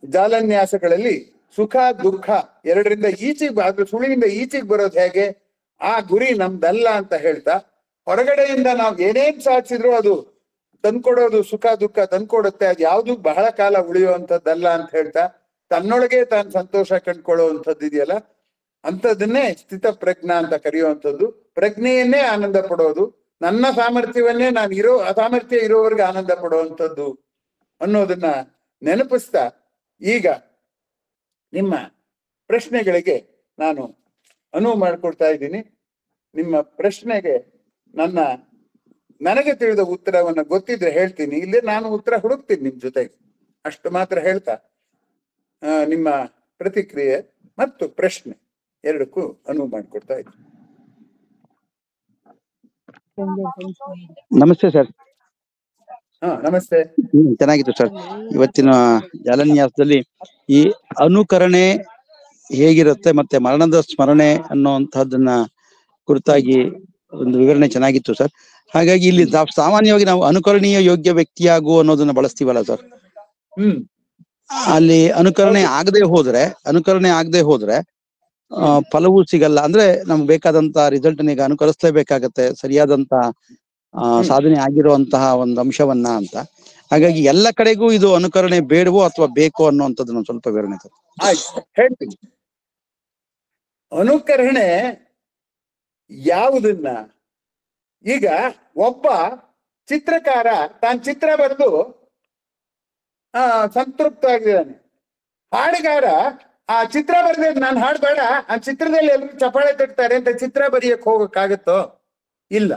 ಜಾಲನ್ಯಾಸಗಳಲ್ಲಿ ಸುಖ ದುಃಖ ಎರಡರಿಂದ ಈಚೆಗೆ, ಅದ್ರ ಸುಳಿಯಿಂದ ಈಚೆಗೆ ಬರೋದು ಹೇಗೆ, ಆ ಗುರಿ ನಮ್ದಲ್ಲ ಅಂತ ಹೇಳ್ತಾ, ಹೊರಗಡೆಯಿಂದ ನಾವು ಏನೇನ್ ಸಾಧಿಸಿದ್ರು ಅದು ತಂದ್ಕೊಡೋದು, ಸುಖ ದುಃಖ ತಂದ್ಕೊಡುತ್ತೆ, ಅದು ಯಾವ್ದು ಬಹಳ ಕಾಲ ಉಳಿಯುವಂಥದ್ದಲ್ಲ ಅಂತ ಹೇಳ್ತಾ, ತನ್ನೊಳಗೆ ತಾನು ಸಂತೋಷ ಕಂಡ್ಕೊಳ್ಳುವಂಥದ್ದು ಇದೆಯಲ್ಲ, ಅಂಥದ್ದನ್ನೇ ಸ್ಥಿತ ಪ್ರಜ್ಞಾ ಅಂತ ಕರೆಯುವಂಥದ್ದು. ಪ್ರಜ್ಞೆಯನ್ನೇ ಆನಂದ ಪಡೋದು, ನನ್ನ ಸಾಮರ್ಥ್ಯವನ್ನೇ ನಾನು ಅಸಾಮರ್ಥ್ಯ ಇರೋವರೆಗೆ ಆನಂದ ಪಡುವಂಥದ್ದು ಅನ್ನೋದನ್ನ ನೆನಪಿಸ್ತಾ, ಈಗ ನಿಮ್ಮ ಪ್ರಶ್ನೆಗಳಿಗೆ ನಾನು ಅನುವು ಮಾಡಿಕೊಡ್ತಾ ಇದ್ದೀನಿ. ನಿಮ್ಮ ಪ್ರಶ್ನೆಗೆ ನನಗೆ ತಿಳಿದ ಉತ್ತರವನ್ನ ಗೊತ್ತಿದ್ರೆ ಹೇಳ್ತೀನಿ, ಇಲ್ಲೇ ನಾನು ಉತ್ತರ ಹುಡುಕ್ತೀನಿ ನಿಮ್ ಜೊತೆಗೆ. ಅಷ್ಟು ಮಾತ್ರ ಹೇಳ್ತಾ ನಿಮ್ಮ ಪ್ರತಿಕ್ರಿಯೆ ಮತ್ತು ಪ್ರಶ್ನೆ ಎರಡಕ್ಕೂ ಅನುವು ಮಾಡಿಕೊಡ್ತಾ ಇದ್ದೀನಿ. ನಮಸ್ತೆ ಸರ್. ನಮಸ್ತೆ. ಚೆನ್ನಾಗಿತ್ತು ಸರ್. ಇವತ್ತಿನ ಜಾಲನ್ಯಾಸದಲ್ಲಿ ಈ ಅನುಕರಣೆ ಹೇಗಿರುತ್ತೆ ಮತ್ತೆ ಮರಣದ ಸ್ಮರಣೆ ಅನ್ನುವಂತಹದ್ದನ್ನ ಕುರಿತಾಗಿ ಒಂದು ವಿವರಣೆ ಚೆನ್ನಾಗಿತ್ತು ಸರ್. ಹಾಗಾಗಿ ಇಲ್ಲಿ ಸಾಮಾನ್ಯವಾಗಿ ನಾವು ಅನುಕರಣೀಯ ಯೋಗ್ಯ ವ್ಯಕ್ತಿಯಾಗು ಅನ್ನೋದನ್ನ ಬಳಸ್ತೀವಲ್ಲ ಸರ್, ಅಲ್ಲಿ ಅನುಕರಣೆ ಆಗದೆ ಹೋದ್ರೆ ಫಲವೂ ಸಿಗಲ್ಲ. ಅಂದ್ರೆ ನಮ್ಗೆ ಬೇಕಾದಂತ ರಿಸಲ್ಟ್ ಈಗ ಅನುಕರಿಸಲೇಬೇಕಾಗತ್ತೆ, ಸರಿಯಾದಂತ ಸಾಧನೆ ಆಗಿರುವಂತಹ ಒಂದು ಅಂಶವನ್ನ ಅಂತ. ಹಾಗಾಗಿ ಎಲ್ಲ ಕಡೆಗೂ ಇದು ಅನುಕರಣೆ ಬೇಡವೋ ಅಥವಾ ಬೇಕೋ ಅನ್ನುವಂಥದ್ದನ್ನ ಸ್ವಲ್ಪ ವಿವರಣೆ ಸರ್. ಆಯ್ತು, ಹೇಳ್ತೀನಿ. ಅನುಕರಣೆ ಯಾವುದನ್ನ, ಈಗ ಒಬ್ಬ ಚಿತ್ರಕಾರ ತಾನು ಚಿತ್ರ ಬರೆದು ಸಂತೃಪ್ತವಾಗಿದ್ದಾನೆ. ಹಾಡುಗಾರ ಆ ಚಿತ್ರ ಬರೆದ ನಾನು ಹಾಡು ಬೇಡ, ಆ ಚಿತ್ರದಲ್ಲಿ ಎಲ್ಲರೂ ಚಪ್ಪಾಳೆ ತಟ್ತಾರೆ ಅಂತ ಚಿತ್ರ ಬರೆಯಕ್ ಹೋಗಕ್ಕಾಗತ್ತೋ? ಇಲ್ಲ.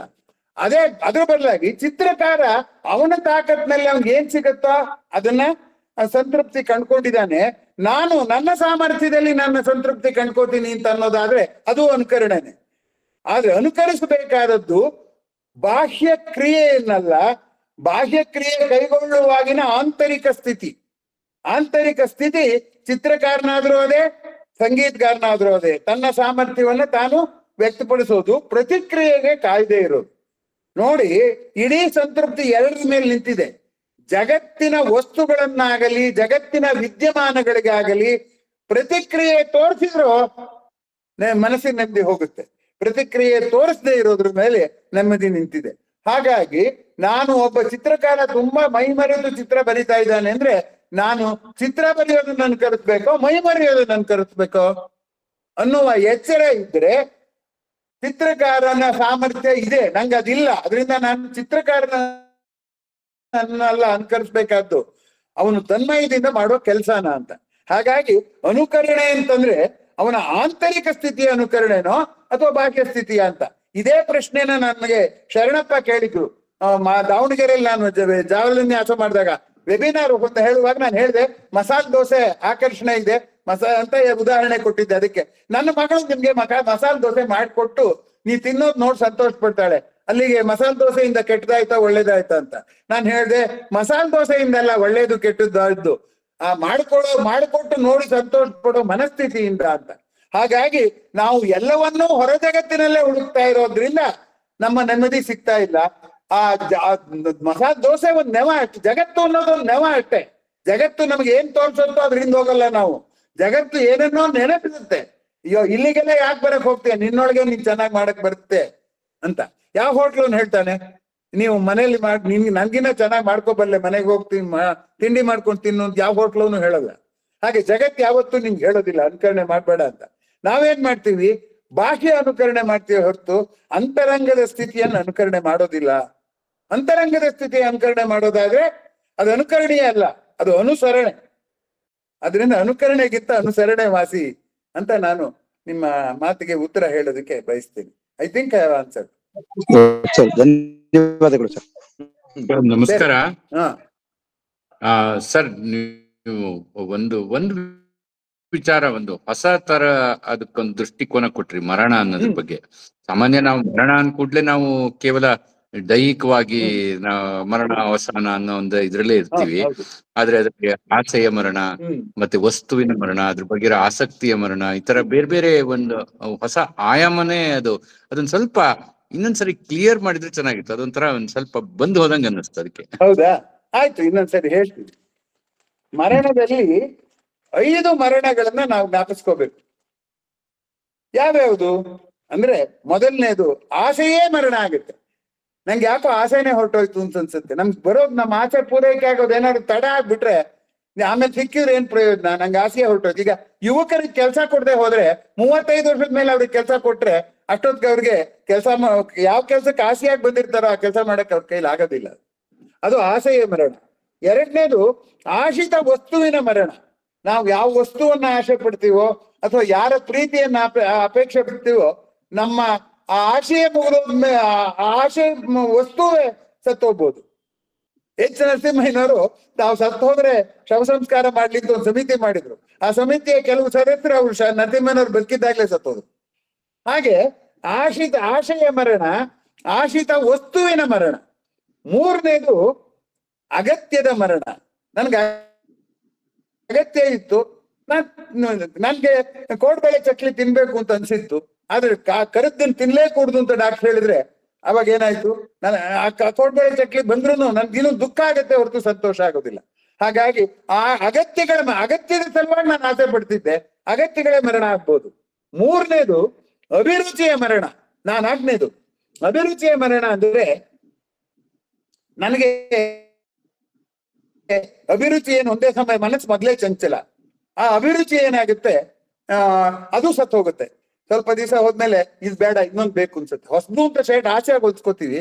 ಅದ್ರ ಬದಲಾಗಿ ಚಿತ್ರಕಾರ ಅವನ ತಾಕತ್ನಲ್ಲಿ ಅವ್ನಿಗೆ ಏನ್ ಸಿಗತ್ತೋ ಅದನ್ನ ಸಂತೃಪ್ತಿ ಕಂಡ್ಕೊಂಡಿದ್ದಾನೆ. ನಾನು ನನ್ನ ಸಾಮರ್ಥ್ಯದಲ್ಲಿ ನನ್ನ ಸಂತೃಪ್ತಿ ಕಂಡ್ಕೋತೀನಿ ಅಂತ ಅನ್ನೋದಾದ್ರೆ ಅದು ಅನುಕರಣೆನೆ. ಆದ್ರೆ ಅನುಕರಿಸಬೇಕಾದದ್ದು ಬಾಹ್ಯ ಕ್ರಿಯೆಯನ್ನಲ್ಲ, ಬಾಹ್ಯ ಕ್ರಿಯೆ ಕೈಗೊಳ್ಳುವಾಗಿನ ಆಂತರಿಕ ಸ್ಥಿತಿ. ಆಂತರಿಕ ಸ್ಥಿತಿ ಚಿತ್ರಕಾರನಾದ್ರೂ ಅದೇ, ಸಂಗೀತಗಾರನಾದ್ರೂ ಅದೇ, ತನ್ನ ಸಾಮರ್ಥ್ಯವನ್ನ ತಾನು ವ್ಯಕ್ತಪಡಿಸೋದು, ಪ್ರತಿಕ್ರಿಯೆಗೆ ಕಾಯ್ದೆ ಇರೋದು. ನೋಡಿ, ಇಡೀ ಸಂತೃಪ್ತಿ ಎರಡರ ಮೇಲೆ ನಿಂತಿದೆ. ಜಗತ್ತಿನ ವಸ್ತುಗಳನ್ನಾಗಲಿ ಜಗತ್ತಿನ ವಿದ್ಯಮಾನಗಳಿಗಾಗಲಿ ಪ್ರತಿಕ್ರಿಯೆ ತೋರಿಸಿದ್ರು ಮನಸ್ಸಿನ ನೆಮ್ಮದಿ ಹೋಗುತ್ತೆ. ಪ್ರತಿಕ್ರಿಯೆ ತೋರಿಸದೇ ಇರೋದ್ರ ಮೇಲೆ ನೆಮ್ಮದಿ ನಿಂತಿದೆ. ಹಾಗಾಗಿ ನಾನು ಒಬ್ಬ ಚಿತ್ರಕಾರ ತುಂಬಾ ಮೈ ಮರೆದು ಚಿತ್ರ ಬರಿತಾ ಇದ್ದಾನೆ ಅಂದ್ರೆ ನಾನು ಚಿತ್ರ ಬರೆಯೋದನ್ನ ಅನುಕರಿಸ್ಬೇಕೋ ಮೈ ಮರೆಯೋದನ್ನ ಅನುಕರಿಸ್ಬೇಕೋ ಅನ್ನುವ ಎಚ್ಚರ ಇದ್ರೆ, ಚಿತ್ರಕಾರನ ಸಾಮರ್ಥ್ಯ ಇದೆ, ನಂಗೆ ಅದಿಲ್ಲ, ಅದರಿಂದ ನಾನು ಚಿತ್ರಕಾರನನ್ನೆಲ್ಲ ಅನುಕರಿಸ್ಬೇಕಾದ್ದು ಅವನು ತನ್ಮಯದಿಂದ ಮಾಡೋ ಕೆಲಸನ ಅಂತ. ಹಾಗಾಗಿ ಅನುಕರಣೆ ಅಂತಂದ್ರೆ ಅವನ ಆಂತರಿಕ ಸ್ಥಿತಿಯ ಅನುಕರಣೆನೋ ಅಥವಾ ಬಾಹ್ಯ ಸ್ಥಿತಿಯ ಅಂತ. ಇದೇ ಪ್ರಶ್ನೆನ ನನಗೆ ಶರಣಪ್ಪ ಕೇಳಿದ್ರು ದಾವಣಗೆರೆಯಲ್ಲಿ ನಾನು ಜಾವಲಿನ್ಯಾಸ ಮಾಡಿದಾಗ ವೆಬಿನಾರ್ ಅಂತ ಹೇಳುವಾಗ ನಾನು ಹೇಳಿದೆ ಮಸಾಲೆ ದೋಸೆ ಆಕರ್ಷಣೆ ಇದೆ ಅಂತ ಉದಾಹರಣೆ ಕೊಟ್ಟಿದ್ದೆ. ಅದಕ್ಕೆ ನನ್ನ ಮಗಳು ನಿಮ್ಗೆ ಮಸಾಲೆ ದೋಸೆ ಮಾಡಿಕೊಟ್ಟು ನೀ ತಿನ್ನೋದ್ ನೋಡಿ ಸಂತೋಷ ಪಡ್ತಾಳೆ, ಅಲ್ಲಿಗೆ ಮಸಾಲೆ ದೋಸೆಯಿಂದ ಕೆಟ್ಟದಾಯ್ತಾ ಒಳ್ಳೇದಾಯ್ತಾ ಅಂತ. ನಾನು ಹೇಳಿದೆ ಮಸಾಲೆ ದೋಸೆಯಿಂದಲ್ಲ ಒಳ್ಳೇದು ಕೆಟ್ಟದ್ದಾದ್ದು, ಮಾಡಿಕೊಟ್ಟು ನೋಡಿ ಸಂತೋಷ ಪಡೋ ಮನಸ್ಥಿತಿಯಿಂದ ಅಂತ. ಹಾಗಾಗಿ ನಾವು ಎಲ್ಲವನ್ನೂ ಹೊರ ಜಗತ್ತಿನಲ್ಲೇ ಹುಡುಕ್ತಾ ಇರೋದ್ರಿಂದ ನಮ್ಮ ನೆಮ್ಮದಿ ಸಿಗ್ತಾ ಇಲ್ಲ. ಮಸಾಲೆ ದೋಸೆ ಒಂದ್ ನೆವ ಅಷ್ಟೆ, ಜಗತ್ತು ಅನ್ನೋದು ಒಂದು ನೆವ ಅಷ್ಟೇ. ಜಗತ್ತು ನಮ್ಗೆ ಏನ್ ತೋರ್ಸುತ್ತೋ ಅದ್ರಿಂದ ಹೋಗಲ್ಲ ನಾವು. ಜಗತ್ತು ಏನನ್ನೋ ನೆನಪಿಸುತ್ತೆ. ಅಯ್ಯೋ ಇಲ್ಲಿಗೆಲ್ಲ ಯಾಕೆ ಬರಕ್ ಹೋಗ್ತೀಯ, ನಿನ್ನೊಳಗೆ ನೀನ್ ಚೆನ್ನಾಗಿ ಮಾಡಕ್ ಬರುತ್ತೆ ಅಂತ. ಯಾವ ಹೋಟ್ಲನ್ ಹೇಳ್ತಾನೆ ನೀವು ಮನೇಲಿ ನನ್ಗಿನ್ನ ಚೆನ್ನಾಗಿ ಮಾಡ್ಕೋಬಲ್ಲೆ, ಮನೆಗೆ ಹೋಗ್ತೀನಿ ತಿಂಡಿ ಮಾಡ್ಕೊಂಡು ತಿನ್ನು ಅಂತ ಯಾವ ಹೋಟ್ಲನು ಹೇಳಲ್ಲ. ಹಾಗೆ ಜಗತ್ ಯಾವತ್ತೂ ನಿಮ್ಗೆ ಹೇಳೋದಿಲ್ಲ ಅನುಕರಣೆ ಮಾಡ್ಬೇಡ ಅಂತ. ನಾವೇನ್ ಮಾಡ್ತೀವಿ, ಬಾಹ್ಯ ಅನುಕರಣೆ ಮಾಡ್ತೀವಿ ಹೊರತು ಅಂತರಂಗದ ಸ್ಥಿತಿಯನ್ನು ಅನುಕರಣೆ ಮಾಡೋದಿಲ್ಲ. ಅಂತರಂಗದ ಸ್ಥಿತಿಯ ಅನುಕರಣೆ ಮಾಡೋದಾದ್ರೆ ಅದು ಅನುಕರಣೀಯ ಅಲ್ಲ, ಅದು ಅನುಸರಣೆ. ಅದರಿಂದ ಅನುಕರಣೆಗಿಂತ ಅನುಸರಣೆ ವಾಸಿ ಅಂತ ನಾನು ನಿಮ್ಮ ಮಾತಿಗೆ ಉತ್ತರ ಹೇಳೋದಕ್ಕೆ ಬಯಸ್ತೀನಿ. I think I have answer. ಧನ್ಯವಾದಗಳು ಸರ್. ನಮಸ್ಕಾರ ಸರ್. ನೀವು ಒಂದು ವಿಚಾರ, ಒಂದು ಹೊಸ ತರ ಅದಕ್ಕೊಂದು ದೃಷ್ಟಿಕೋನ ಕೊಟ್ರಿ ಮರಣ ಅನ್ನೋದ್ರ ಬಗ್ಗೆ. ಸಾಮಾನ್ಯ ನಾವು ಮರಣ ಅಂದ ಕೂಡ್ಲೆ ನಾವು ಕೇವಲ ದೈಹಿಕವಾಗಿ ಮರಣ ಅವಸಾನ ಅನ್ನೋ ಒಂದು ಇದ್ರಲ್ಲೇ ಇರ್ತೀವಿ. ಆದ್ರೆ ಅದಕ್ಕೆ ಆಸೆಯ ಮರಣ, ಮತ್ತೆ ವಸ್ತುವಿನ ಮರಣ, ಅದ್ರ ಬಗ್ಗೆ ಆಸಕ್ತಿಯ ಮರಣ, ಈ ತರ ಬೇರೆ ಬೇರೆ ಒಂದು ಹೊಸ ಆಯಾಮನೇ ಅದು. ಅದೊಂದ್ ಸ್ವಲ್ಪ ಇನ್ನೊಂದ್ಸರಿ ಕ್ಲಿಯರ್ ಮಾಡಿದ್ರೆ ಚೆನ್ನಾಗಿತ್ತು. ಅದೊಂಥರ ಒಂದ್ ಸ್ವಲ್ಪ ಬಂದು ಹೋದಂಗ ಅನ್ನಿಸ್ತು ಅದಕ್ಕೆ. ಹೌದಾ? ಆಯ್ತು, ಇನ್ನೊಂದ್ಸರಿ ಹೇಳ್ತೀವಿ. ಮರಣದಲ್ಲಿ 5 ಮರಣಗಳನ್ನ ನಾವು ಜ್ಞಾಪಿಸ್ಕೋಬೇಕು. ಯಾವ್ಯಾವುದು ಅಂದ್ರೆ, ಮೊದಲನೇದು ಆಸೆಯೇ ಮರಣ ಆಗುತ್ತೆ. ನಂಗೆ ಯಾಕೋ ಆಸೆನೇ ಹೊರಟೋಯ್ತು ಅಂತ ಅನ್ಸುತ್ತೆ. ನಮ್ಗೆ ಬರೋದು ನಮ್ಮ ಆಸೆ ಪೂರೈಕೆ ಆಗೋದು ಏನಾದ್ರು ತಡ ಆಗ್ಬಿಟ್ರೆ ಆಮೇಲೆ ಸಿಕ್ಕಿದ್ರೆ ಏನ್ ಪ್ರಯೋಜನ? ನಂಗೆ ಆಸೆಯೇ ಹೊರಟೋಯ್ತು. ಈಗ ಯುವಕರಿಗೆ ಕೆಲಸ ಕೊಡದೆ ಹೋದ್ರೆ 35 ವರ್ಷದ ಮೇಲೆ ಅವ್ರಿಗೆ ಕೆಲಸ ಕೊಟ್ರೆ ಅಷ್ಟೊತ್ತಿಗೆ ಅವ್ರಿಗೆ ಯಾವ ಕೆಲ್ಸಕ್ಕೆ ಆಸೆಯಾಗಿ ಬಂದಿರ್ತಾರೋ ಆ ಕೆಲಸ ಮಾಡಕ್ ಅವ್ರ ಕೈಲಿ ಆಗೋದಿಲ್ಲ. ಅದು ಆಸೆಯ ಮರಣ. ಎರಡನೇದು ಆಶಿತ ವಸ್ತುವಿನ ಮರಣ. ನಾವು ಯಾವ ವಸ್ತುವನ್ನ ಆಸೆ ಪಡ್ತೀವೋ ಅಥವಾ ಯಾರ ಪ್ರೀತಿಯನ್ನ ಅಪೇಕ್ಷೆ ಪಡ್ತೀವೋ, ನಮ್ಮ ಆ ಆಶೆಯ ಮುಗಿದೋದ್ಮೇಲೆ ಆ ಆಶೆ ವಸ್ತುವೇ ಸತ್ತೋಗ್ಬೋದು. ಎಚ್ ನರಸಿಂಹಯ್ಯನವರು ತಾವು ಸತ್ತು ಹೋದ್ರೆ ಶವ ಸಂಸ್ಕಾರ ಮಾಡ್ಲಿಕ್ಕೆ ಒಂದು ಸಮಿತಿ ಮಾಡಿದ್ರು. ಆ ಸಮಿತಿಯ ಕೆಲವು ಸದಸ್ಯರು ಅವರು ನರಸಿಂಹಯ್ಯನವ್ರು ಬದುಕಿದ್ದಾಗ್ಲೇ ಸತ್ತೋದ್ರು. ಹಾಗೆ ಆಶೆಯ ಮರಣ, ಆಶಿತ ವಸ್ತುವಿನ ಮರಣ. ಮೂರನೇದು ಅಗತ್ಯದ ಮರಣ. ನನ್ಗೆ ಅಗತ್ಯ ಇತ್ತು, ನನ್ಗೆ ಕೋಡ್ಬೇಳೆ ಚಕ್ಲಿ ತಿನ್ಬೇಕು ಅಂತ ಅನ್ಸಿತ್ತು, ಆದ್ರೆ ಕರದ್ದನ್ನು ತಿನ್ಲೇ ಕೂಡುದು ಅಂತ ಡಾಕ್ಟರ್ ಹೇಳಿದ್ರೆ ಅವಾಗ ಏನಾಯ್ತು, ನಾನು ಆ ಕೋಡ್ಬೇಳೆ ಚಕ್ಲಿ ಬಂದ್ರು ನನ್ಗಿನ್ನೂ ದುಃಖ ಆಗತ್ತೆ ಹೊರತು ಸಂತೋಷ ಆಗೋದಿಲ್ಲ. ಹಾಗಾಗಿ ಆ ಅಗತ್ಯದ ಸಲುವಾಗಿ ನಾನು ಆಸೆ ಪಡ್ತಿದ್ದೆ, ಅಗತ್ಯಗಳೇ ಮರಣ ಆಗ್ಬೋದು. ಮೂರನೇದು ಅಭಿರುಚಿಯ ಮರಣ. ನಾಲ್ಕನೇದು ಅಭಿರುಚಿಯ ಮರಣ ಅಂದ್ರೆ, ನನಗೆ ಅಭಿರುಚಿ ಏನು ಒಂದೇ ಸಮಯ ಮನಸ್ಸು ಮೊದಲೇ ಚಂಚಲ. ಆ ಅಭಿರುಚಿ ಏನಾಗುತ್ತೆ, ಅದು ಸತ್ತು ಹೋಗುತ್ತೆ. ಸ್ವಲ್ಪ ದಿವಸ ಹೋದ್ಮೇಲೆ ಇದು ಬೇಡ ಇನ್ನೊಂದು ಬೇಕು ಅನ್ಸುತ್ತೆ. ಹೊಸದು ಅಂತ ಶರ್ಟ್ ಆಸೆ ಆಗಿ ಹೊಲ್ಸ್ಕೊತೀವಿ,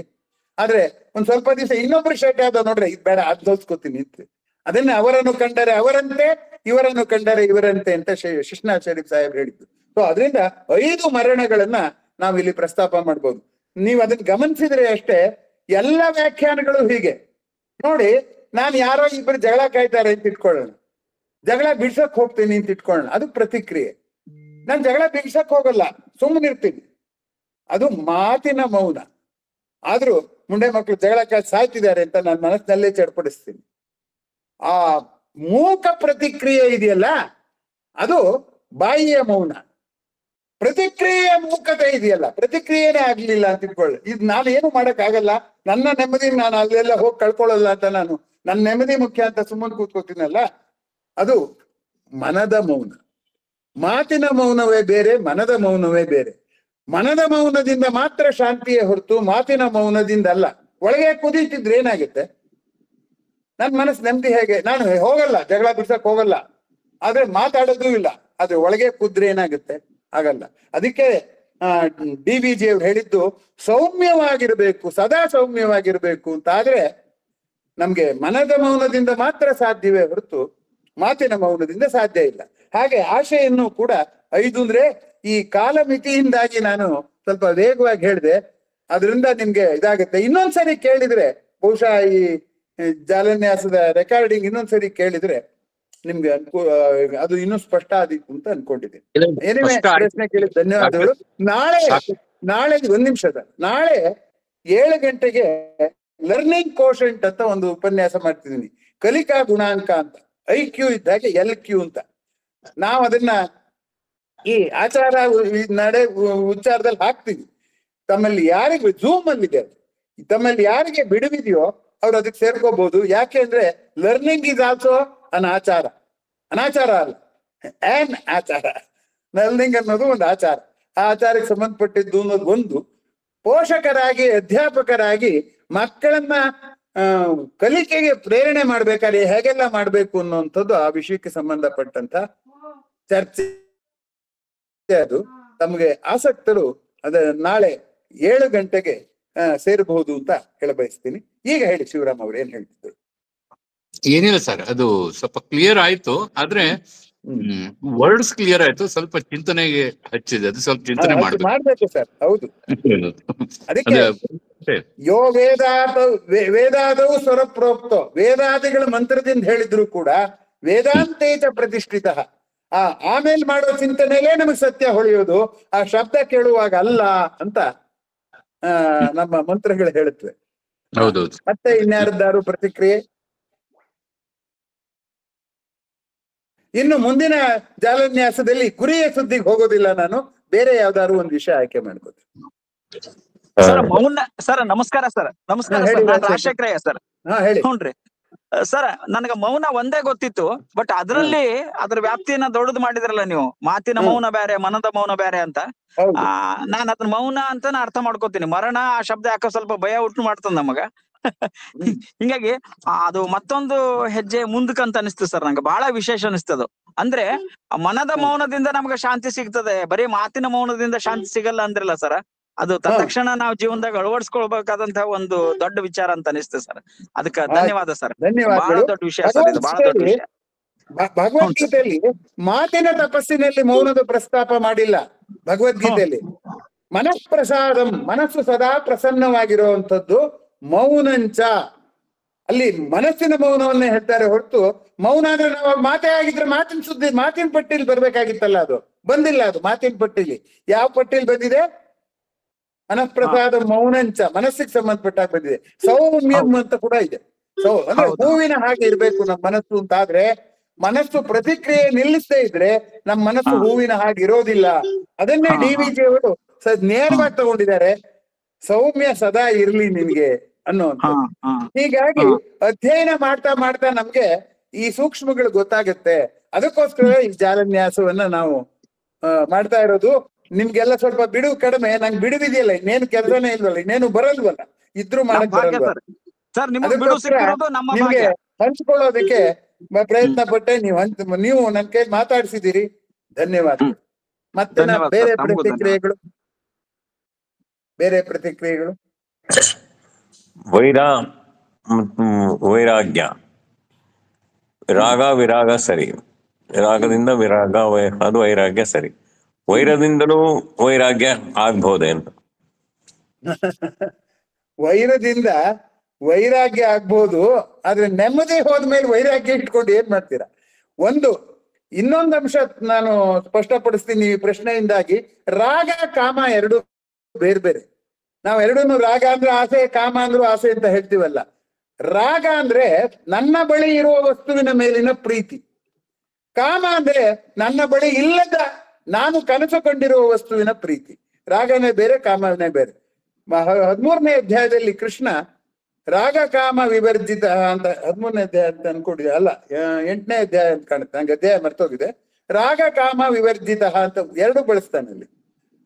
ಆದ್ರೆ ಒಂದ್ ಸ್ವಲ್ಪ ದಿವಸ ಇನ್ನೊಬ್ರು ಶರ್ಟ್ ಯಾವ್ದೋ ನೋಡ್ರೆ ಇದು ಬೇಡ ಅದ್ ಹೊಲ್ಸ್ಕೊತೀನಿ ಅಂತ. ಅದನ್ನ ಅವರನ್ನು ಕಂಡರೆ ಅವರಂತೆ, ಇವರನ್ನು ಕಂಡರೆ ಇವರಂತೆ ಅಂತ ಶಿಶ್ನಾಥ್ ಶರೀಫ್ ಸಾಹೇಬ್ ಹೇಳಿದ್ದು. ಸೊ ಅದರಿಂದ 5 ಮರಣಗಳನ್ನ ನಾವು ಇಲ್ಲಿ ಪ್ರಸ್ತಾಪ ಮಾಡ್ಬೋದು. ನೀವು ಅದನ್ನ ಗಮನಿಸಿದ್ರೆ ಅಷ್ಟೇ, ಎಲ್ಲ ವ್ಯಾಖ್ಯಾನಗಳು ಹೀಗೆ ನೋಡಿ. ನಾನು ಯಾರೋ ಇಬ್ಬರು ಜಗಳ ಕಾಯ್ತಾರೆ ಅಂತ ಇಟ್ಕೊಳ್ಳೋಣ, ಜಗಳ ಬಿಡ್ಸಕ್ ಹೋಗ್ತೀನಿ ಅಂತ ಇಟ್ಕೊಳ್ಳೋಣ, ಅದು ಪ್ರತಿಕ್ರಿಯೆ. ನಾನು ಜಗಳ ಬಿಡ್ಸಕ್ ಹೋಗಲ್ಲ, ಸುಮ್ಮನಿರ್ತೀನಿ, ಅದು ಮಾತಿನ ಮೌನ. ಆದ್ರೂ ಮುಂಡೆ ಮಕ್ಕಳು ಜಗಳ ಕಾಯಿ ಸಾಯ್ತಿದ್ದಾರೆ ಅಂತ ನಾನು ಮನಸ್ಸಿನಲ್ಲೇ ಚಡ್ಪಡಿಸ್ತೀನಿ. ಆ ಮೂಕ ಪ್ರತಿಕ್ರಿಯೆ ಇದೆಯಲ್ಲ, ಅದು ಬಾಯಿಯ ಮೌನ. ಪ್ರತಿಕ್ರಿಯೆಯ ಮೂಕತೆ ಇದೆಯಲ್ಲ, ಪ್ರತಿಕ್ರಿಯೆನೇ ಆಗ್ಲಿಲ್ಲ ಅಂತ ಇಟ್ಕೊಳ್ಳಿ, ಇದು ನಾನು ಏನು ಮಾಡಕ್ ಆಗಲ್ಲ, ನನ್ನ ನೆಮ್ಮದಿ ನಾನು ಅಲ್ಲೆಲ್ಲ ಹೋಗಿ ಕಳ್ಕೊಳ್ಳಲ್ಲ ಅಂತ ನಾನು ನನ್ನ ನೆಮ್ಮದಿ ಮುಖ್ಯ ಅಂತ ಸುಮ್ಮನೆ ಕೂತ್ಕೋತೀನಲ್ಲ, ಅದು ಮನದ ಮೌನ. ಮಾತಿನ ಮೌನವೇ ಬೇರೆ, ಮನದ ಮೌನವೇ ಬೇರೆ. ಮನದ ಮೌನದಿಂದ ಮಾತ್ರ ಶಾಂತಿಯೇ ಹೊರತು ಮಾತಿನ ಮೌನದಿಂದ ಅಲ್ಲ. ಒಳಗೆ ಕುದೀತಿದ್ರೆ ಏನಾಗುತ್ತೆ, ನನ್ನ ಮನಸ್ಸು ನೆಮ್ಮದಿ ಹೇಗೆ? ನಾನು ಹೋಗಲ್ಲ, ಜಗಳ ಬಿಡ್ಸಕ್ ಹೋಗಲ್ಲ, ಆದ್ರೆ ಮಾತಾಡೋದು ಇಲ್ಲ, ಆದ್ರೆ ಒಳಗೆ ಕುದ್ರೆ ಏನಾಗುತ್ತೆ? ಆಗಲ್ಲ. ಅದಕ್ಕೆ DVG ಅವ್ರು ಹೇಳಿದ್ದು ಸೌಮ್ಯವಾಗಿರ್ಬೇಕು, ಸದಾ ಸೌಮ್ಯವಾಗಿರ್ಬೇಕು ಅಂತ. ಆದ್ರೆ ನಮ್ಗೆ ಮನದ ಮೌನದಿಂದ ಮಾತ್ರ ಸಾಧ್ಯವೇ ಹೊರತು ಮಾತಿನ ಮೌನದಿಂದ ಸಾಧ್ಯ ಇಲ್ಲ. ಹಾಗೆ ಆಶೆಯನ್ನು ಕೂಡ 5 ಅಂದ್ರೆ ಈ ಕಾಲಮಿತಿಯಿಂದಾಗಿ ನಾನು ಸ್ವಲ್ಪ ವೇಗವಾಗಿ ಹೇಳಿದೆ, ಅದರಿಂದ ನಿಮ್ಗೆ ಇದಾಗುತ್ತೆ. ಇನ್ನೊಂದ್ಸರಿ ಕೇಳಿದ್ರೆ ಬಹುಶಃ ಈ ಜಾಲನ್ಯಾಸದ ರೆಕಾರ್ಡಿಂಗ್ ಇನ್ನೊಂದ್ಸರಿ ಕೇಳಿದ್ರೆ ನಿಮ್ಗೆ ಅದು ಇನ್ನೂ ಸ್ಪಷ್ಟ ಆದಿತ್ತು ಅಂತ ಅನ್ಕೊಂಡಿದ್ದೀನಿ. ಏನಿವೆ ಪ್ರಶ್ನೆ ಕೇಳಿದ ಧನ್ಯವಾದಗಳು. ನಾಳೆ 1 ನಿಮಿಷದ ನಾಳೆ 7 ಗಂಟೆಗೆ ಲರ್ನಿಂಗ್ ಕೋಶೆಂಟ್ ಅಂತ ಒಂದು ಉಪನ್ಯಾಸ ಮಾಡ್ತಿದ್ದೀನಿ. ಕಲಿಕಾ ಗುಣಾಂಕ ಅಂತ, IQ ಇದ್ದಾಗೆ LQ ಅಂತ. ನಾವು ಅದನ್ನ ಈ ಆಚಾರ ನಡೆ ಉಚ್ಚಾರದಲ್ಲಿ ಹಾಕ್ತೀವಿ. ತಮ್ಮಲ್ಲಿ ಯಾರಿಗೆ ಝೂಮ್ ಅಲ್ಲಿದೆ, ತಮ್ಮಲ್ಲಿ ಯಾರಿಗೆ ಬಿಡುವಿದೆಯೋ ಅವ್ರು ಅದಕ್ಕೆ ಸೇರ್ಕೋಬಹುದು. ಯಾಕೆ ಅಂದ್ರೆ ಲರ್ನಿಂಗ್ ಇಸ್ ಆಲ್ಸೋ ಅನ್ ಆಚಾರ, ಅನಾಚಾರ ಅಲ್ಲ, ಆನ್ ಆಚಾರ. ಲರ್ನಿಂಗ್ ಅನ್ನೋದು ಒಂದು ಆಚಾರ. ಆ ಆಚಾರಕ್ಕೆ ಸಂಬಂಧಪಟ್ಟಿದ್ದು ಅನ್ನೋದು ಒಂದು. ಪೋಷಕರಾಗಿ, ಅಧ್ಯಾಪಕರಾಗಿ ಮಕ್ಕಳನ್ನ ಕಲಿಕೆಗೆ ಪ್ರೇರಣೆ ಮಾಡ್ಬೇಕಾದ್ರೆ ಹೇಗೆಲ್ಲ ಮಾಡ್ಬೇಕು ಅನ್ನುವಂಥದ್ದು ಆ ವಿಷಯಕ್ಕೆ ಸಂಬಂಧಪಟ್ಟಂತ ಚರ್ಚೆ. ಅದು ತಮಗೆ ಆಸಕ್ತರು ನಾಳೆ 7 ಗಂಟೆಗೆ ಸೇರಬಹುದು ಅಂತ ಹೇಳಬಯಸ್ತೀನಿ. ಈಗ ಹೇಳಿ ಶಿವರಾಮ್ ಅವ್ರು ಏನ್ ಹೇಳ್ತಿದ್ರು. ಏನಿಲ್ಲ ಸರ್, ಅದು ಸ್ವಲ್ಪ ಕ್ಲಿಯರ್ ಆಯ್ತು. ಆದ್ರೆ ವರ್ಡ್ಸ್ ಕ್ಲಿಯರ್ ಆಯ್ತು, ಸ್ವಲ್ಪ ಚಿಂತನೆಗೆ ಹಚ್ಚಿದೆ. ಅದು ಸ್ವಲ್ಪ ಚಿಂತನೆ ಮಾಡ್ಬೇಕು ಸರ್. ಹೌದು, ಅದಕ್ಕೆ ಯೋ ವೇದಾದವು ಸ್ವರಪ್ರೋಕ್ತೋ, ವೇದಾದಿಗಳ ಮಂತ್ರದಿಂದ ಹೇಳಿದ್ರು ಕೂಡ ವೇದಾಂತೇಚ ಪ್ರತಿಷ್ಠಿತ. ಆಮೇಲೆ ಮಾಡೋ ಚಿಂತನೆಯಲ್ಲೇ ನಮಗೆ ಸತ್ಯ ಹೊಳೆಯೋದು, ಆ ಶಬ್ದ ಕೇಳುವಾಗ ಅಲ್ಲ ಅಂತ ನಮ್ಮ ಮಂತ್ರಗಳು ಹೇಳುತ್ತವೆ. ಮತ್ತೆ ಇನ್ಯಾರದ್ದಾರು ಪ್ರತಿಕ್ರಿಯೆ? ಇನ್ನು ಮುಂದಿನ ಜಾಲನ್ಯಾಸದಲ್ಲಿ ಗುರಿಯ ಸುದ್ದಿಗೆ ಹೋಗೋದಿಲ್ಲ ನಾನು, ಬೇರೆ ಯಾವ್ದಾದ್ರು ಒಂದು ವಿಷಯ ಆಯ್ಕೆ ಮಾಡ್ಬೋದು. ಸರ್ ಮೌನ ಸರ್, ನಮಸ್ಕಾರ ಸರ್. ನಮಸ್ಕಾರ ರಾಜಶೇಖರಯ್ಯ ಸರ್. ಹ್ಞೂನ್ರಿ ಸರ್, ನನಗ ಮೌನ ಒಂದೇ ಗೊತ್ತಿತ್ತು, ಬಟ್ ಅದ್ರಲ್ಲಿ ಅದ್ರ ವ್ಯಾಪ್ತಿಯನ್ನ ದೊಡ್ಡದು ಮಾಡಿದ್ರಲ್ಲ ನೀವು. ಮಾತಿನ ಮೌನ ಬೇರೆ, ಮನದ ಮೌನ ಬೇರೆ ಅಂತ. ನಾನ್ ಅದನ್ನ ಮೌನ ಅಂತ ಅರ್ಥ ಮಾಡ್ಕೋತೀನಿ. ಮರಣ ಆ ಶಬ್ದ ಯಾಕೋ ಸ್ವಲ್ಪ ಭಯ ಉಂಟು ಮಾಡ್ತದ ನಮಗ. ಹಿಂಗಾಗಿ ಅದು ಮತ್ತೊಂದು ಹೆಜ್ಜೆ ಮುಂದಕ್ಕಂತ ಅನಿಸ್ತು ಸರ್. ನಂಗೆ ಬಹಳ ವಿಶೇಷ ಅನಿಸ್ತದ. ಅಂದ್ರೆ ಮನದ ಮೌನದಿಂದ ನಮ್ಗೆ ಶಾಂತಿ ಸಿಗ್ತದೆ, ಬರೀ ಮಾತಿನ ಮೌನದಿಂದ ಶಾಂತಿ ಸಿಗಲ್ಲ ಅಂದ್ರಲ್ಲ ಸರ್. ಅದು ತಕ್ಷಣ ನಾವು ಜೀವನದಾಗ ಅಳವಡಿಸ್ಕೊಳ್ಬೇಕಾದಂತಹ ಒಂದು ದೊಡ್ಡ ವಿಚಾರ ಅಂತ ಅನಿಸ್ತದೆ ಸರ್. ಅದಕ್ಕೆ ಧನ್ಯವಾದ ಸರ್. ಬಹಳ ದೊಡ್ಡ ವಿಷಯ ಸರ್ ಇದು, ಬಹಳ ದೊಡ್ಡ ವಿಷಯ. ಭಗವದ್ಗೀತೆಯಲ್ಲಿ ಮಾತಿನ ತಪಸ್ಸಿನಲ್ಲಿ ಮೌನದ ಪ್ರಸ್ತಾಪ ಮಾಡಿಲ್ಲ. ಭಗವದ್ಗೀತೆಯಲ್ಲಿ ಮನಃಪ್ರಸಾದಂ, ಮನಸ್ಸು ಸದಾ ಪ್ರಸನ್ನವಾಗಿರುವಂತದ್ದು ಮೌನಂಚ, ಅಲ್ಲಿ ಮನಸ್ಸಿನ ಮೌನವನ್ನೇ ಹೇಳ್ತಾರೆ ಹೊರತು ಮೌನ ಅಂದ್ರೆ ನಾವು ಮಾತೇ ಆಗಿದ್ರೆ ಮಾತಿನ ಸುದ್ದಿ ಮಾತಿನ ಪಟ್ಟಿಲಿ ಬರ್ಬೇಕಾಗಿತ್ತಲ್ಲ, ಅದು ಬಂದಿಲ್ಲ. ಅದು ಮಾತಿನ ಪಟ್ಟಿಲಿ ಯಾವ ಪಟ್ಟಿಲಿ ಬಂದಿದೆ? ಮನಃಪ್ರಸಾದ ಮೌನಂಚ, ಮನಸ್ಸಿಗೆ ಸಂಬಂಧಪಟ್ಟಾಗ ಬಂದಿದೆ. ಸೌಮ್ಯಂ ಅಂತ ಕೂಡ ಇದೆ. ಅಂದ್ರೆ ಹೂವಿನ ಹಾಗೆ ಇರ್ಬೇಕು ನಮ್ಮ ಮನಸ್ಸು ಅಂತ. ಆದ್ರೆ ಮನಸ್ಸು ಪ್ರತಿಕ್ರಿಯೆ ನಿಲ್ಲಿಸದೇ ಇದ್ರೆ ನಮ್ಮ ಮನಸ್ಸು ಹೂವಿನ ಹಾಗೆ ಇರೋದಿಲ್ಲ. ಅದನ್ನೇ DVG ಅವರು ನೇರವಾಗಿ ತಗೊಂಡಿದ್ದಾರೆ, ಸೌಮ್ಯ ಸದಾ ಇರ್ಲಿ ನಿನ್ಗೆ ಅನ್ನುವಂಥ. ಹೀಗಾಗಿ ಅಧ್ಯಯನ ಮಾಡ್ತಾ ಮಾಡ್ತಾ ನಮ್ಗೆ ಈ ಸೂಕ್ಷ್ಮಗಳು ಗೊತ್ತಾಗುತ್ತೆ. ಅದಕ್ಕೋಸ್ಕರ ಈ ಜಾಲನ್ಯಾಸವನ್ನ ನಾವು ಮಾಡ್ತಾ ಇರೋದು. ನಿಮ್ಗೆಲ್ಲ ಸ್ವಲ್ಪ ಬಿಡುವು ಕಡಿಮೆ, ನಂಗೆ ಬಿಡುವಿದೆಯಲ್ಲ, ಇನ್ನೇನು ಕೆಲಸನೇ ಇಲ್ವಲ್ಲ, ಇನ್ನೇನು ಬರಲ್ವಲ್ಲ, ಇದ್ರೂ ಮಾಡಕ್ ಬರಲ್ವಲ್ಲ. ನಿಮ್ಗೆ ಹಂಚ್ಕೊಳ್ಳೋದಕ್ಕೆ ಪ್ರಯತ್ನ ಪಟ್ಟೆ. ನೀವು ನನ್ನ ಕೈ ಮಾತಾಡ್ಸಿದ್ದೀರಿ, ಧನ್ಯವಾದ. ಮತ್ತೆ ಬೇರೆ ಪ್ರತಿಕ್ರಿಯೆಗಳು? ವೈರಾಗ್ಯ, ರಾಗ ವಿರಾಗ ಸರಿ, ರಾಗದಿಂದ ವಿರಾಗ, ಅದು ವೈರಾಗ್ಯ ಸರಿ. ವೈರದಿಂದಲೂ ವೈರಾಗ್ಯ ಆಗ್ಬಹುದೇನು? ವೈರದಿಂದ ವೈರಾಗ್ಯ ಆಗ್ಬಹುದು, ಆದ್ರೆ ನೆಮ್ಮದಿ ಹೋದ್ಮೇಲೆ ವೈರಾಗ್ಯ ಇಟ್ಕೊಂಡು ಏನ್ ಮಾಡ್ತೀರಾ? ಇನ್ನೊಂದು ಅಂಶ ನಾನು ಸ್ಪಷ್ಟಪಡಿಸ್ತೀನಿ ಈ ಪ್ರಶ್ನೆಯಿಂದಾಗಿ. ರಾಗ ಕಾಮ ಎರಡು ಬೇರೆ ಬೇರೆ. ನಾವ್ ಎರಡನ್ನು ರಾಗ ಅಂದ್ರೆ ಆಸೆ, ಕಾಮ ಅಂದ್ರೂ ಆಸೆ ಅಂತ ಹೇಳ್ತೀವಲ್ಲ. ರಾಗ ಅಂದ್ರೆ ನನ್ನ ಬಳಿ ಇರುವ ವಸ್ತುವಿನ ಮೇಲಿನ ಪ್ರೀತಿ. ಕಾಮ ಅಂದ್ರೆ ನನ್ನ ಬಳಿ ಇಲ್ಲದ, ನಾನು ಕನಸು ಕಂಡಿರುವ ವಸ್ತುವಿನ ಪ್ರೀತಿ. ರಾಗನೇ ಬೇರೆ, ಕಾಮನೇ ಬೇರೆ. 13ನೇ ಅಧ್ಯಾಯದಲ್ಲಿ ಕೃಷ್ಣ ರಾಗ ಕಾಮ ವಿವರ್ಜಿತ ಅಂತ, 13ನೇ ಅಧ್ಯಾಯ ಅಂತ ಅನ್ಕೊಂಡಿದ್ದೆ, ಅಲ್ಲ 8ನೇ ಅಧ್ಯಾಯ ಅಂತ ಕಾಣುತ್ತೆ, ನಂಗೆ ಅಧ್ಯಾಯ ಮರ್ತೋಗಿದೆ. ರಾಗ ಕಾಮ ವಿವರ್ಜಿತ ಅಂತ ಎರಡು ಬಳಸ್ತಾನೆ ಅಲ್ಲಿ.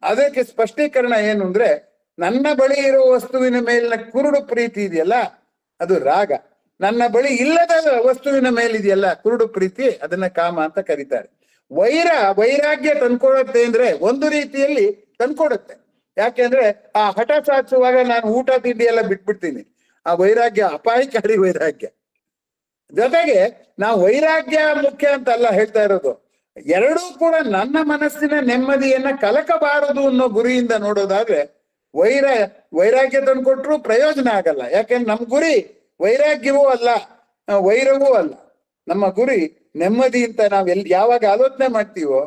ಅದಕ್ಕೆ ಸ್ಪಷ್ಟೀಕರಣ ಏನು ಅಂದ್ರೆ, ನನ್ನ ಬಳಿ ಇರುವ ವಸ್ತುವಿನ ಮೇಲಿನ ಕುರುಡು ಪ್ರೀತಿ ಇದೆಯಲ್ಲ, ಅದು ರಾಗ. ನನ್ನ ಬಳಿ ಇಲ್ಲದ ವಸ್ತುವಿನ ಮೇಲಿದೆಯಲ್ಲ ಕುರುಡು ಪ್ರೀತಿ, ಅದನ್ನ ಕಾಮ ಅಂತ ಕರೀತಾರೆ. ವೈರಾಗ್ಯ ತಂದ್ಕೊಡುತ್ತೆ ಅಂದ್ರೆ ಒಂದು ರೀತಿಯಲ್ಲಿ ತಂದ್ಕೊಡುತ್ತೆ. ಯಾಕೆಂದ್ರೆ ಆ ಹಠ ಸಾಧಿಸುವಾಗ ನಾನು ಊಟ ತಿಂಡಿ ಎಲ್ಲ ಬಿಟ್ಬಿಡ್ತೀನಿ. ಆ ವೈರಾಗ್ಯ ಅಪಾಯಕಾರಿ ವೈರಾಗ್ಯ. ಜೊತೆಗೆ ನಾವು ವೈರಾಗ್ಯ ಮುಖ್ಯ ಅಂತ ಅಲ್ಲ ಹೇಳ್ತಾ ಇರೋದು, ಎರಡೂ ಕೂಡ ನನ್ನ ಮನಸ್ಸಿನ ನೆಮ್ಮದಿಯನ್ನ ಕಲಕಬಾರದು ಅನ್ನೋ ಗುರಿಯಿಂದ ನೋಡೋದಾದ್ರೆ ವೈರಾಗ್ಯ ತಂದ್ಕೊಟ್ರು ಪ್ರಯೋಜನ ಆಗಲ್ಲ. ಯಾಕೆಂದ್ರೆ ನಮ್ಮ ಗುರಿ ವೈರಾಗ್ಯವೂ ಅಲ್ಲ, ವೈರವೂ ಅಲ್ಲ. ನಮ್ಮ ಗುರಿ ನೆಮ್ಮದಿ ಅಂತ ನಾವ್ ಯಾವಾಗ ಆಲೋಚನೆ ಮಾಡ್ತೀವೋ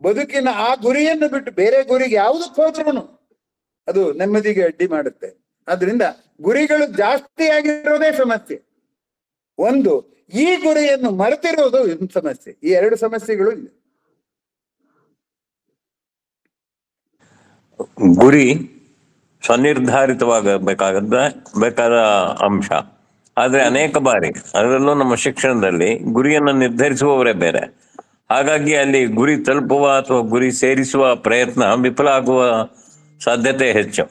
ಬದುಕಿನ ಆ ಗುರಿಯನ್ನು ಬಿಟ್ಟು ಬೇರೆ ಗುರಿಗೆ ಯಾವುದಕ್ಕೆ ಹೋದ್ರೂ ಅದು ನೆಮ್ಮದಿಗೆ ಅಡ್ಡಿ ಮಾಡುತ್ತೆ. ಆದ್ರಿಂದ ಗುರಿಗಳು ಜಾಸ್ತಿ ಆಗಿರೋದೇ ಸಮಸ್ಯೆ. ಒಂದು, ಈ ಗುರಿಯನ್ನು ಮರೆತಿರೋದು ಸಮಸ್ಯೆ. ಈ ಎರಡು ಸಮಸ್ಯೆಗಳು ಇದೆ. ಗುರಿ ಬೇಕಾದ ಅಂಶ. ಆದ್ರೆ ಅನೇಕ ಬಾರಿ ಅದರಲ್ಲೂ ನಮ್ಮ ಶಿಕ್ಷಣದಲ್ಲಿ ಗುರಿಯನ್ನು ನಿರ್ಧರಿಸುವವರೇ ಬೇರೆ. ಹಾಗಾಗಿ ಅಲ್ಲಿ ಗುರಿ ತಲುಪುವ ಅಥವಾ ಗುರಿ ಸೇರಿಸುವ ಪ್ರಯತ್ನ ವಿಫಲ ಆಗುವ ಸಾಧ್ಯತೆ ಹೆಚ್ಚು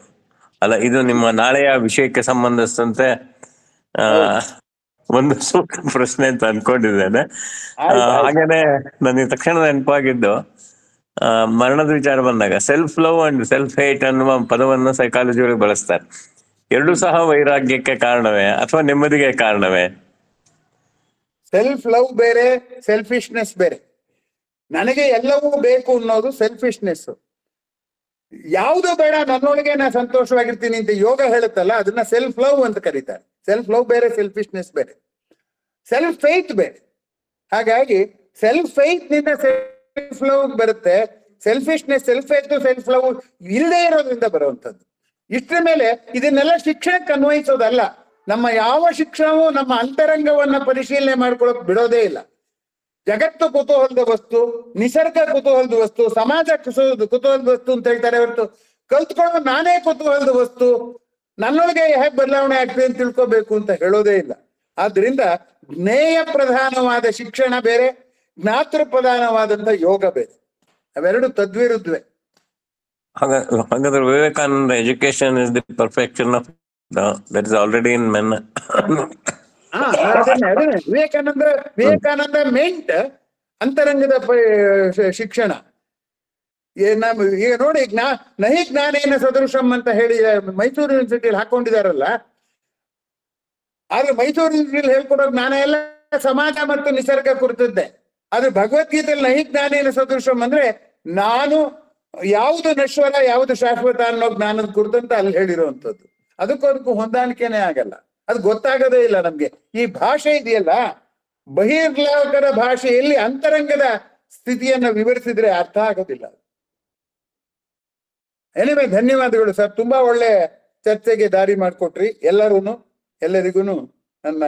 ಅಲ್ಲ. ಇದು ನಿಮ್ಮ ನಾಳೆಯ ವಿಷಯಕ್ಕೆ ಸಂಬಂಧಿಸಿದಂತೆ ಒಂದು ಸೂಕ್ತ ಪ್ರಶ್ನೆ ಅಂತ ಅನ್ಕೊಂಡಿದ್ದೇನೆ. ಹಾಗೇನೆ ನನಗೆ ತಕ್ಷಣ ನೆನಪಾಗಿದ್ದು, ಮರಣದ ವಿಚಾರ ಬಂದಾಗ self love and self hate ಅನ್ನುವ ಪದವನ್ನು ಸೈಕಾಲಜಿ ಒಳಗೆ ಬಳಸ್ತಾರೆ. ಎರಡೂ ಸಹ ವೈರಾಗ್ಯಕ್ಕೆ ಕಾರಣವೇ ಅಥವಾ ನೆಮ್ಮದಿಗೆ ಕಾರಣವೇ? ಸೆಲ್ಫ್ ಲವ್ ಬೇರೆ, ಸೆಲ್ಫಿಶ್ನೆಸ್ ಬೇರೆ. ನನಗೆ ಎಲ್ಲವೂ ಬೇಕು ಅನ್ನೋದು ಸೆಲ್ಫಿಶ್ನೆಸ್. ಯಾವುದು ಬೇಡ, ನನ್ನೊಳಗೆ ನಾ ಸಂತೋಷವಾಗಿರ್ತೀನಿ ಅಂತ ಯೋಗ ಹೇಳುತ್ತಲ್ಲ, ಅದನ್ನ ಸೆಲ್ಫ್ ಲವ್ ಅಂತ ಕರೀತಾರೆ. ಸೆಲ್ಫ್ ಲವ್ ಬೇರೆ, ಸೆಲ್ಫಿಶ್ನೆಸ್ ಬೇರೆ. ಸೆಲ್ಫ್ ಫೇತ್ ಬೇರೆ. ಹಾಗಾಗಿ ಸೆಲ್ಫ್ ಫೇತ್ ನಿಂದ ಸೆಲ್ಫ್ ಲವ್ ಬರುತ್ತೆ. Selfishness, self faith, self love ಇಲ್ಲದೆ ಇರೋದ್ರಿಂದ ಬರುವಂತದ್ದು. ಇಷ್ಟರ ಮೇಲೆ ಇದನ್ನೆಲ್ಲ ಶಿಕ್ಷಣಕ್ಕೆ ಅನ್ವಯಿಸೋದಲ್ಲ. ನಮ್ಮ ಯಾವ ಶಿಕ್ಷಣವೂ ನಮ್ಮ ಅಂತರಂಗವನ್ನ ಪರಿಶೀಲನೆ ಮಾಡ್ಕೊಳಕ್ ಬಿಡೋದೇ ಇಲ್ಲ. ಜಗತ್ತು ಕುತೂಹಲದ ವಸ್ತು, ನಿಸರ್ಗ ಕುತೂಹಲದ ವಸ್ತು, ಸಮಾಜ ಕುತೂಹಲದ ವಸ್ತು ಅಂತ ಹೇಳ್ತಾರೆ ಹೊರತು ಕಲ್ತ್ಕೊಳ್ಳೋ ನಾನೇ ಕುತೂಹಲದ ವಸ್ತು, ನನ್ನೊಳಗೆ ಹೇಗೆ ಬದಲಾವಣೆ ಆಗ್ತದೆ ಅಂತ ತಿಳ್ಕೊಬೇಕು ಅಂತ ಹೇಳೋದೇ ಇಲ್ಲ. ಆದ್ರಿಂದ ಜ್ಞೇಯ ಪ್ರಧಾನವಾದ ಶಿಕ್ಷಣ ಬೇರೆ, ಜ್ಞಾತೃ ಪ್ರಧಾನವಾದಂತ ಯೋಗ ಬೇರೆ. ಅವೆರಡು ತದ್ವಿರುದ್ಧವೇ. ಹಾಗಾದ್ರೆ Vivekananda education is the perfection of that is already in men. Vivekananda made ಅಂತರಂಗದ ಶಿಕ್ಷಣ. ಈಗ ನೋಡಿ, ನಹಿ ಜ್ಞಾನೇನ ಸದೃಶಂ ಅಂತ ಹೇಳಿ ಮೈಸೂರು ಯೂನಿವರ್ಸಿಟಿಯಲ್ಲಿ ಹಾಕೊಂಡಿದಾರಲ್ಲ. ಆದ್ರೆ ಮೈಸೂರು ಯೂನಿವರ್ಸಿಟಿಯಲ್ಲಿ ಹೇಳ್ಕೊಡೋ ಜ್ಞಾನ ಎಲ್ಲ ಸಮಾಜ ಮತ್ತು ನಿಸರ್ಗ ಕುರಿತದ್ದೇ. ಆದ್ರೆ ಭಗವದ್ಗೀತೆಯಲ್ಲಿ ನಹಿ ಜ್ಞಾನೇನ ಸದೃಶಂ ಅಂದ್ರೆ ನಾನು ಯಾವುದು ನಶ್ವರ ಯಾವುದು ಶಾಶ್ವತ ಅನ್ನೋ ಜ್ಞಾನದ ಕುರಿತಂತ ಅಲ್ಲಿ ಹೇಳಿರುವಂತದ್ದು. ಅದಕ್ಕೂ ಹೊಂದಾಣಿಕೆನೇ ಆಗಲ್ಲ. ಅದು ಗೊತ್ತಾಗೋದೇ ಇಲ್ಲ ನಮ್ಗೆ. ಈ ಭಾಷೆ ಇದೆಯಲ್ಲ, ಬಹಿರ್ಲೋಕದ ಭಾಷೆಯಲ್ಲಿ ಅಂತರಂಗದ ಸ್ಥಿತಿಯನ್ನ ವಿವರಿಸಿದ್ರೆ ಅರ್ಥ ಆಗೋದಿಲ್ಲ. ಎನಿವೆ, ಧನ್ಯವಾದಗಳು ಸರ್. ತುಂಬಾ ಒಳ್ಳೆ ಚರ್ಚೆಗೆ ದಾರಿ ಮಾಡಿಕೊಟ್ರಿ. ಎಲ್ಲರಿಗೂ ನನ್ನ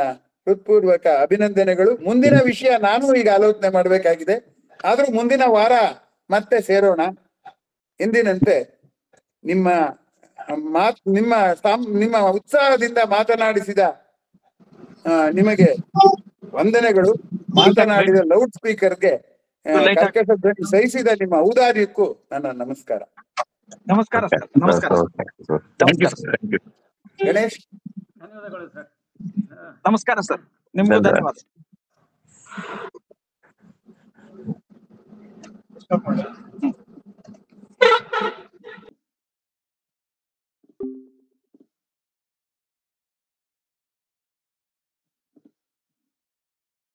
ಹೃತ್ಪೂರ್ವಕ ಅಭಿನಂದನೆಗಳು. ಮುಂದಿನ ವಿಷಯ ನಾನು ಈಗ ಆಲೋಚನೆ ಮಾಡಬೇಕಾಗಿದೆ. ಆದ್ರೂ ಮುಂದಿನ ವಾರ ಮತ್ತೆ ಸೇರೋಣ. ಎಂದಿನಂತೆ ನಿಮ್ಮ ಉತ್ಸಾಹದಿಂದ ಮಾತನಾಡಿಸಿದ ನಿಮಗೆ ವಂದನೆಗಳು. ಮಾತನಾಡಿದ ಲೌಡ್ ಸ್ಪೀಕರ್ಗೆ ಕರ್ಕಶ ಧ್ವನಿ ಸಹಿಸಿದ ನಿಮ್ಮ ಔದಾರ್ಯಕ್ಕೂ ನನ್ನ ನಮಸ್ಕಾರ. ನಮಸ್ಕಾರ ಸರ್. ನಮಸ್ಕಾರ ಗಣೇಶ್. ಧನ್ಯವಾದಗಳು ಸರ್. ನಮಸ್ಕಾರ ಸರ್. ನಿಮ್ಗೂ ಧನ್ಯವಾದ.